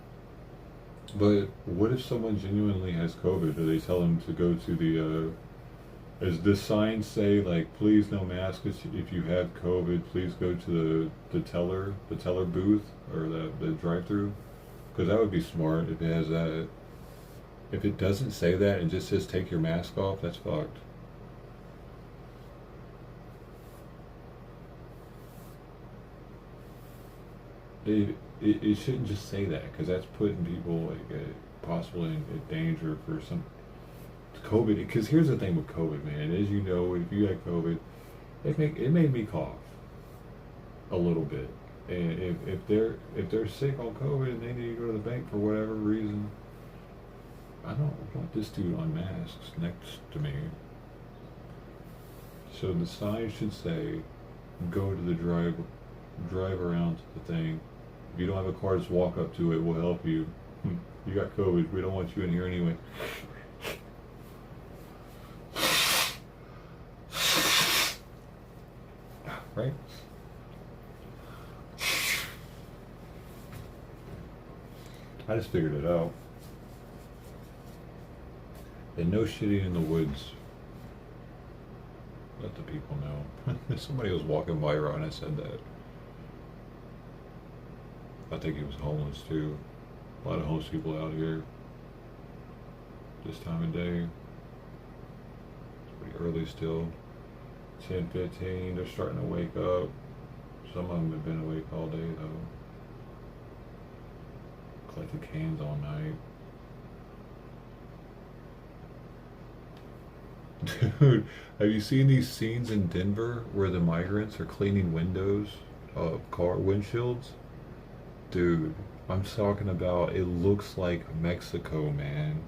but what if someone genuinely has COVID? Do they tell them to go to the? Does this sign say like, please no masks if you have COVID? Please go to the teller booth or the drive-through, because that would be smart if it has that. If it doesn't say that and just says take your mask off, that's fucked. It shouldn't just say that, because that's putting people like possibly in danger for some COVID. Because here's the thing with COVID, man. As you know, if you had COVID, it made me cough a little bit. And if they're sick on COVID and they need to go to the bank for whatever reason, I don't want this dude on masks next to me. So the sign should say, go to the drive around to the thing. If you don't have a car, just walk up to it. We'll help you. You got COVID. We don't want you in here anyway. Right? I just figured it out. And no shitting in the woods. Let the people know. Somebody was walking by right when I said that. I think he was homeless too. A lot of homeless people out here this time of day. It's pretty early still. 10:15, they're starting to wake up. Some of them have been awake all day though. Collected cans all night. Dude, have you seen these scenes in Denver where the migrants are cleaning windows of car windshields? Dude, I'm talking about, it looks like Mexico, man.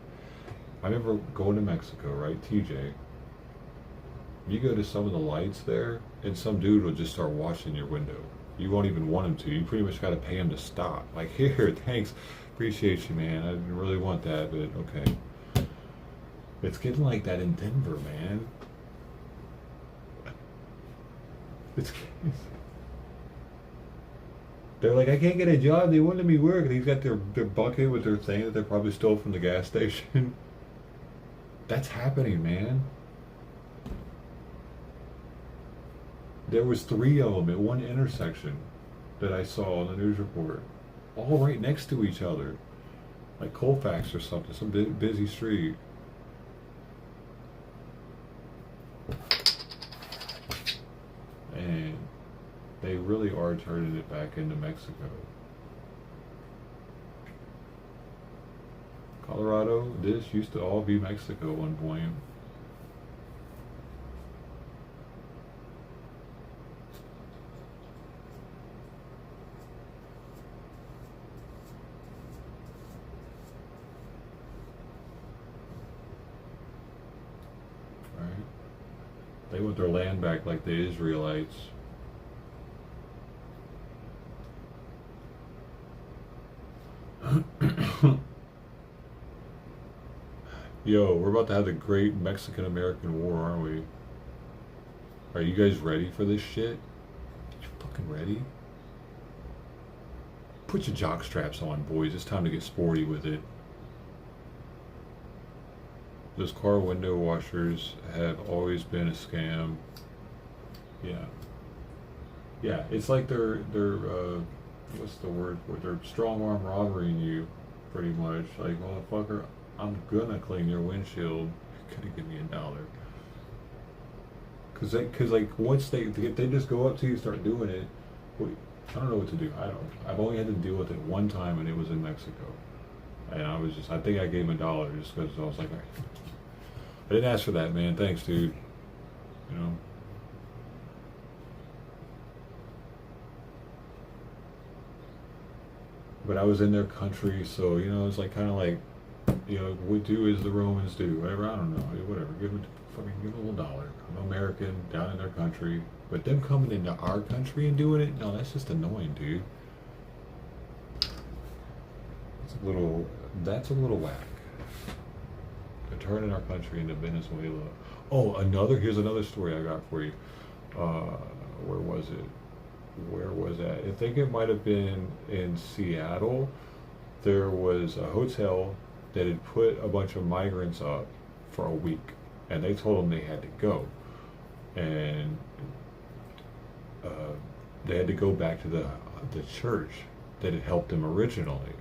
I remember going to Mexico, right? TJ. You go to some of the lights there, and some dude will just start washing your window. You won't even want him to. You pretty much got to pay him to stop. Like, here, thanks. Appreciate you, man. I didn't really want that, but okay. It's getting like that in Denver, man. They're like, I can't get a job. They won't let me work. And he's got their bucket with their thing that they probably stole from the gas station. That's happening, man. There was 3 of them at one intersection that I saw on the news report, all right next to each other, like Colfax or something, some busy street. And they really are turning it back into Mexico. Colorado, this used to all be Mexico at one point. Right? They want their land back like the Israelites. Yo, we're about to have the great Mexican-American War, aren't we? Are you guys ready for this shit? You fucking ready? Put your jock straps on, boys. It's time to get sporty with it. Those car window washers have always been a scam. Yeah. Yeah, it's like they're what's the word for it? They're strong arm robberying you, pretty much. Like, motherfucker, I'm gonna clean your windshield. You're gonna give me $1. Cause like once they just go up to you, start doing it. I don't know what to do. I've only had to deal with it one time, and it was in Mexico. And I think I gave him $1 just because I was like, I didn't ask for that, man. Thanks, dude. You know. But I was in their country, so it's like kind of like, we do as the Romans do. Whatever. I don't know. Whatever. Give them a little $1. I'm American, down in their country. But them coming into our country and doing it, no, that's just annoying, dude. That's a little whack. They're turning our country into Venezuela. Oh, here's another story I got for you. Where was it? Where was that? I think it might have been in Seattle. There was a hotel that had put a bunch of migrants up for a week, and they told them they had to go. And they had to go back to the church that had helped them originally.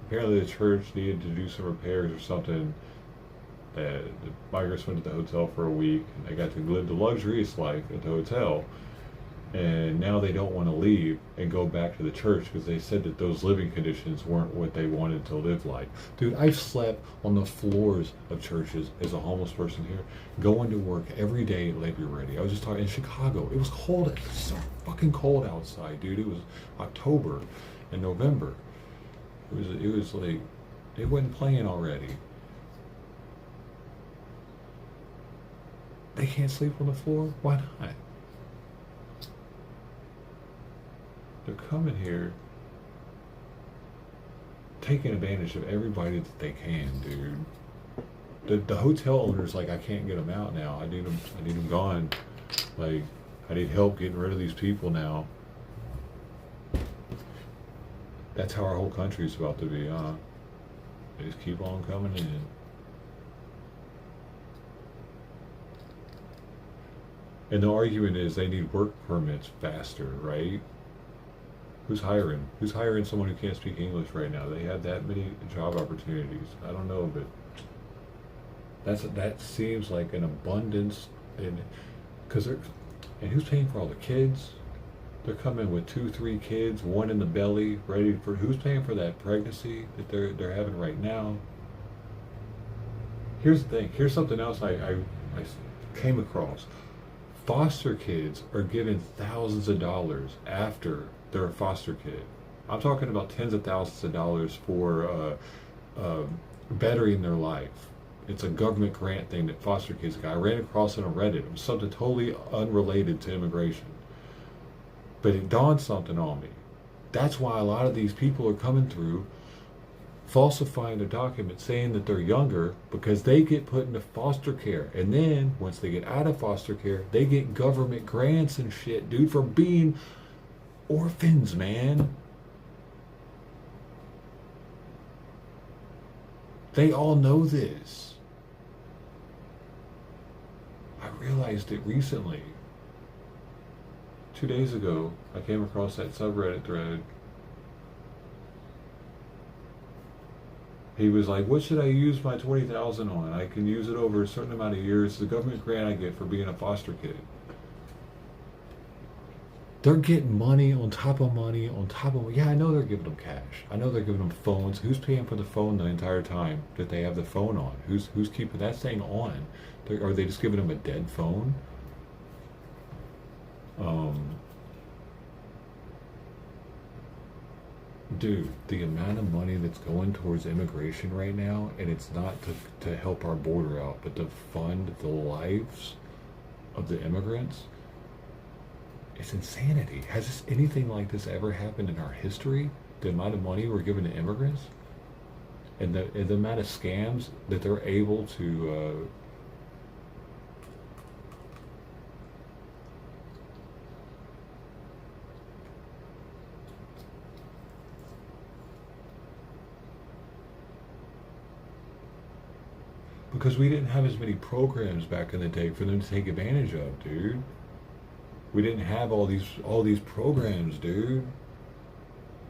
Apparently the church needed to do some repairs or something. The migrants went to the hotel for a week, and they got to live the luxurious life at the hotel. And now they don't want to leave and go back to the church because they said that those living conditions weren't what they wanted to live like. Dude, I've slept on the floors of churches as a homeless person here, going to work every day at Labor Ready. I was just talking in Chicago. It was cold. It was so fucking cold outside, dude. It was October and November. It was like it wasn't playing already. They can't sleep on the floor? Why not? They're coming here taking advantage of everybody that they can, dude. The hotel owner's like, I can't get them out now. I need them gone. Like, I need help getting rid of these people now. That's how our whole country's about to be, huh? They just keep on coming in. And the argument is they need work permits faster, right? Who's hiring? Who's hiring someone who can't speak English right now? They have that many job opportunities. I don't know, but that seems like an abundance, and who's paying for all the kids? They're coming with 2, 3 kids, one in the belly, ready for. Who's paying for that pregnancy that they're having right now? Here's the thing. Here's something else I came across. Foster kids are given thousands of dollars after they're a foster kid. I'm talking about tens of thousands of dollars for bettering their life. It's a government grant thing that foster kids got. I ran across it on Reddit. It was something totally unrelated to immigration. But it dawned something on me. That's why a lot of these people are coming through falsifying their documents saying that they're younger because they get put into foster care. And then once they get out of foster care, they get government grants and shit, dude, for being orphans, man. They all know this. I realized it recently. 2 days ago, I came across that subreddit thread. He was like, what should I use my $20,000 on? I can use it over a certain amount of years. It's the government grant I get for being a foster kid. They're getting money on top of money on top of. Yeah, I know they're giving them cash. I know they're giving them phones. Who's paying for the phone the entire time that they have the phone on? Who's keeping that thing on? Are they just giving them a dead phone? Dude, the amount of money that's going towards immigration right now, and it's not to help our border out, but to fund the lives of the immigrants, it's insanity. Has anything like this ever happened in our history? The amount of money we're giving to immigrants? and the amount of scams that they're able to because we didn't have as many programs back in the day for them to take advantage of, dude. We didn't have all these programs, dude.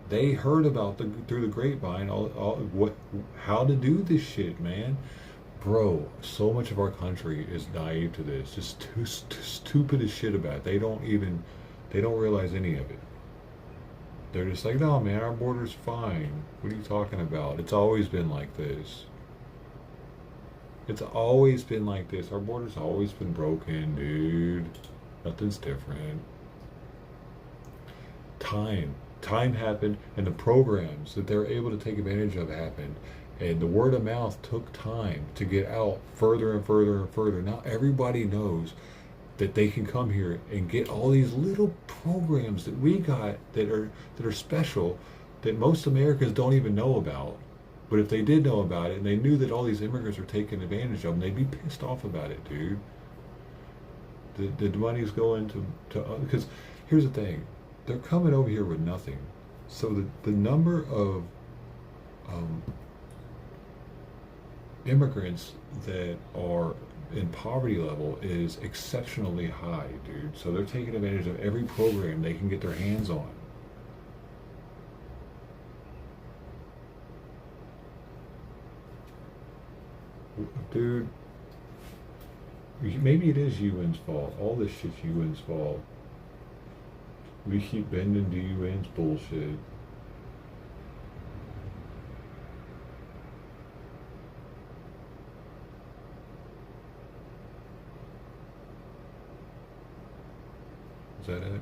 They heard about through the grapevine all what how to do this shit, man. Bro, so much of our country is naive to this, just too stupid as shit about it. They don't realize any of it. They're just like, no, man, our border's fine. What are you talking about? It's always been like this. It's always been like this. Our border's always been broken, dude. Nothing's different. Time happened, and the programs that they're able to take advantage of happened. And the word of mouth took time to get out further and further and further. Now everybody knows that they can come here and get all these little programs that we got that are special, that most Americans don't even know about. But if they did know about it and they knew that all these immigrants were taking advantage of them, they'd be pissed off about it, dude. The money's going to because here's the thing, they're coming over here with nothing. So the number of immigrants that are in poverty level is exceptionally high, dude. So they're taking advantage of every program they can get their hands on. Dude, maybe it is UN's fault. All this shit's UN's fault. We keep bending to UN's bullshit. Is that it?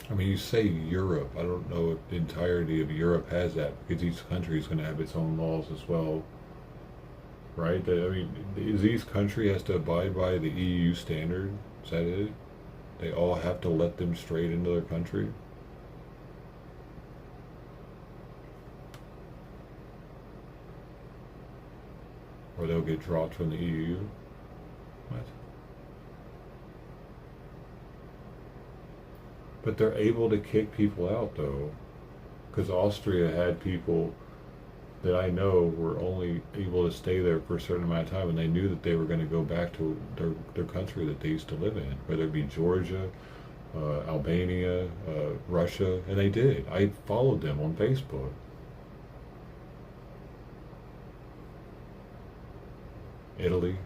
I mean, you say Europe. I don't know if the entirety of Europe has that, because each country is going to have its own laws as well, right? I mean, each country has to abide by the EU standard. Is that it? They all have to let them straight into their country? Or they'll get dropped from the EU? What? But they're able to kick people out, though, because Austria had people that I know were only able to stay there for a certain amount of time, and they knew that they were going to go back to their country that they used to live in, whether it be Georgia, Albania, Russia, and they did. I followed them on Facebook. Italy.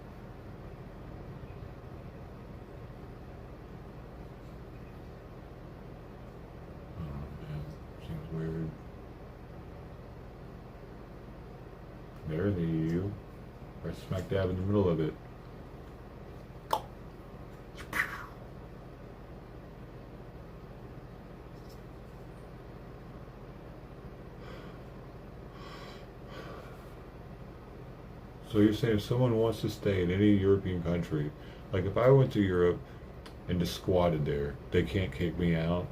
Weird. They're in the EU. Right smack dab in the middle of it. So you're saying if someone wants to stay in any European country, like if I went to Europe and just squatted there, they can't kick me out?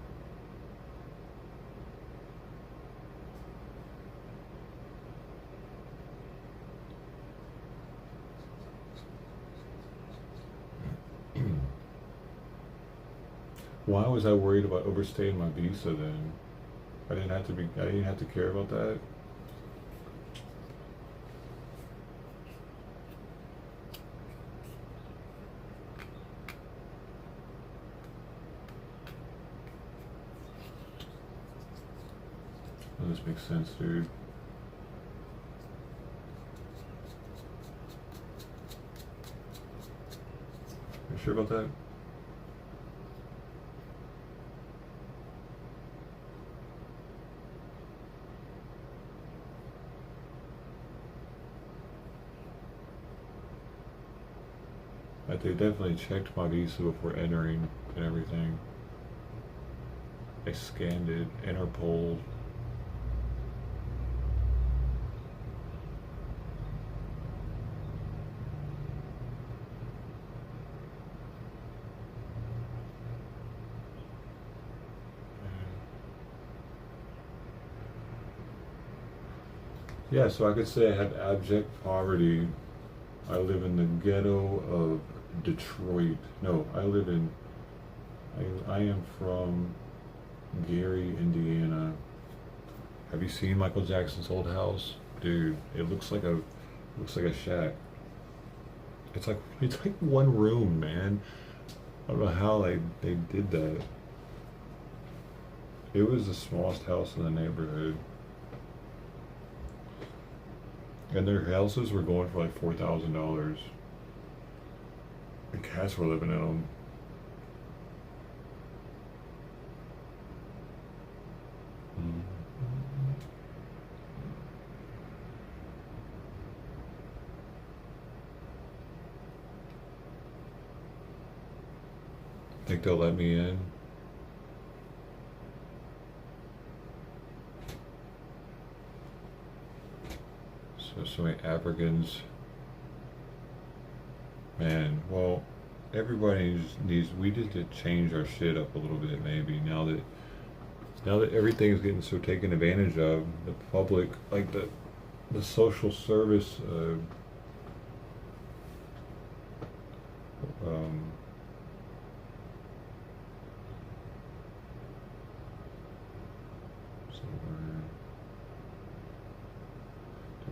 Why was I worried about overstaying my visa then? I didn't have to care about that. Well, this makes sense, dude. You sure about that? They definitely checked my visa before entering and everything. They scanned it, Interpol. Yeah, so I could say I have abject poverty. I live in the ghetto of Detroit. No, I am from Gary, Indiana. Have you seen Michael Jackson's old house? Dude, it looks like a shack. It's like one room, man. I don't know how they did that. It was the smallest house in the neighborhood. And their houses were going for like $4,000. The cats were living in them. Think they'll let me in? So many Africans. Man, well, everybody we need to change our shit up a little bit maybe now that everything is getting so taken advantage of, the public, like the social service um, so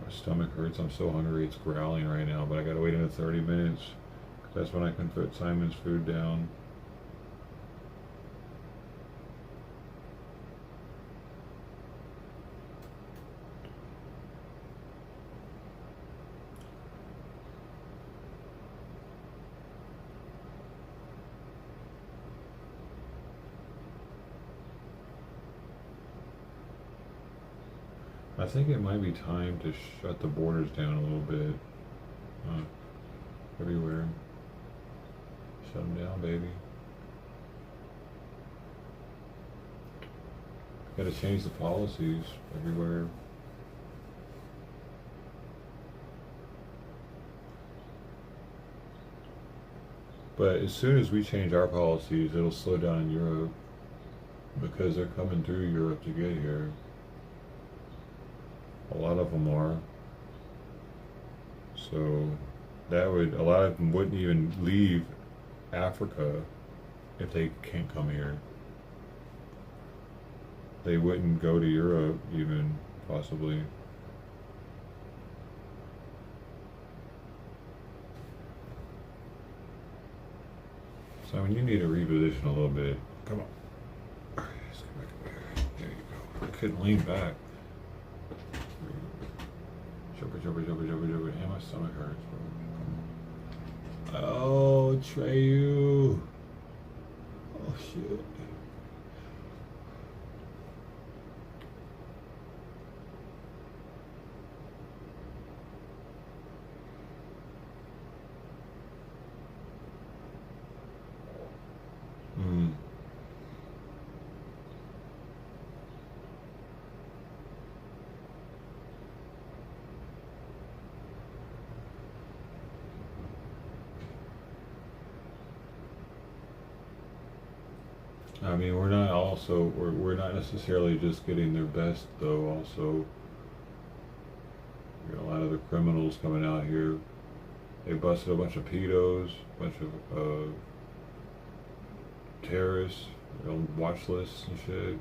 my stomach hurts. I'm so hungry. It's growling right now, but I gotta wait another 30 minutes. 'Cause that's when I can put Simon's food down. I think it might be time to shut the borders down a little bit. Everywhere. Shut them down, baby. Gotta change the policies everywhere. But as soon as we change our policies, it'll slow down in Europe because they're coming through Europe to get here. A lot of them are. So a lot of them wouldn't even leave Africa if they can't come here. They wouldn't go to Europe even, possibly. Simon, you need to reposition a little bit. Come on. Alright, let's get back up here. There you go. I couldn't lean back. Jumper. And my stomach hurts, bro. Oh, Treyu. Oh, shit. Hmm. I mean, we're not necessarily just getting their best though. Also, you got a lot of the criminals coming out here. They busted a bunch of pedos, a bunch of terrorists on watch lists and shit.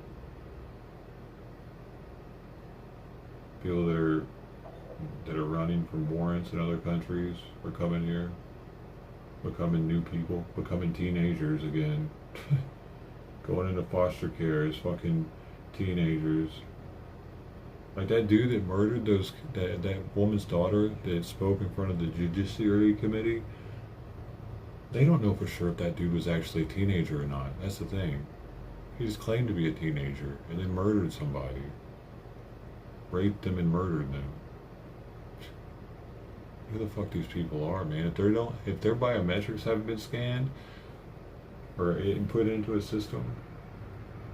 People that are running from warrants in other countries are coming here, becoming new people, becoming teenagers again. Going into foster care as fucking teenagers. Like that dude that murdered that woman's daughter that spoke in front of the Judiciary Committee. They don't know for sure if that dude was actually a teenager or not. That's the thing. He just claimed to be a teenager and then murdered somebody. Raped them and murdered them. Who the fuck these people are, man? If their biometrics haven't been scanned or put into a system,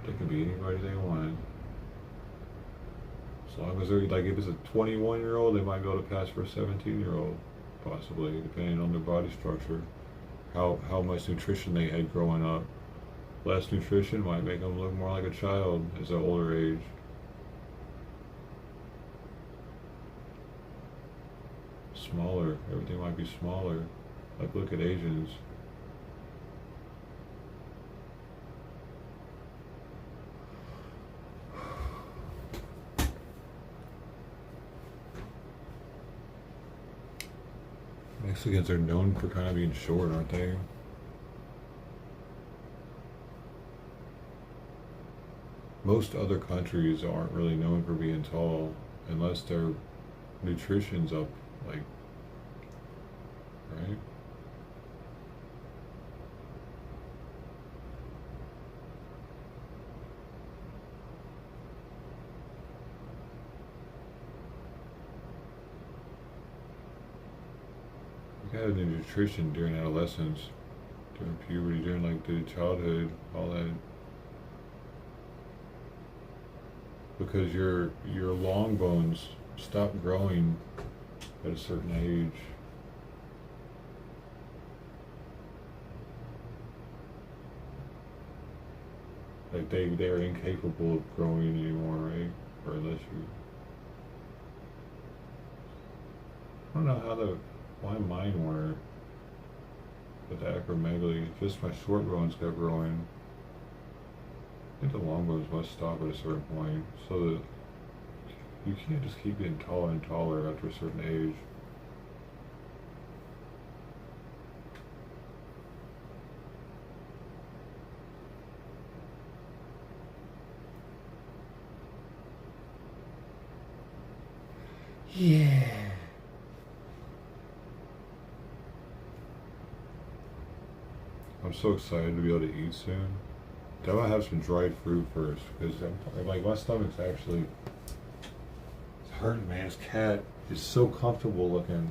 they can be anybody they want. As long as they're like, if it's a 21-year-old, they might be able to pass for a 17-year-old, possibly, depending on their body structure, how much nutrition they had growing up. Less nutrition might make them look more like a child as an older age. smaller. Everything might be smaller. Like, look at Asians. Mexicans are known for kind of being short, aren't they? Most other countries aren't really known for being tall unless their nutrition's up, like, right? You gotta do nutrition during adolescence, during puberty, during like the childhood, all that. Because your long bones stop growing at a certain age. Like they are incapable of growing anymore, right? Or unless you, I don't know how why mine weren't, but the acromegaly, just my short bones kept growing. I think the long bones must stop at a certain point, so that you can't just keep getting taller and taller after a certain age. Yeah. I'm so excited to be able to eat soon. I might have some dried fruit first, because I'm like, my stomach's actually, it's hurting, man. This cat is so comfortable looking.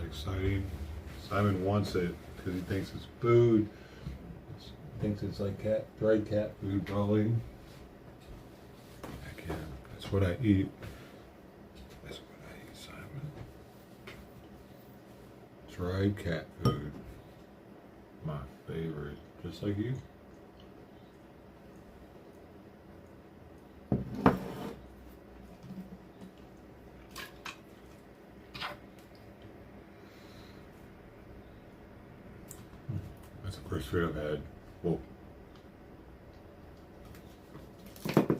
Exciting. Simon wants it because he thinks it's food. He thinks it's like dried cat food, probably. Heck yeah, that's what I eat. That's what I eat, Simon. Dried cat food. My favorite. Just like you. First food I've had. Whoa.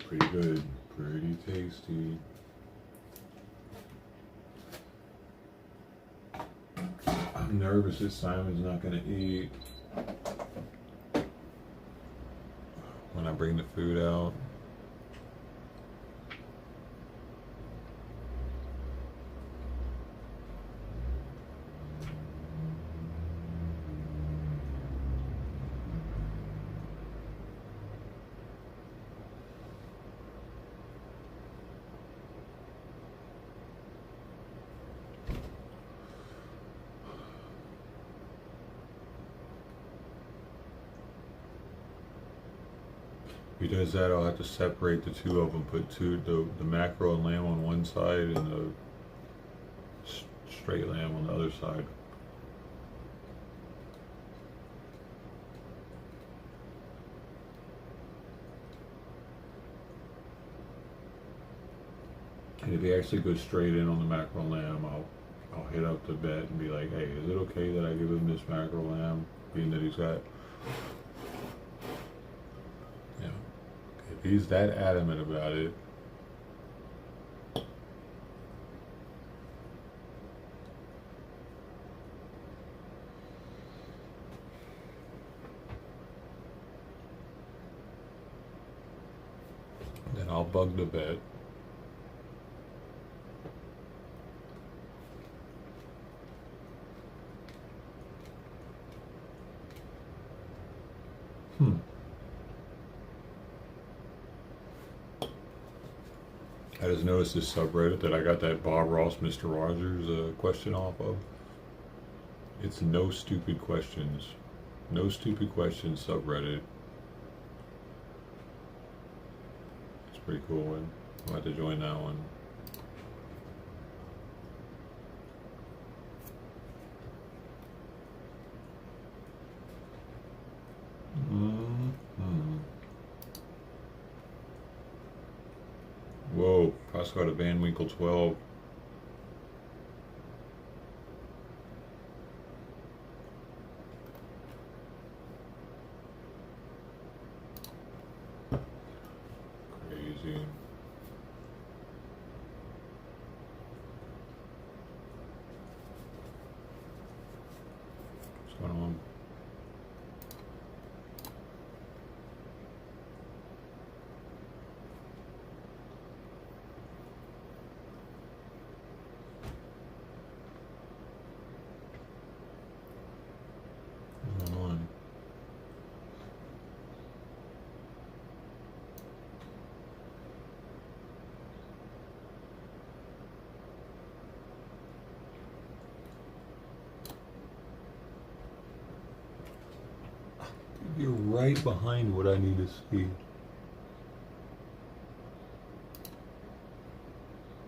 Pretty good. Pretty tasty. I'm nervous that Simon's not going to eat when I bring the food out. If he does that, I'll have to separate the two of them. Put the mackerel and lamb on one side and the straight lamb on the other side. And if he actually goes straight in on the mackerel lamb, I'll hit up the vet and be like, hey, is it okay that I give him this mackerel lamb, being that he's got, you know, if he's that adamant about it. Then I'll bug the vet. I just noticed this subreddit that I got that Bob Ross, Mr. Rogers question off of. It's no stupid questions. No stupid questions subreddit. It's pretty cool one. I'll have to join that one. Whoa, Costco had a Van Winkle 12. Crazy. What's going on? You're right behind what I need to see.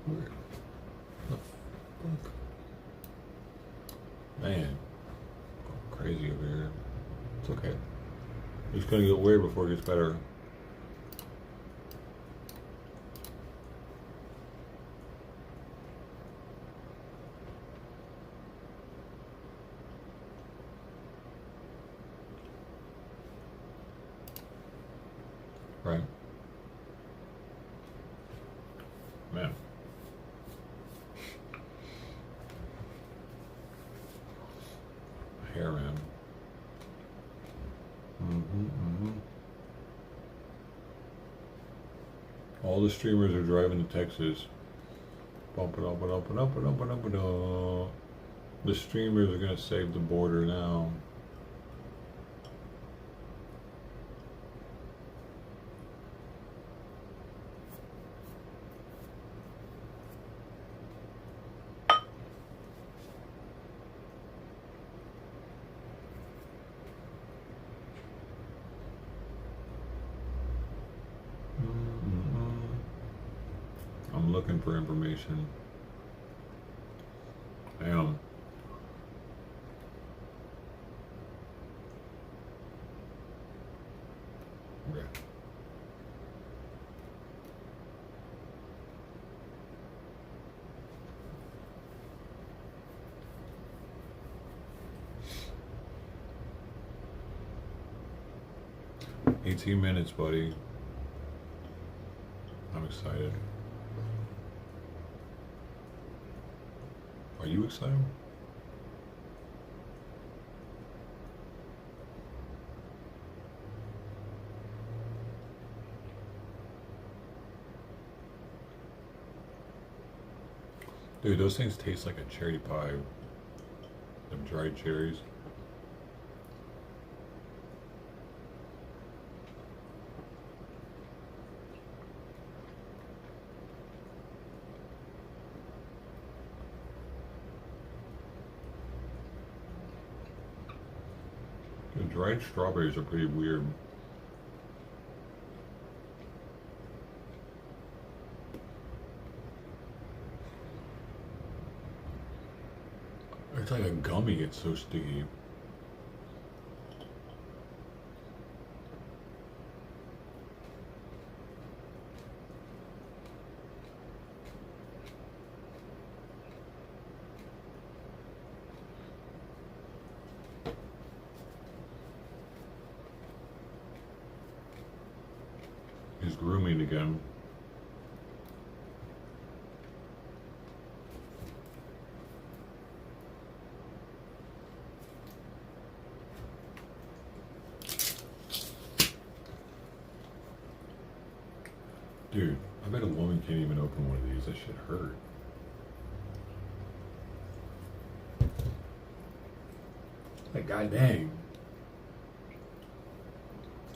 Where the fuck? Man, crazy over here. It's okay. It's gonna get weird before it gets better. Right. Man. Hair, man. All the streamers are driving to Texas. Bump it up and up and up and up and up and up. The streamers are gonna save the border now. I'm looking for information. I am. Okay. "18 minutes, buddy. I'm excited." Are you excited? Dude, those things taste like a cherry pie. Them dried cherries. The dried strawberries are pretty weird. It's like a gummy, it's so sticky. He's grooming again. Dude, I bet a woman can't even open one of these. That shit hurt. Like, god dang.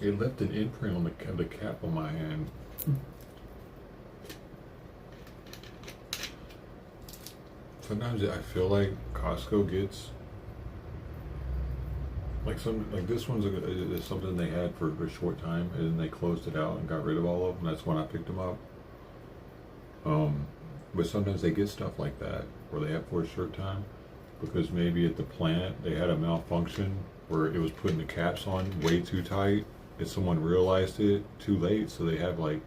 It left an imprint on the cap on my hand. Sometimes I feel like Costco gets like this one's is something they had for a short time, and then they closed it out and got rid of all of them. That's when I picked them up. But sometimes they get stuff like that where they have for a short time because maybe at the plant they had a malfunction where it was putting the caps on way too tight, and someone realized it too late, so they have like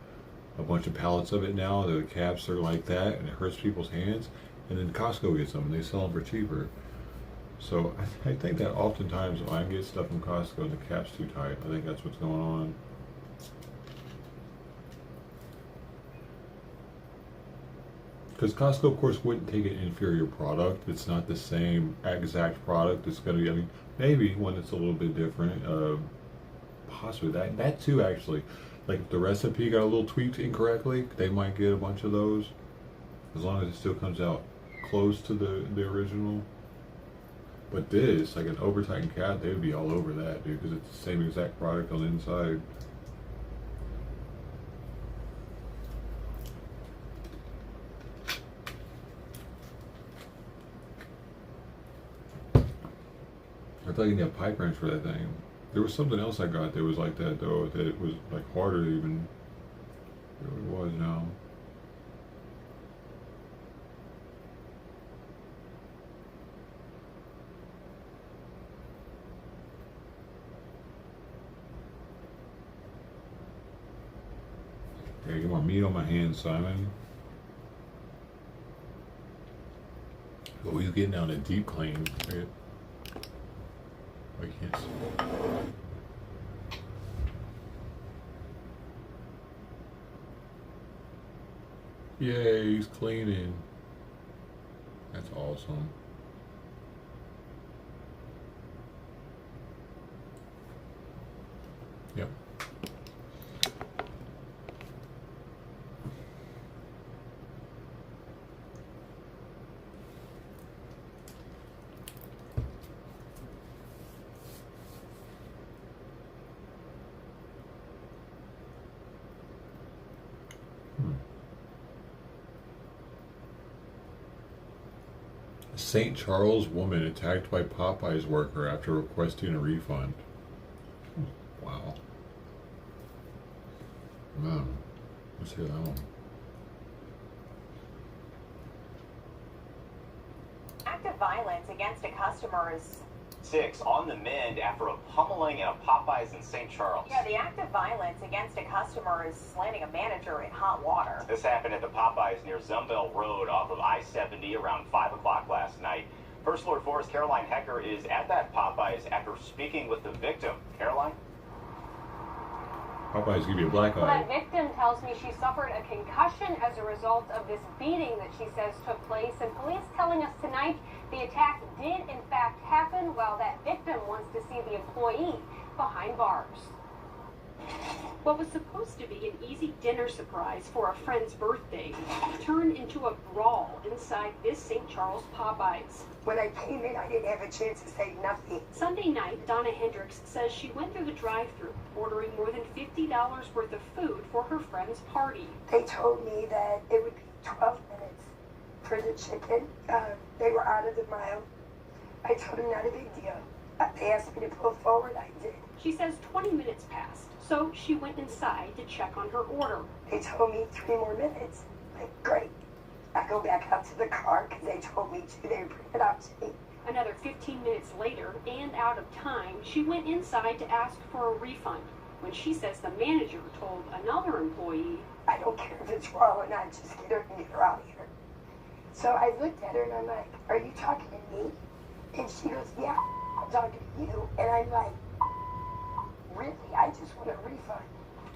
a bunch of pallets of it now. The caps are like that, and it hurts people's hands. And then Costco gets them, and they sell them for cheaper. So I think that oftentimes when I get stuff from Costco, the cap's too tight. I think that's what's going on. Because Costco, of course, wouldn't take an inferior product. It's not the same exact product. It's going to be, I mean, maybe when it's a little bit different, possibly that too, actually. Like if the recipe got a little tweaked incorrectly, they might get a bunch of those. As long as it still comes out close to the original. But this, like an over-tightened cap, they would be all over that, dude, because it's the same exact product on the inside. I thought you need a pipe wrench for that thing. There was something else I got that was like that, though, that it was like harder even than it was now. Okay, get more meat on my hands, Simon. Oh, he's getting down a deep clean. Right? I can't see. Yay, he's cleaning. That's awesome. Yep. St. Charles woman attacked by Popeye's worker after requesting a refund. Wow. Man, let's hear that one. Act of violence against a customer is 6 on the mend after a pummeling at a Popeyes in St. Charles. Yeah, the act of violence against a customer is landing a manager in hot water. This happened at the Popeyes near Zumbell Road off of I-70 around 5 o'clock last night. First Floor 4's Caroline Hecker is at that Popeyes after speaking with the victim. Caroline? Popeyes give you a black Well, eye. that victim tells me she suffered a concussion as a result of this beating that she says took place. And police telling us tonight the attack did in fact happen while that victim wants to see the employee behind bars. What was supposed to be an easy dinner surprise for a friend's birthday turned into a brawl inside this St. Charles Popeyes. When I came in, I didn't have a chance to say nothing. Sunday night, Donna Hendricks says she went through the drive-thru, ordering more than $50 worth of food for her friend's party. They told me that it would be 12 minutes for the chicken. They were out of the mile. I told them not a big deal. They asked me to pull forward, I did. She says 20 minutes passed, so she went inside to check on her order. They told me 3 more minutes. Like, great. I go back out to the car because they told me to. They bring it up to me. Another 15 minutes later, and out of time, she went inside to ask for a refund when she says the manager told another employee, I don't care if it's wrong or not, just get her and get her out of here. So I looked at her and I'm like, are you talking to me? And she goes, yeah, I'm talking to you. And I'm like, really? I just want a refund.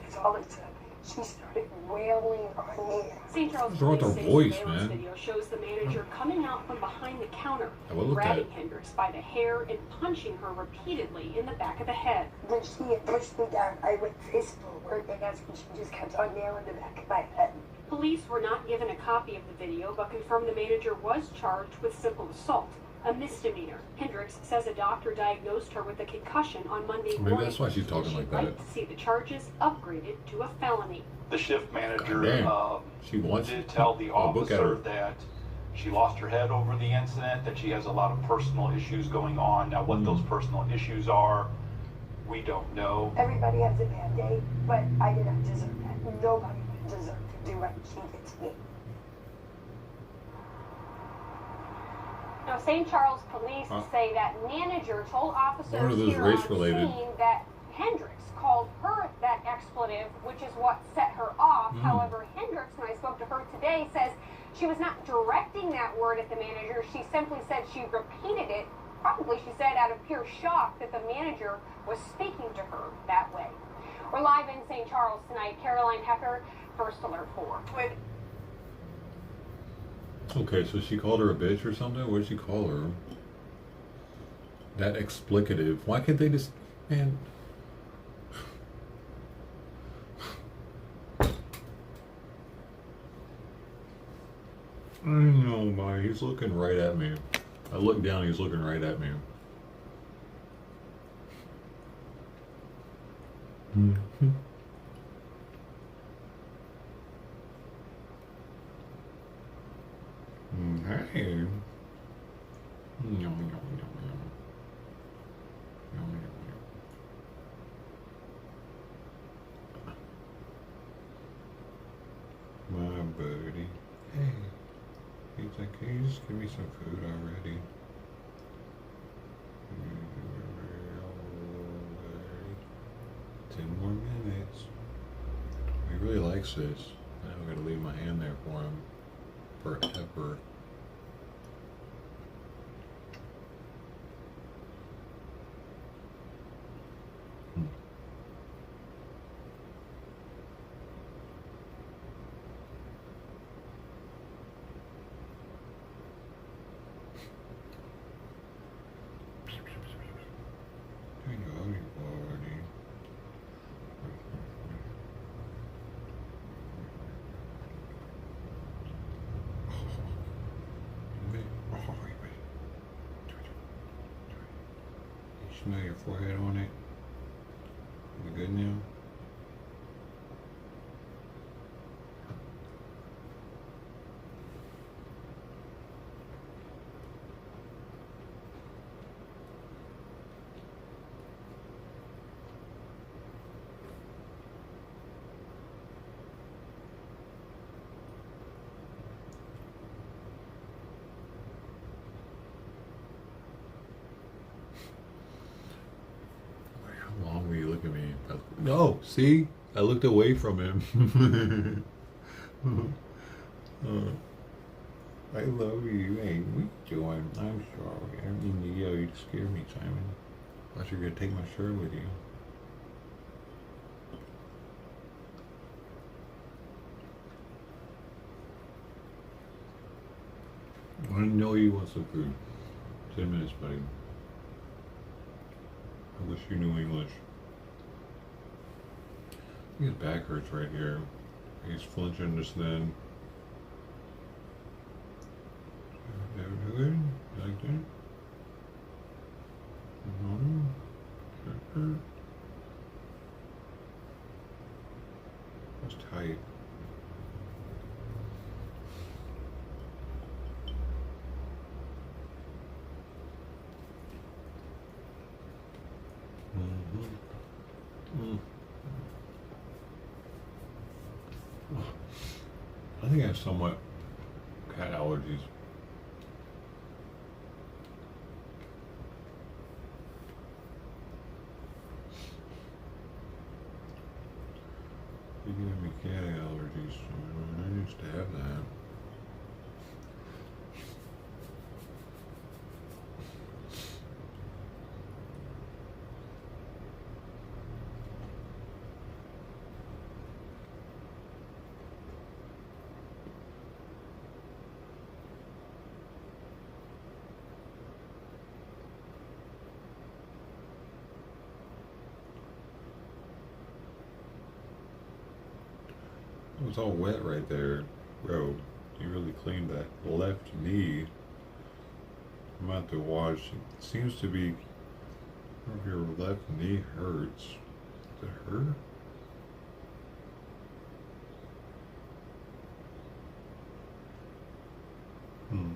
That's all it took. She started wailing on me. St. Charles What's wrong with Police her say voice, surveillance man? video shows the manager coming out from behind the counter, I will look at grabbing it. Hendricks by the hair and punching her repeatedly in the back of the head. When she had pushed me down, I went face forward, and that's when she just kept on nailing the back of my head. Police were not given a copy of the video, but confirmed the manager was charged with simple assault, a misdemeanor. Hendricks says a doctor diagnosed her with a concussion on Monday morning. Maybe that's why she's talking like that. She'd like to see the charges upgraded to a felony. The shift manager She wants did tell the a book at her. officer that she lost her head over the incident, that she has a lot of personal issues going on. Now, what those personal issues are, we don't know. Everybody has a bad day, but I did not deserve that. Nobody would deserve to do what she did to me. Now, St. Charles police say that manager told officers One of those here on race-related. scene that Hendricks called her that expletive, which is what set her off. However, Hendricks, when I spoke to her today, says she was not directing that word at the manager. She simply said she repeated it. Probably, she said, out of pure shock that the manager was speaking to her that way. We're live in St. Charles tonight. Caroline Hecker, First Alert 4. Okay, so she called her a bitch or something? What did she call her? That explicative. Why can't they just... Man... I don't know, man. He's looking right at me. I look down, he's looking right at me. Hey. Yum, yum, yum, yum. Yum, yum, yum. My buddy. Hey. He's like, can you just give me some food already? 10 more minutes. He really likes this. Now I'm gonna leave my hand there for him forever. Smell your forehead on it. You good now? How long will you look at me? No, see? I looked away from him. I love you. Hey, what you doing? I'm sorry. I didn't mean to yell. You scared me, Simon. I thought you were going to take my shirt with you. I know you want some food. 10 minutes, buddy. I wish you knew English. His back hurts right here. He's flinching just then. Good? You like that? That's tight. I think I have somewhat cat allergies. cat allergies. I used to have that. It was all wet right there. Bro, you really cleaned that left knee. I'm about to wash. It seems to be, I don't know if your left knee hurts. Does it hurt? Hmm.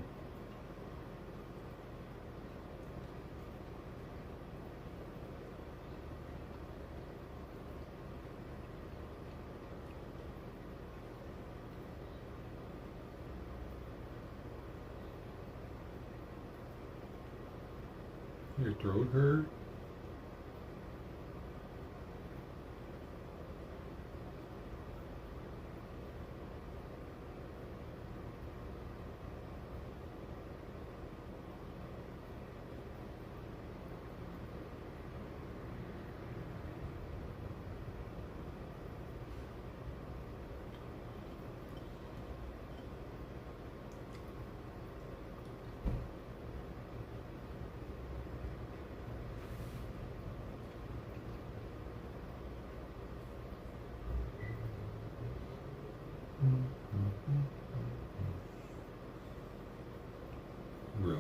Your throat hurt? Bro.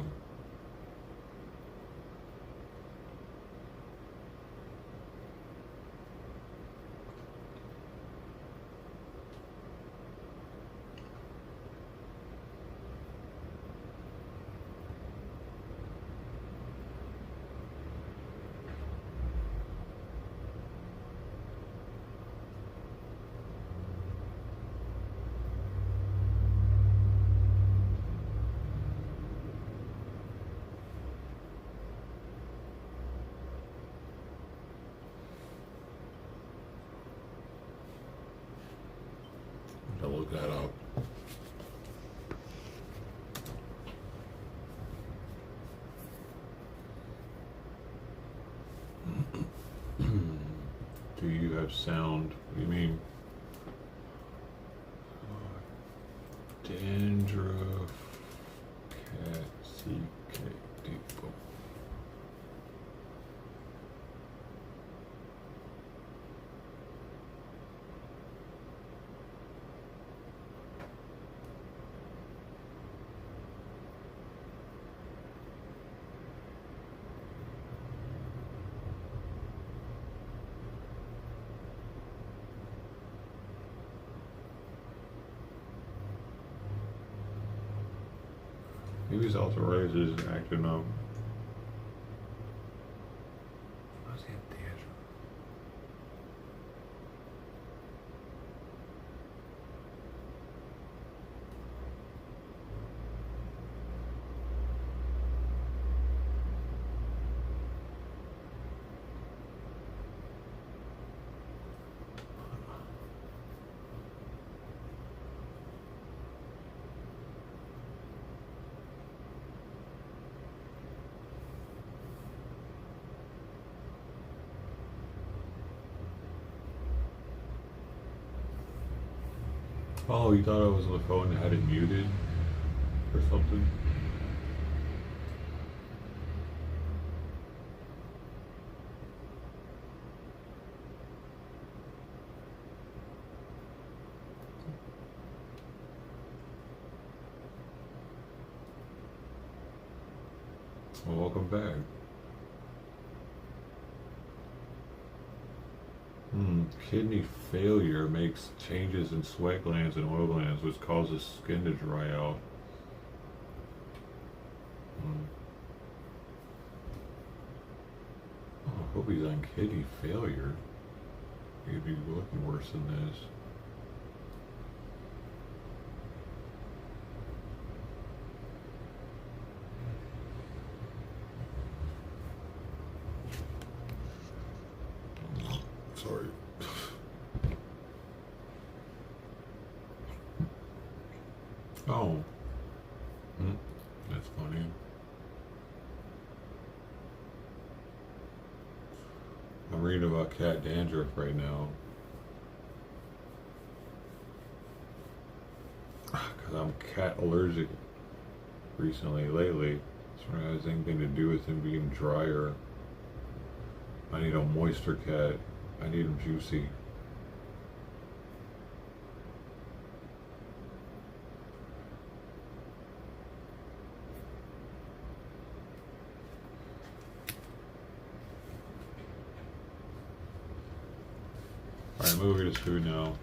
I'll look that up. Do you have sound? What do you mean? Dandruff, cat, CK, depot. Maybe his arthritis is acting up. What's that there? Oh, you thought I was on the phone and had it muted or something? Well, welcome back. Kidney failure makes changes in sweat glands and oil glands, which causes skin to dry out. Oh, I hope he's on kidney failure. He'd be looking worse than this. Sorry. That's funny. I'm reading about cat dandruff right now. Because I'm cat allergic lately. So it has anything to do with him being drier. I need a moister cat. I need him juicy. Alright, moving to food now.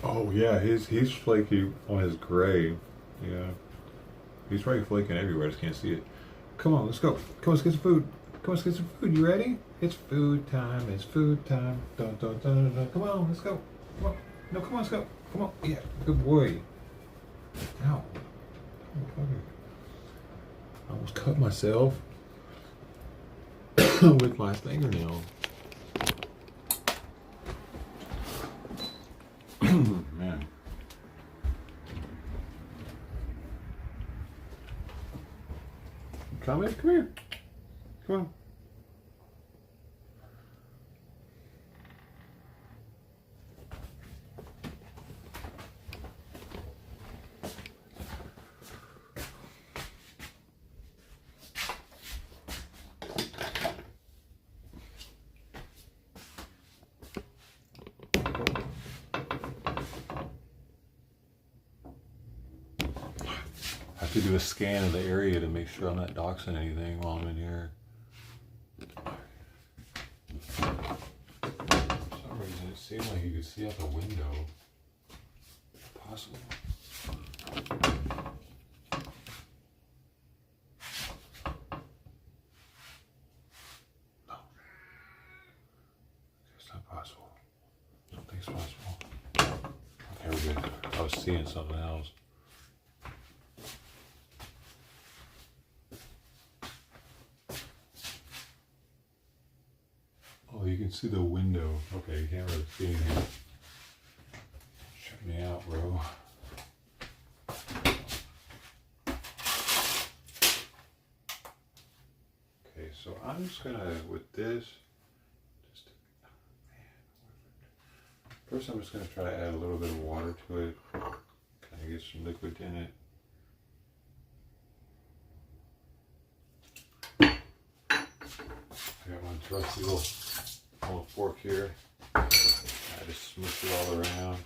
Oh yeah, he's flaky on his gray. Yeah. He's probably flaking everywhere, I just can't see it. Come on, let's go. Come on, let's get some food. Come on, let's get some food. You ready? It's food time. It's food time. Dun, dun, dun, dun, dun. Come on, let's go. Come on. No, come on, let's go. Come on. Yeah, good boy. Ow. Oh, I almost cut myself with my fingernail. Man. Come here. Come on. I have to do a scan of the area to make sure I'm not doxing anything while I'm in here. For some reason, it seemed like you could see out the window. Possible. No. It's not possible. Something's possible. Okay, we're good. I was seeing something else. Oh, you can see the window. Okay, you can't really see anything. Check me out, bro. Okay, so I'm just gonna, with this, first I'm just gonna try to add a little bit of water to it. Kind of get some liquid in it. I got my trusty little fork here. I just smoosh it all around.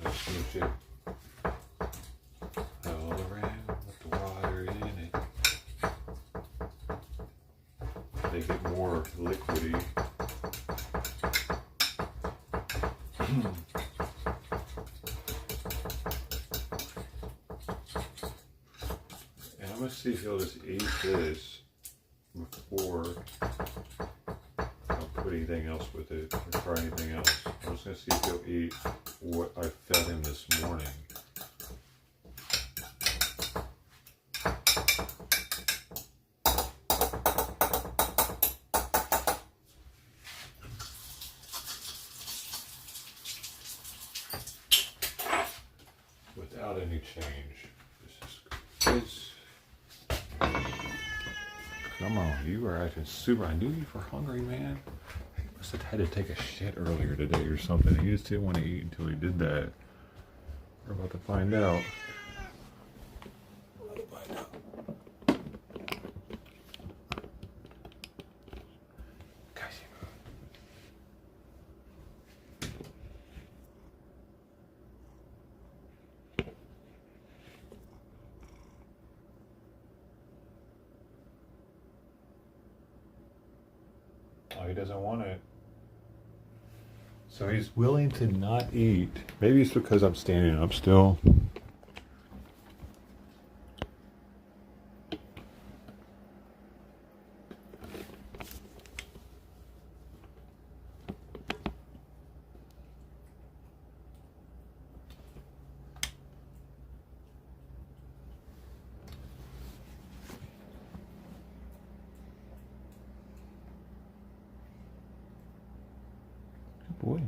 Just smoosh it all around with the water in it. Make it more liquidy. And I'm gonna see if he'll just eat this before I put anything else with it or try anything else. I'm just gonna see if he'll eat what I fed him this morning. Without any change. This is come on, you are acting super. I knew you were hungry, man. He must have had to take a shit earlier today or something. He just didn't want to eat until he did that. We're about to find out. Oh, he doesn't want it. So he's willing to not eat. Maybe it's because I'm standing up still. boy.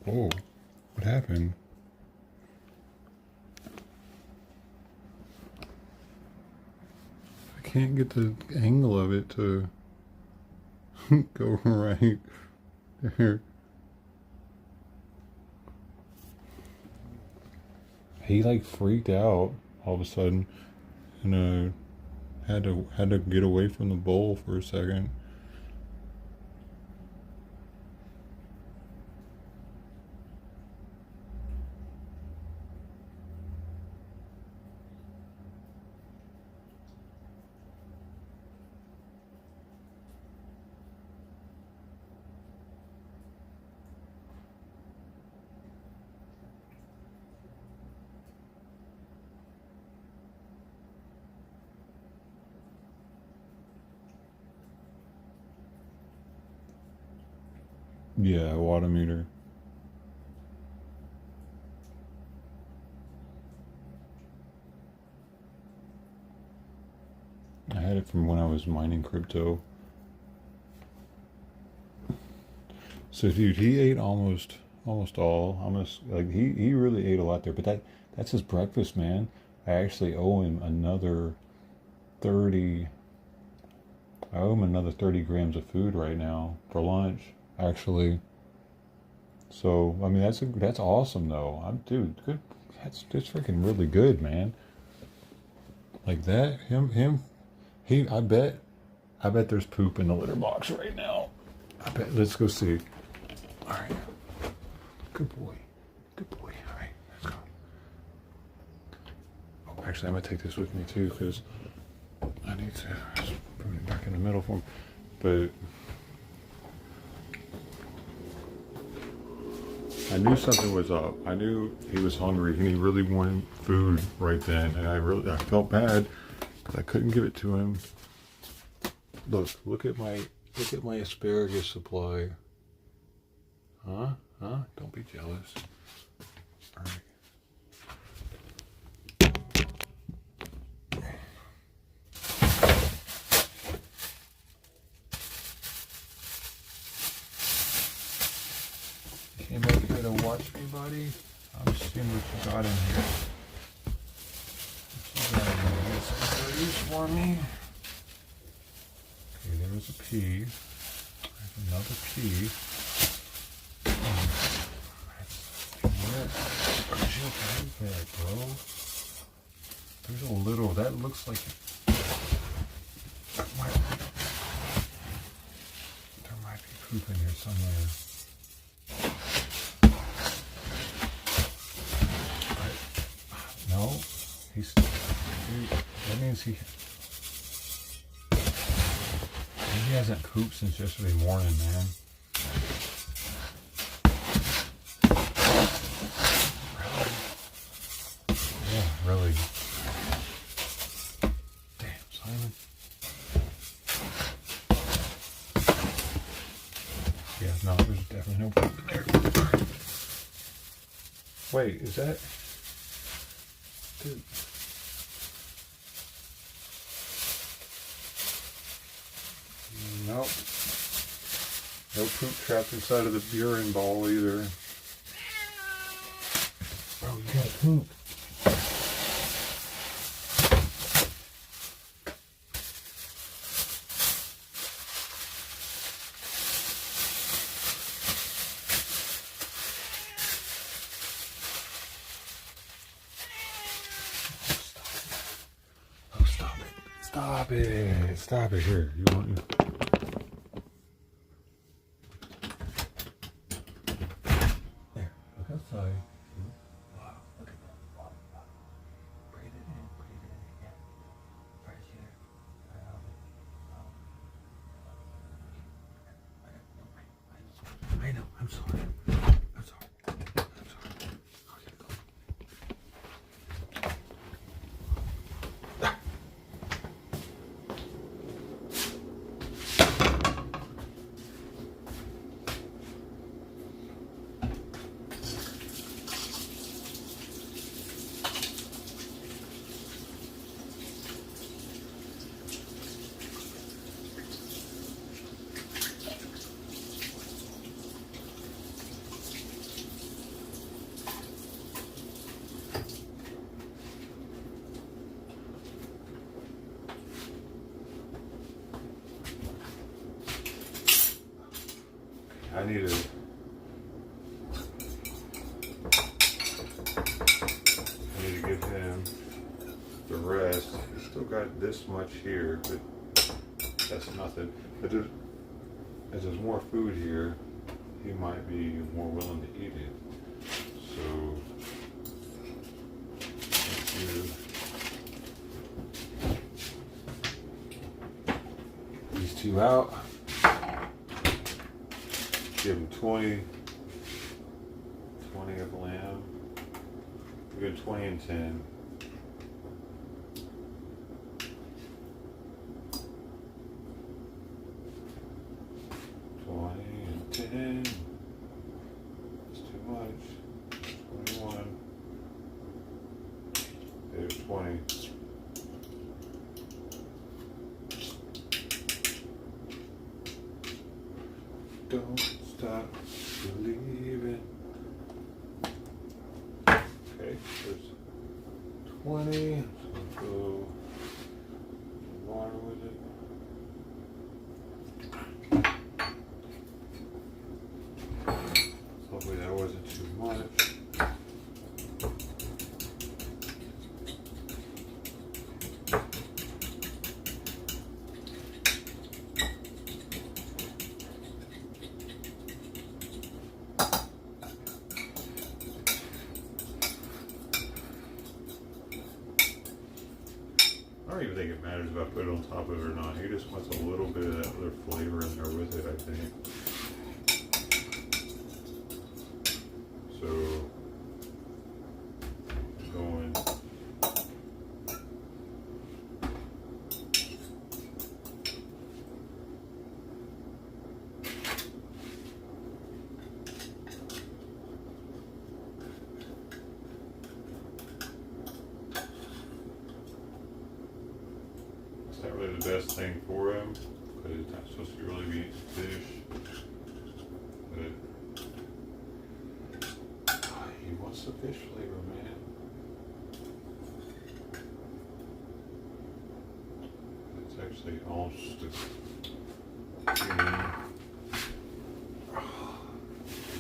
Whoa, what happened? I can't get the angle of it to go right there. He like freaked out all of a sudden and had to get away from the bowl for a second. Yeah, water meter. I had it from when I was mining crypto. So dude, he ate almost all. Like he really ate a lot there, but that's his breakfast, man. I actually owe him another 30 I owe him another 30 grams of food right now for lunch, actually. So, I mean, that's awesome though. Dude, good. That's freaking really good, man. Like that, I bet there's poop in the litter box right now. I bet. Let's go see. All right. Good boy. Good boy. All right, let's go. Oh, actually, I'm gonna take this with me too because I need to just put it back in the middle for him. But I knew something was up. I knew he was hungry and he really wanted food right then, and I felt bad because I couldn't give it to him. Look at my asparagus supply. Huh? Don't be jealous. All right. Came back here to watch me, buddy. I'm just seeing what you got in here. What you got in here? You got some goodies for me? Okay, there was a pea. There's another pea. Where's your bag at, bro? There's a little. That looks like there might be poop in here somewhere. No, that means he hasn't pooped since yesterday morning, man. Yeah, really. Damn, Simon. Yeah, no, there's definitely no poop in there. Wait, is that... Dude. Nope. No poop trapped inside of the urine bowl either. Bro, you gotta poop. Stop it here. You want to... There, look outside. Wow, look at that. Wow. Breathe it in, yeah. Right here. I know, I'm sorry. I need to give him the rest. He's still got this much here, but that's nothing. But as there's more food here, he might be more willing to eat it. So let's do these two out. Give him 20 of lamb. We're good 20 and 10. It's too much. 21. There's 20. Don't stop believing. Okay, there's 20. So go water with it. Hopefully that wasn't too much. I put it on top of it or not. He just wants a little bit of that other flavor in there with it, I think. So, going. It's not really the best thing for him because it's not supposed to really be fish. But he wants the fish flavor, man. It's actually almost there's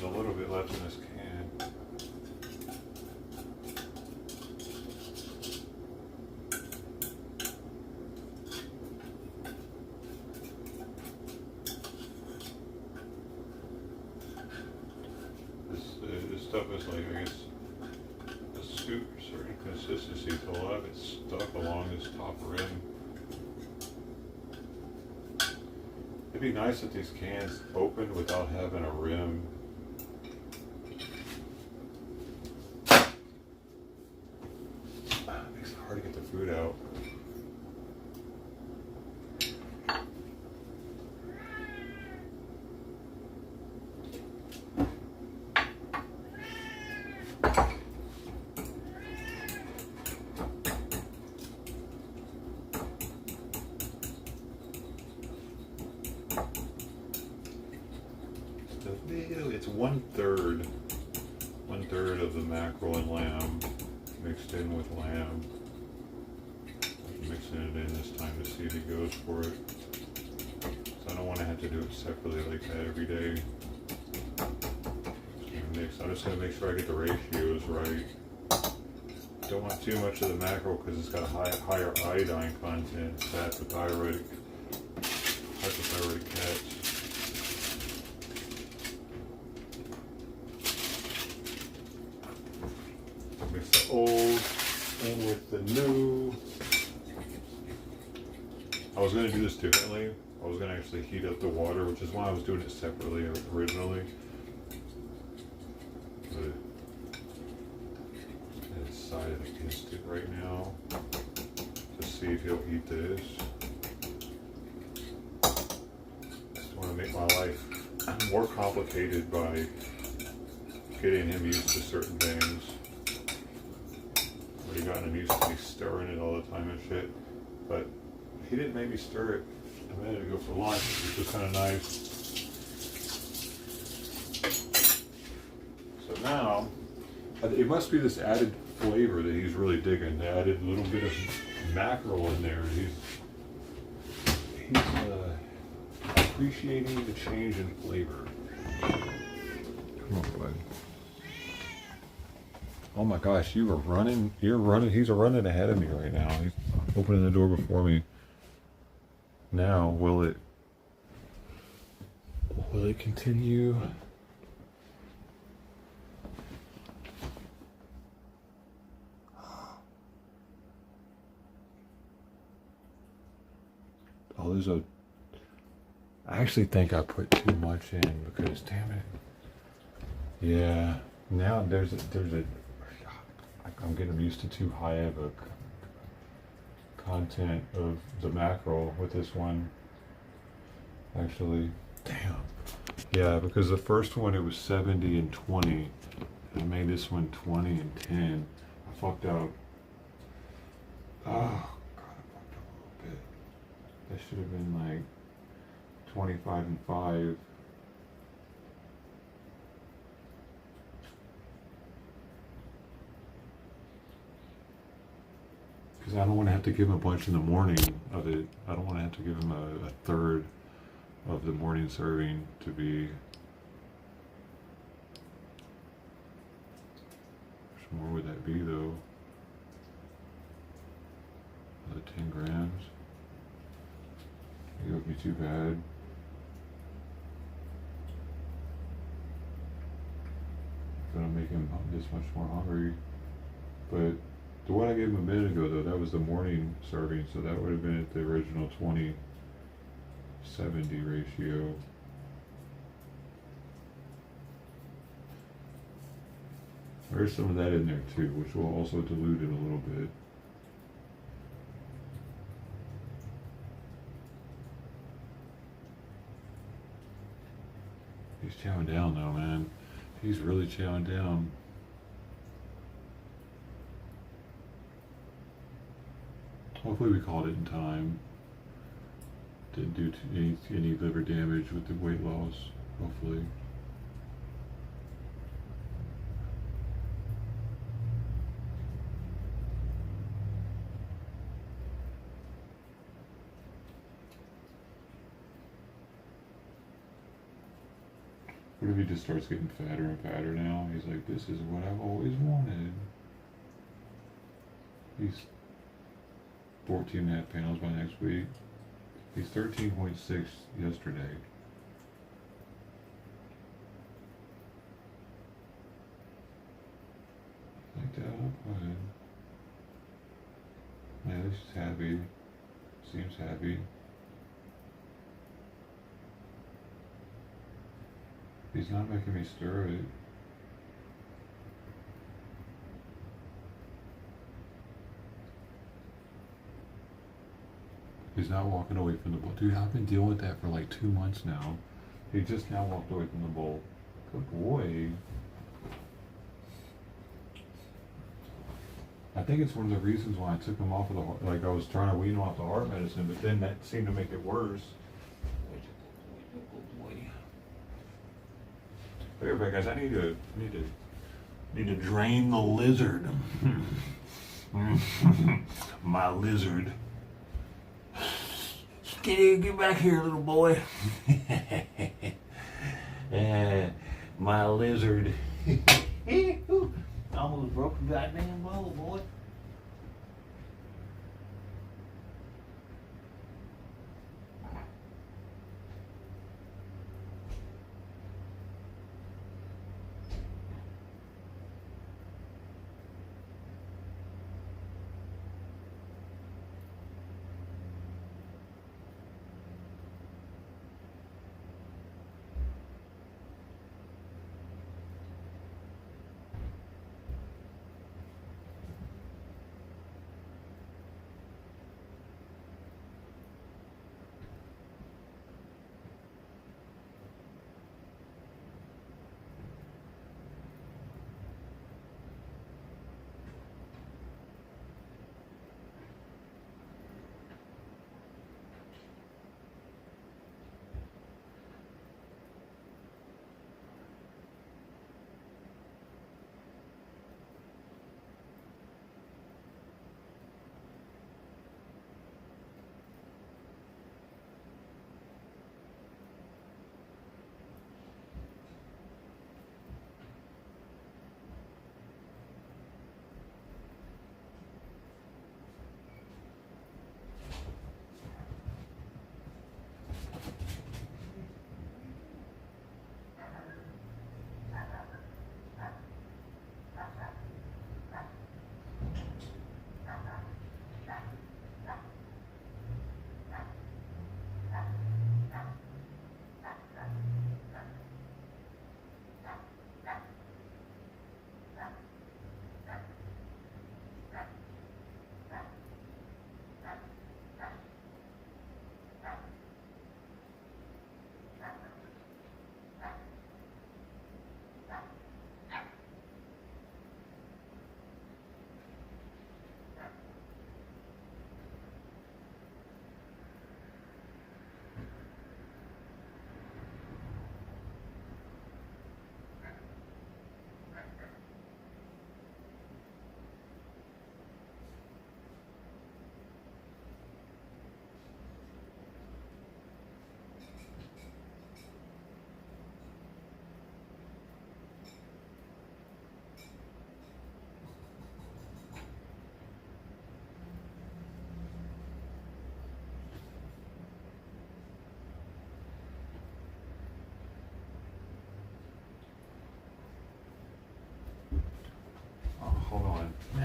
a little bit left in this can. This stuff is like, I guess, a certain consistency, so a lot of it's stuck along this top rim. It'd be nice if these cans opened without having a rim. It makes it hard to get the food out. It's one third of the mackerel and lamb mixed in with lamb. I'm mixing it in this time to see if he goes for it. So I don't want to have to do it separately like that every day. I'm just going to make sure I get the ratios right. Don't want too much of the mackerel because it's got a higher iodine content. It's hypothyroidic catch. Mix the old in with the new. I was going to do this differently. I was going to actually heat up the water, which is why I was doing it separately originally. But I decided against it right now to see if he'll eat this. Just want to make my life more complicated by getting him used to certain things. Already gotten him used to me stirring it all the time and shit, but he didn't make me stir it a minute ago for lunch, which was kind of nice. So now, it must be this added flavor that he's really digging. They added a little bit of mackerel in there. He's appreciating the change in flavor. Come on, bud. Oh my gosh, you're running, he's running ahead of me right now. He's opening the door before me. Now, will it continue? Oh, I actually think I put too much in because, damn it. Yeah, now I'm getting used to too high of a content of the mackerel with this one. Actually, damn. Yeah, because the first one it was 70 and 20. And I made this one 20 and 10. I fucked out. Oh, God, I fucked up a little bit. That should have been like 25 and 5. Because I don't want to have to give him a bunch in the morning of it. I don't want to have to give him a third of the morning serving to be. How much more would that be though? Another 10 grams. It wouldn't be too bad. Gonna make him this much more hungry, but The one I gave him a minute ago, though, that was the morning serving, so that would have been at the original 20/70 ratio. There's some of that in there too, which will also dilute it a little bit. He's chowing down though, man. He's really chowing down. Hopefully we caught it in time. Didn't do any liver damage with the weight loss, hopefully. What if he just starts getting fatter and fatter now? He's like, this is what I've always wanted. He's 14.5 pounds by next week. He's 13.6 yesterday. Like that, go ahead. Yeah, this is happy. Seems happy. He's not making me stir it. He's not walking away from the bowl. Dude, I've been dealing with that for like 2 months now. He just now walked away from the bowl. Good boy. I think it's one of the reasons why I took him off of the heart. Like I was trying to wean him off the heart medicine, but then that seemed to make it worse. Here, guys, I need to drain the lizard. My lizard. Get back here, little boy. My lizard. I almost broke the goddamn bowl, boy.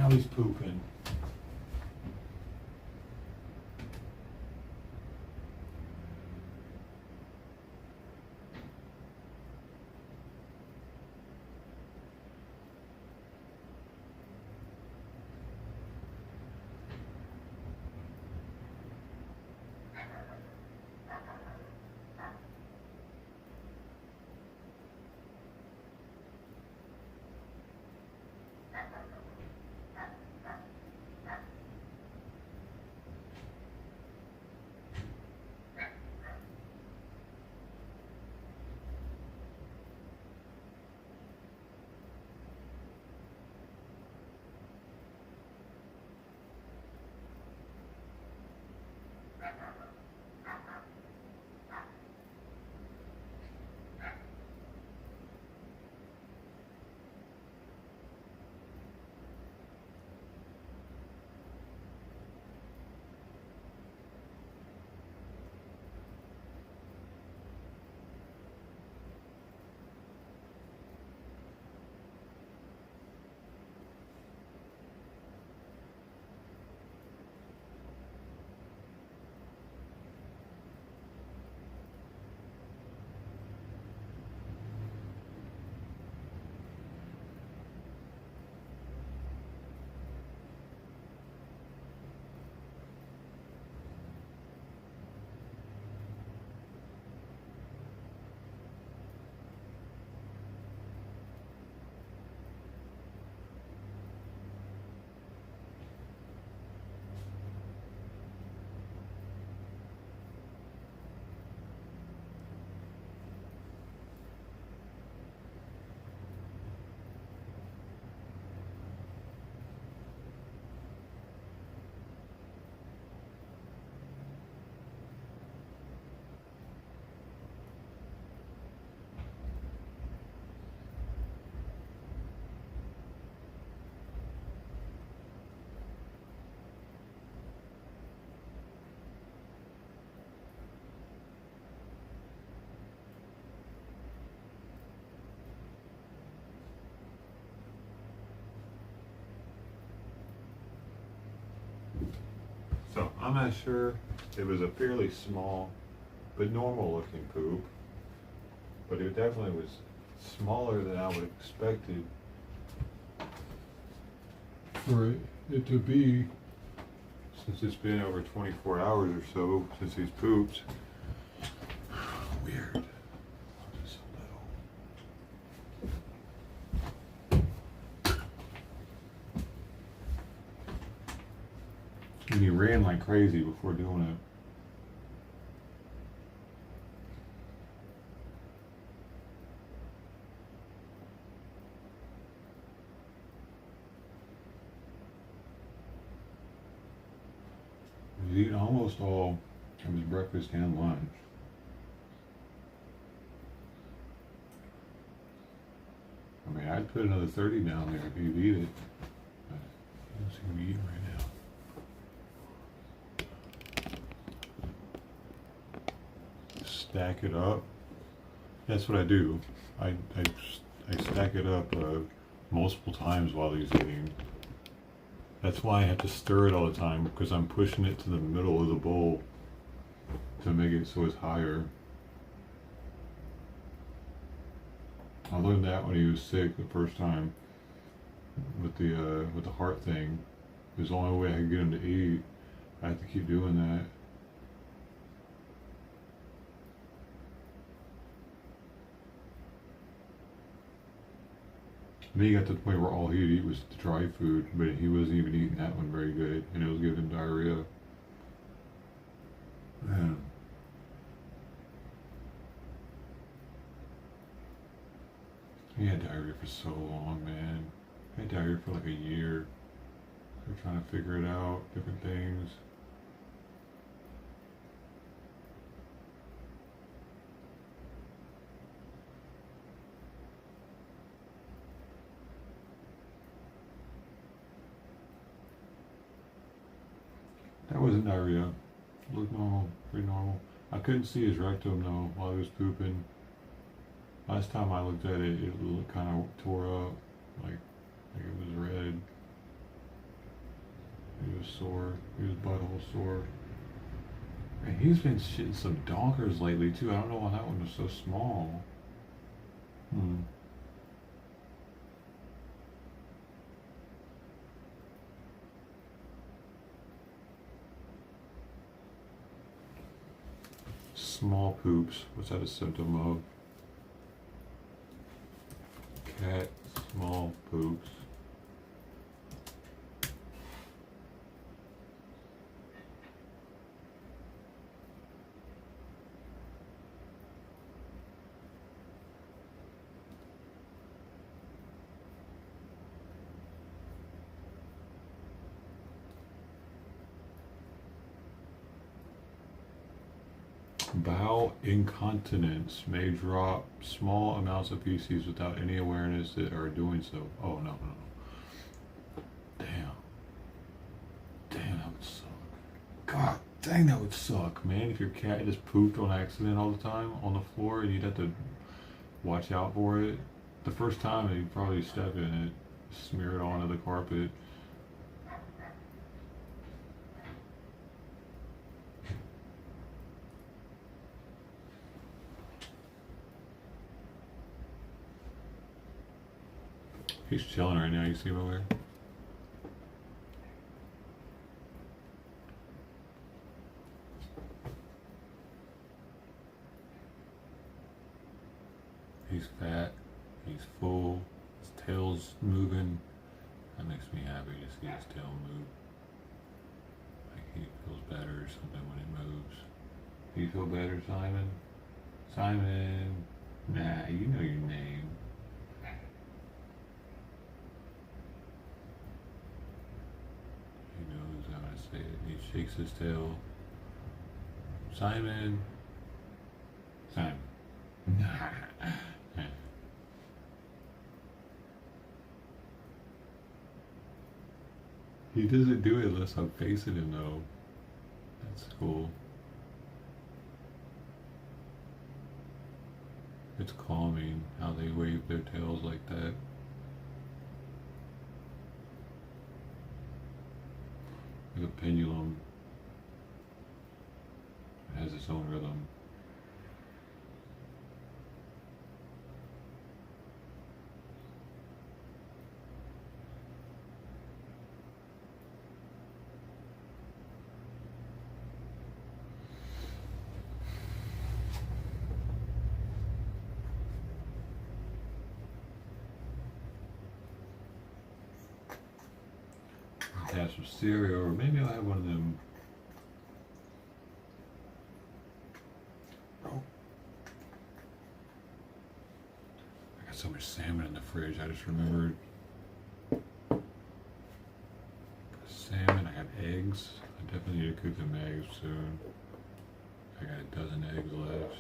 Now he's pooping. So I'm not sure. It was a fairly small but normal looking poop. But it definitely was smaller than I would have expected for it to be, since it's been over 24 hours or so since he's pooped. Weird. Just a little. And he ran like crazy before doing it. He's eaten almost all of his breakfast and lunch. I mean, I'd put another 30 down there if he'd eat it. But he doesn't seem to be eating right now. Stack it up. That's what I do. I stack it up multiple times while he's eating. That's why I have to stir it all the time, because I'm pushing it to the middle of the bowl to make it so it's higher. I learned that when he was sick the first time with the heart thing. It was the only way I could get him to eat. I have to keep doing that. And then he got to the point where all he'd eat was the dry food, but he wasn't even eating that one very good, and it was giving him diarrhea. Man. He had diarrhea for so long, man. He had diarrhea for like a year. They were trying to figure it out, different things. That wasn't diarrhea. It looked normal, pretty normal. I couldn't see his rectum though while he was pooping. Last time I looked at it, it kind of tore up, like it was red. He was sore. He was butthole sore. And he's been shitting some donkers lately too. I don't know why that one was so small. Small poops. What's that a symptom of? Cat, small poops. Bowel incontinence may drop small amounts of feces without any awareness that are doing so. Oh, no. Damn. Damn, that would suck. God dang, that would suck, man. If your cat just pooped on accident all the time on the floor and you'd have to watch out for it. The first time, you'd probably step in it, smear it onto the carpet. He's chilling right now, you see him over there? He's fat, he's full, his tail's moving. That makes me happy to see his tail move. Like he feels better or something when it moves. Do you feel better, Simon? Simon! Nah, you know your name. He knows how to say it. He shakes his tail. Simon. Simon. He doesn't do it unless I'm facing him though. That's cool. It's calming how they wave their tails like that. Like a pendulum. It has its own rhythm. Have some cereal, or maybe I'll have one of them. Oh. I got so much salmon in the fridge, I just remembered. Salmon, I got eggs. I definitely need to cook them eggs soon. I got a dozen eggs left.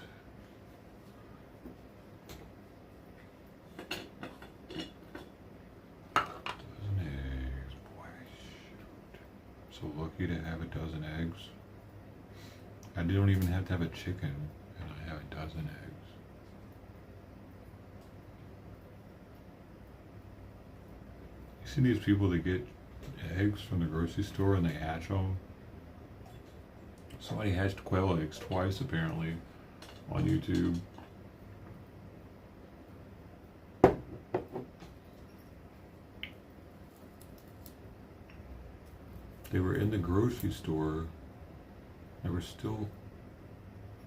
So lucky to have a dozen eggs. I don't even have to have a chicken, and I have a dozen eggs. You see these people that get eggs from the grocery store and they hatch them? Somebody hatched quail eggs twice apparently on YouTube. They were in the grocery store. They were still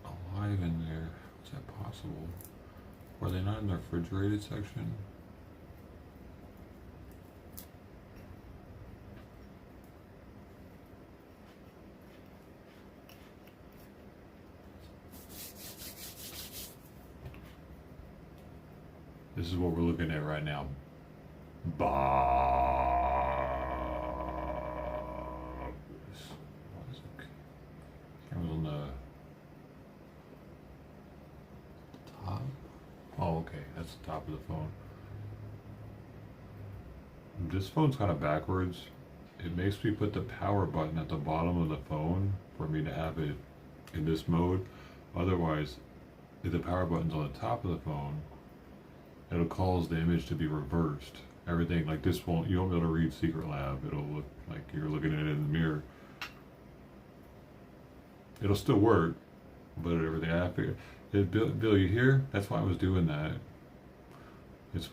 alive in there. Is that possible? Were they not in the refrigerated section? This is what we're looking at right now. Camera's on the top. Oh, okay, that's the top of the phone. This phone's kind of backwards. It makes me put the power button at the bottom of the phone for me to have it in this mode. Otherwise, if the power button's on the top of the phone, it'll cause the image to be reversed. everything like this won't, you won't be able to read Secret Lab. It'll look like you're looking at it in the mirror. It'll still work, but everything I figured, Bill, you hear? That's why I was doing that. It's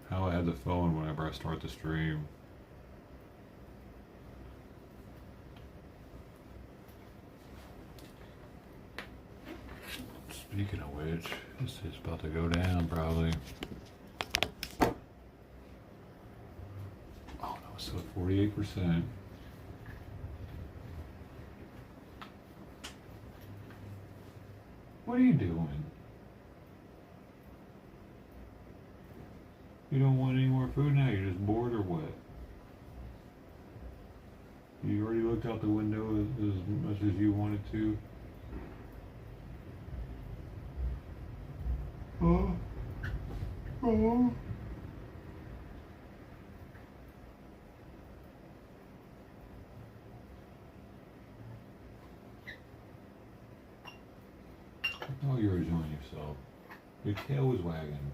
how I had the phone whenever I start the stream. Speaking of which, this is about to go down probably. Oh no, it's still at 48%. What are you doing? You don't want any more food now? You're just bored or what? You already looked out the window as much as you wanted to? Oh. Oh. Oh, you're enjoying yourself. Your tail was wagging.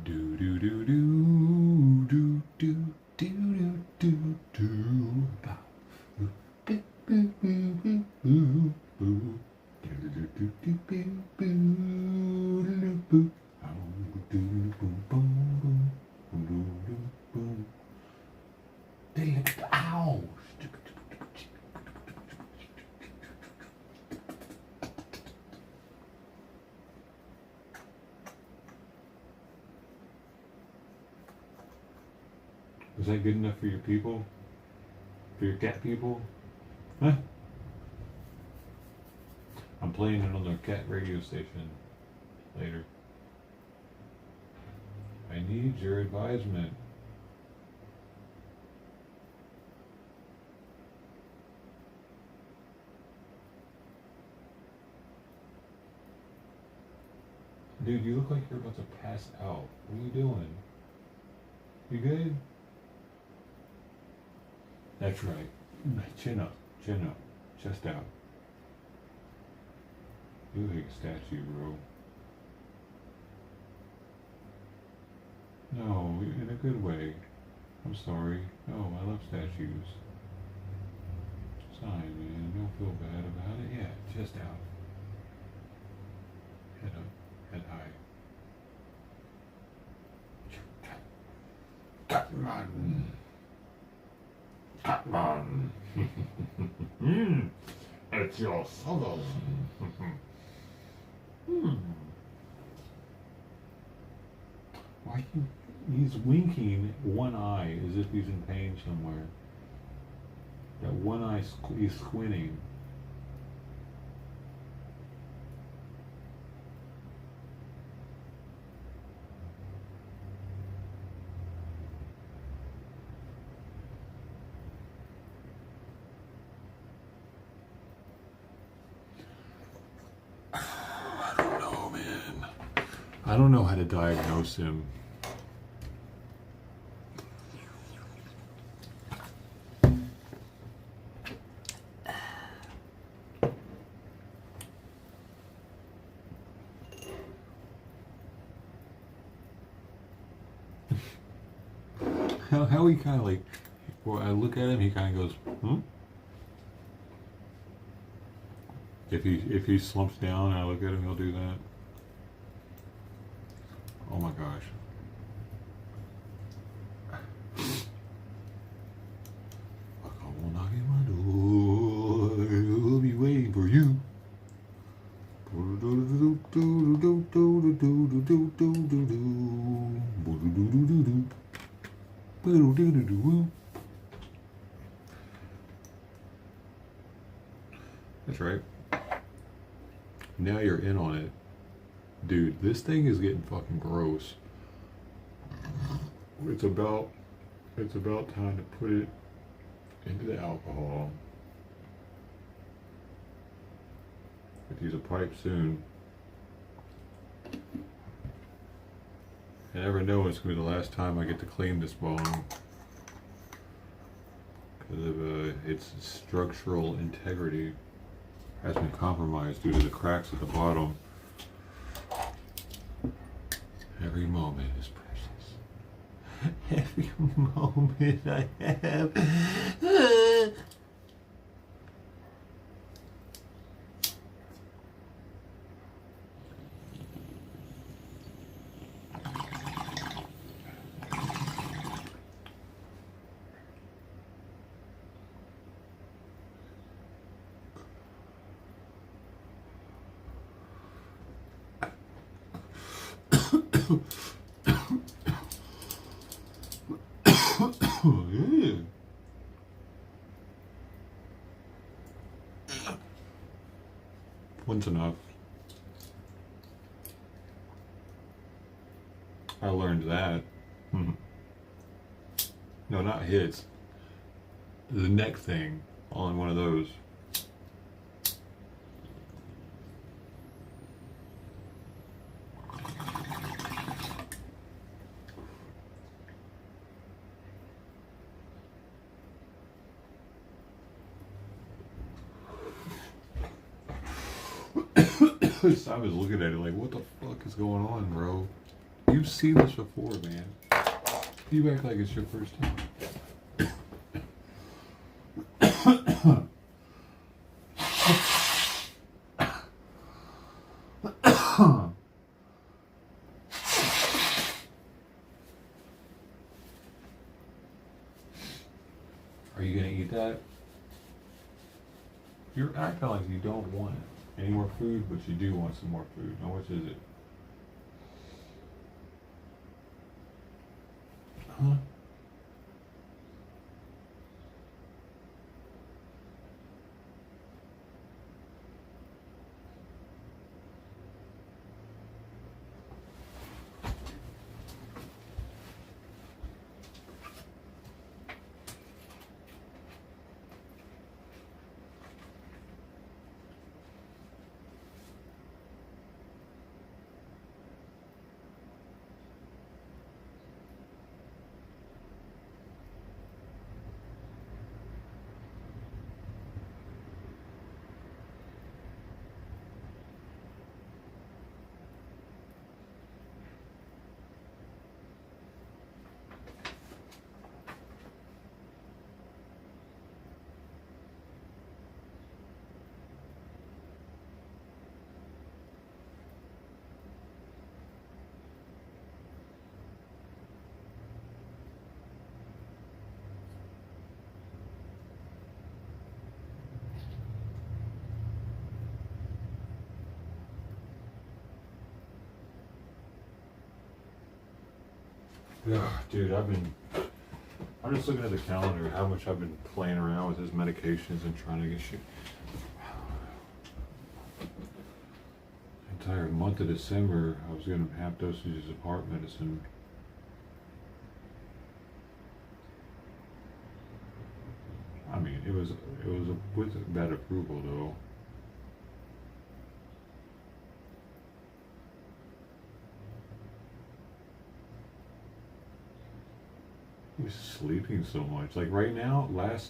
Do do do do do do do do do do. Bow. Boo boo boo boo boo boo. Do do do do do boo boo boo. Ow! Was that good enough for your people? For your cat people? Huh? I'm playing it on their cat radio station later. I need your advisement. Dude, you look like you're about to pass out. What are you doing? You good? That's right. Chin up, chest out. You look like a statue, bro. No, in a good way. I'm sorry. No, I love statues. It's fine, man. Don't feel bad about it. Yeah, chest out. Head up, head high. Catman. Catman. It's your father. Why he's winking one eye as if he's in pain somewhere. That one eye he's squinting. I don't know, man. I don't know how to diagnose him. How he kind of like, when I look at him, he kind of goes, hmm? If he slumps down and I look at him, he'll do that. Oh my gosh. I will knock at my door. We'll be waiting for you. That's right. Now you're in on it. Dude, this thing is getting fucking gross. It's about time to put it into the alcohol. Could use a pipe soon. I never know when it's gonna be the last time I get to clean this bone. its structural integrity has been compromised due to the cracks at the bottom. Every moment is precious. Every moment I have. Yeah. One's enough. I learned that. No, not hits. The neck thing on one of those. I was looking at it like, what the fuck is going on, bro? You've seen this before, man. You act like it's your first time. Are you gonna eat that? You're acting like you don't want any more food, but you do want some more food. Now, which is it? Huh? Yeah, dude, I'm just looking at the calendar, how much I've been playing around with his medications and trying to get shit. Entire month of December, I was getting half dosages of heart medicine. I mean, it was with bad approval though. He was sleeping so much. Like right now, like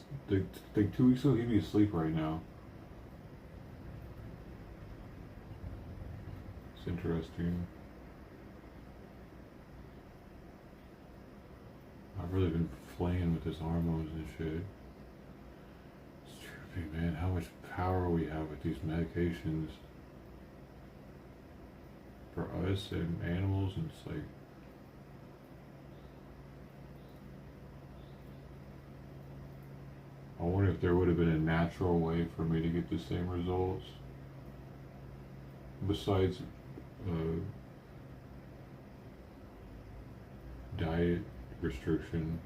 2 weeks ago, he'd be asleep right now. It's interesting. I've really been playing with his hormones and shit. It's trippy, man, how much power we have with these medications for us and animals, and it's like, I wonder if there would have been a natural way for me to get the same results besides diet restriction.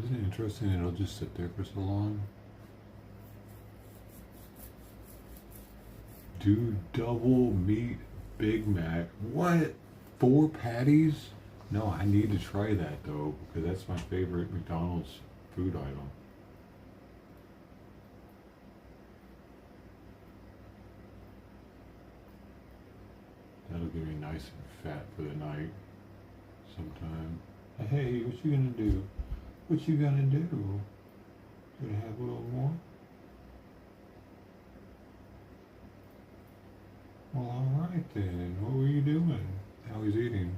Isn't it interesting that it'll just sit there for so long? Do double meat Big Mac. What? 4 patties? No, I need to try that though, because that's my favorite McDonald's food item. That'll get me nice and fat for the night sometime. Hey, what you gonna do? What you gonna do? Gonna have a little more? Well, alright then. What were you doing? How he's eating?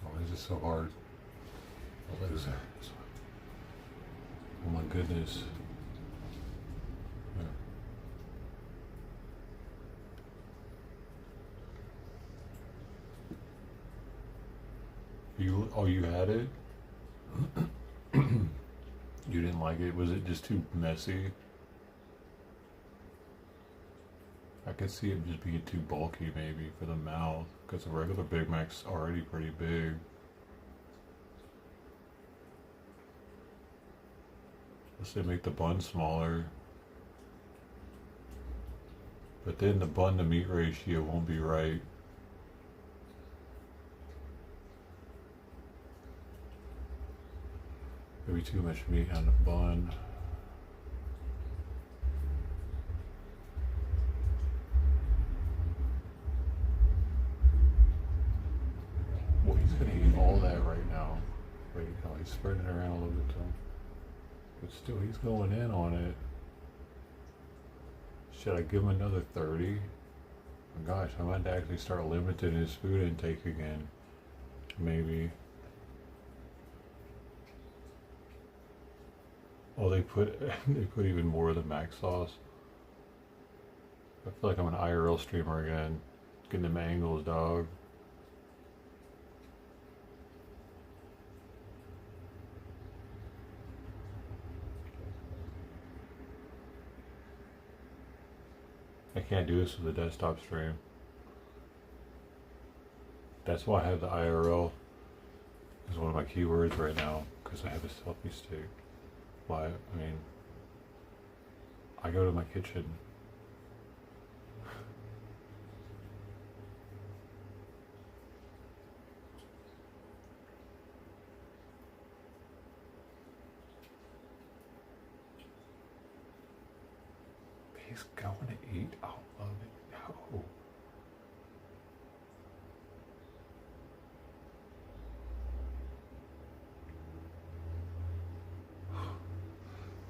Oh, this is so hard. What is that? Oh my goodness. You had it? You didn't like it? Was it just too messy? I could see it just being too bulky maybe for the mouth, because the regular Big Mac's already pretty big. Unless they make the bun smaller. But then the bun to meat ratio won't be right. Maybe too much meat on the bun. Well, he's gonna eat all that right now. Wait, no, he's spreading it around a little bit though. But still, he's going in on it. Should I give him another 30? Oh gosh, I might actually start limiting his food intake again. Maybe. Oh, they put even more of the mac sauce. I feel like I'm an IRL streamer again. Getting them angles, dog. I can't do this with a desktop stream. That's why I have the IRL as one of my keywords right now, because I have a selfie stick. Why? I mean, I go to my kitchen. He's going to eat all of it. No.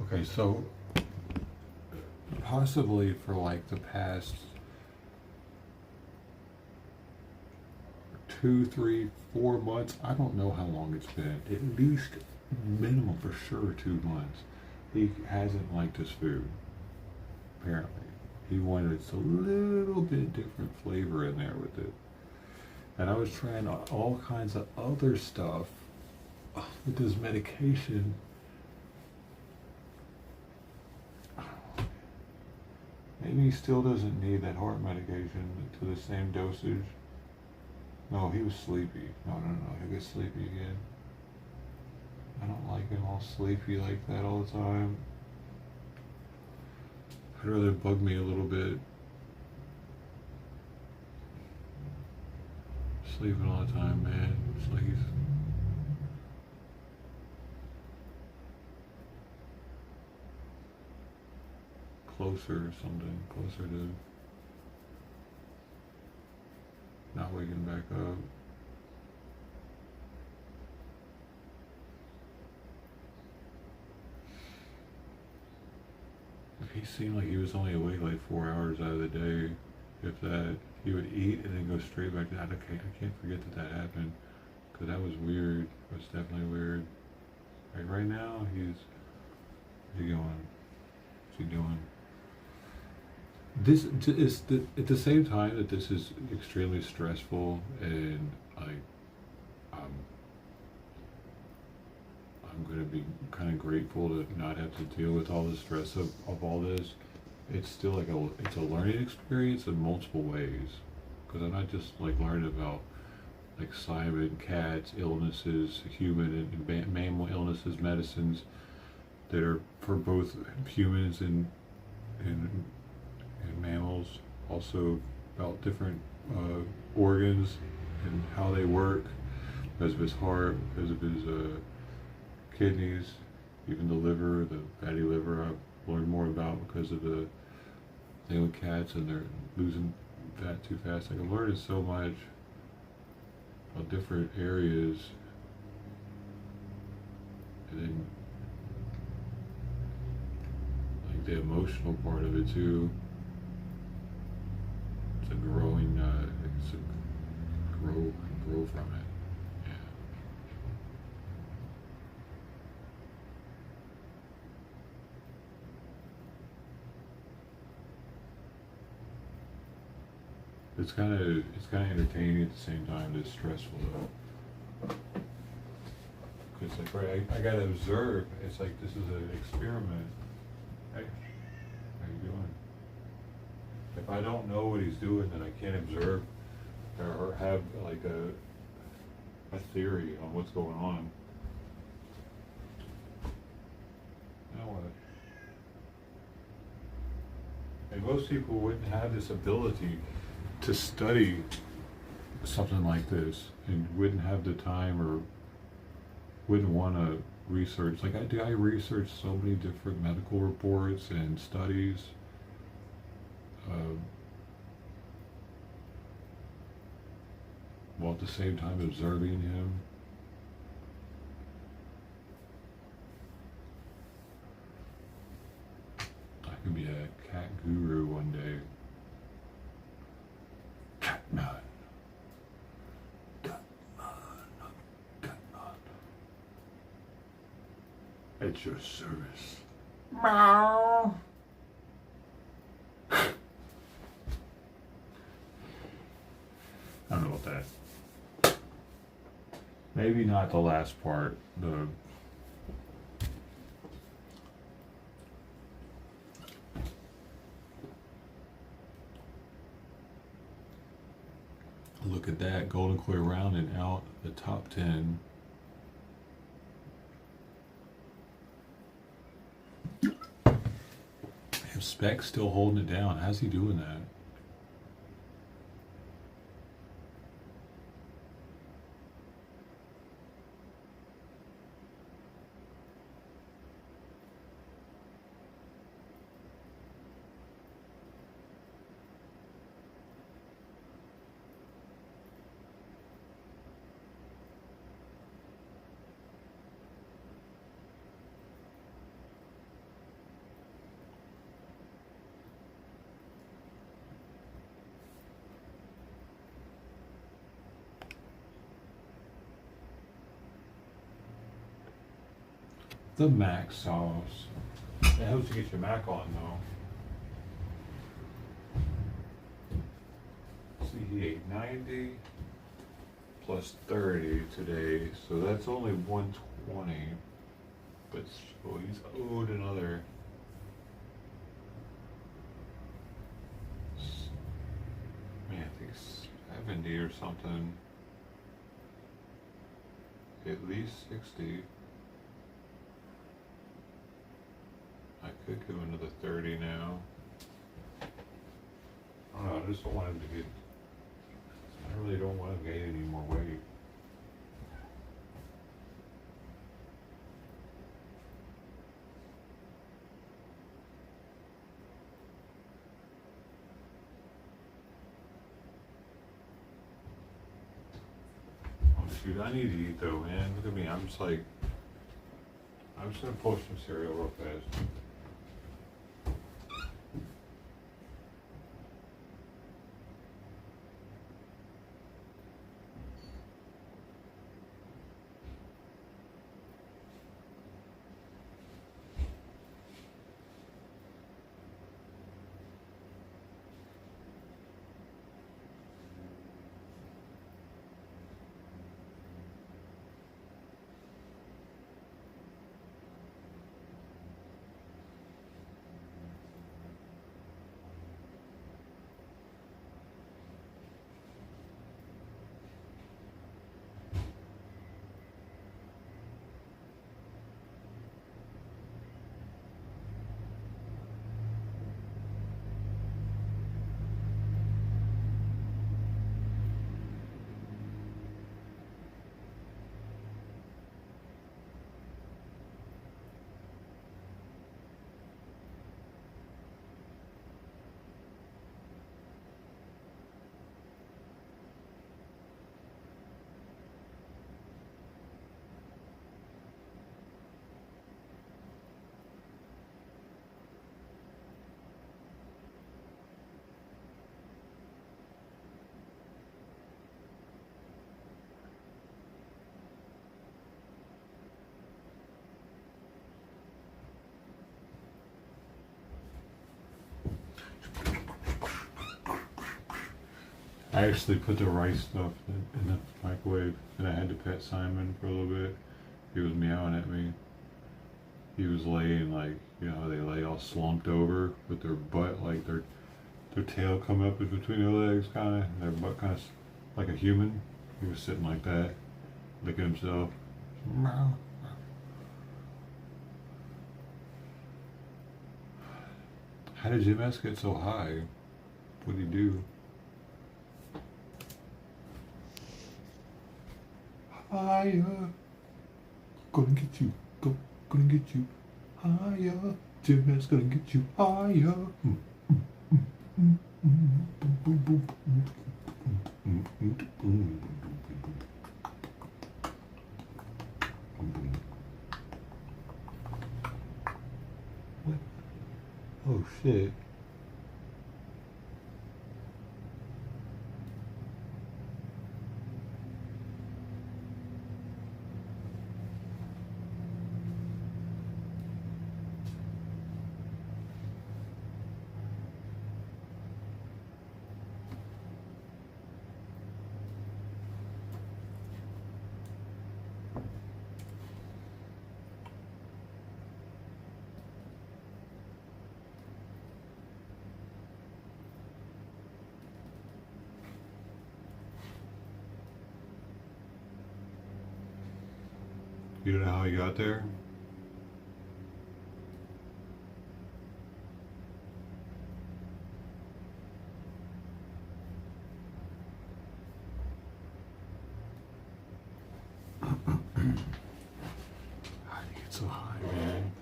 Okay, so possibly for like the past 2, 3, 4 months, I don't know how long it's been, at least minimum for sure 2 months, he hasn't liked his food, apparently. He wanted a little bit different flavor in there with it. And I was trying all kinds of other stuff with this medication. Maybe he still doesn't need that heart medication to the same dosage. No, he was sleepy. No, he'll get sleepy again. I don't like him all sleepy like that all the time. I'd rather bug me a little bit. Sleeping all the time, man. It's like he's... closer or something, closer to not waking back up. If he seemed like he was only awake like 4 hours out of the day, if that, he would eat and then go straight back to that. Okay, I can't forget that happened, because that was weird. It was definitely weird. Like right now, what's he going? What's he doing? This is at the same time that this is extremely stressful, and I'm going to be kind of grateful to not have to deal with all the stress of all this. it's still like it's a learning experience in multiple ways, because I'm not just like learning about like Simon, cats, illnesses, human and mammal illnesses, medicines that are for both humans and mammals. Also about different organs and how they work, because of his heart, because of his kidneys, even the liver, the fatty liver. I've learned more about because of the thing with cats and they're losing fat too fast. Like, I'm learning so much about different areas, and then like the emotional part of it too. It's a growing, it's a grow from it. Yeah. It's kind of entertaining at the same time. It's stressful though, because like, right, I gotta observe. It's like this is an experiment. Hey, how you doing? If I don't know what he's doing, then I can't observe or have like a theory on what's going on. You know what? And most people wouldn't have this ability to study something like this, and wouldn't have the time or wouldn't want to research. Like I research so many different medical reports and studies. While at the same time observing him. I could be a cat guru one day. Cat man. Cat man. Cat man. At your service. Meow. I don't know about that. Maybe not the last part. Look at that, golden koi round and out the top 10. If Speck's still holding it down, how's he doing that? The Mac sauce. It helps you get your Mac on though. See, he ate 90 plus 30 today, so that's only 120. But so he's owed another I think 70 or something. At least 60. I could go another 30 now. I don't know, I just don't want him to get, I really don't want him to gain any more weight. Oh shoot, I need to eat though, man. Look at me, I'm just like, I'm just gonna push some cereal real fast. I actually put the rice stuff in the microwave, and I had to pet Simon for a little bit. He was meowing at me. He was laying like, you know how they lay all slumped over with their butt, like their tail come up in between their legs, kind of, and their butt kind of like a human. He was sitting like that, licking himself. Meow. How did Jim S get so high? What did he do? Higher, gonna get you, gonna get you higher. Jim S gonna get you higher. What? Oh shit. You don't know how he got there? How did he get so high, man?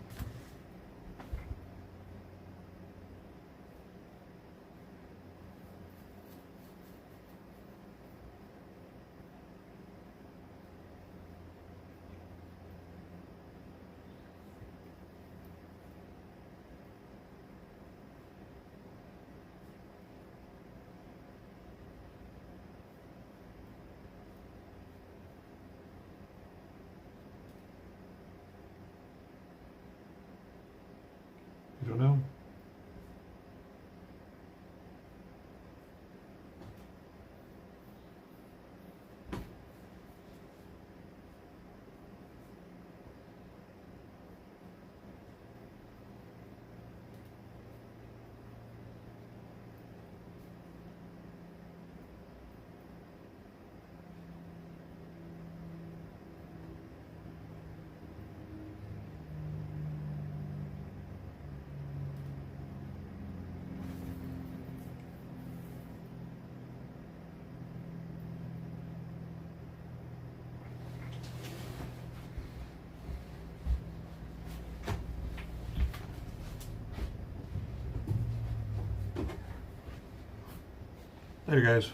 You don't know? Later, guys.